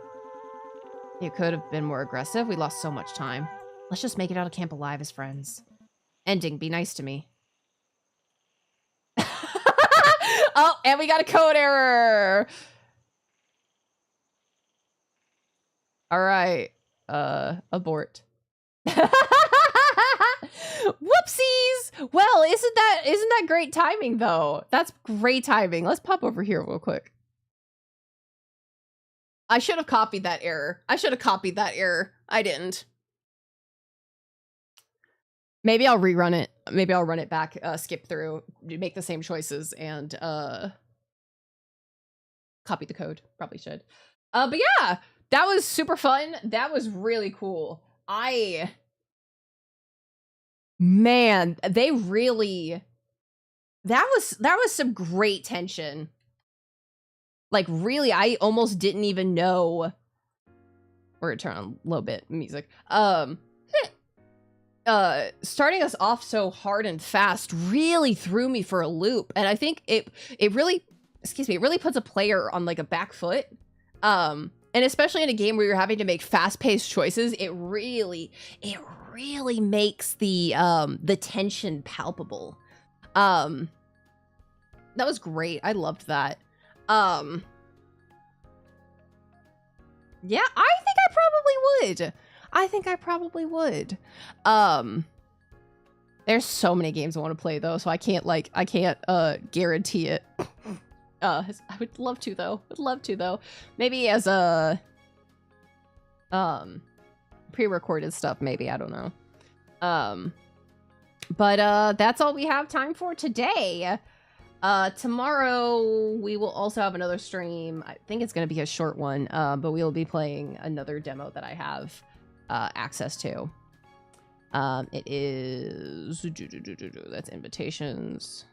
You could have been more aggressive. We lost so much time. Let's just make it out of camp alive as friends. Ending, be nice to me. Oh, and we got a code error. All right. Abort. Whoopsies. Well, isn't that great timing though? That's great timing. Let's pop over here real quick. I should have copied that error. I didn't. Maybe I'll rerun it. Maybe I'll run it back, skip through, make the same choices, and copy the code. Probably should. But yeah, that was super fun. That was really cool. Man, they really... That was some great tension. Like, really, I almost didn't even know... We're gonna turn on a little bit music. Starting us off so hard and fast really threw me for a loop, and I think it really, it really puts a player on like a back foot, and especially in a game where you're having to make fast-paced choices, it really makes the tension palpable. That was great. I loved that. Yeah, I think I probably would. There's so many games I want to play though, so I can't guarantee it. I would love to though. Maybe as a pre-recorded stuff, maybe, I don't know. But that's all we have time for today. Tomorrow we will also have another stream. I think it's going to be a short one, but we will be playing another demo that I have access to. It is... That's invitations.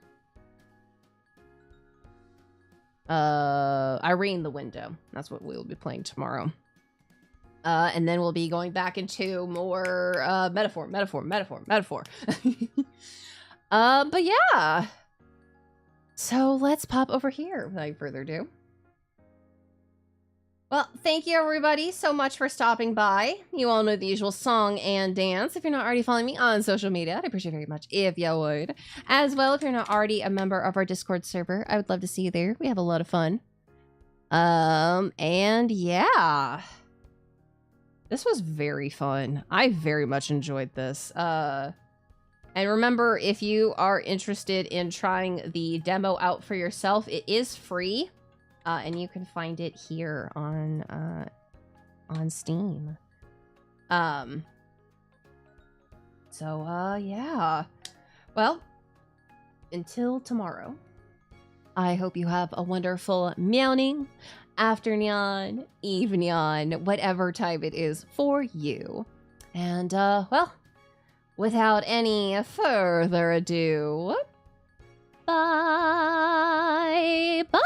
Irene the Window. That's what we'll be playing tomorrow. And then we'll be going back into more metaphor. But yeah. So let's pop over here without further ado. Well, thank you everybody so much for stopping by. You all know the usual song and dance. If you're not already following me on social media, I'd appreciate it very much if you would. As well, if you're not already a member of our Discord server, I would love to see you there. We have a lot of fun. And yeah. This was very fun. I very much enjoyed this. And remember, if you are interested in trying the demo out for yourself, it is free. And you can find it here on Steam. Yeah. Well, until tomorrow, I hope you have a wonderful meowing, afternoon, evening, whatever time it is for you. And, well, without any further ado, bye! Bye!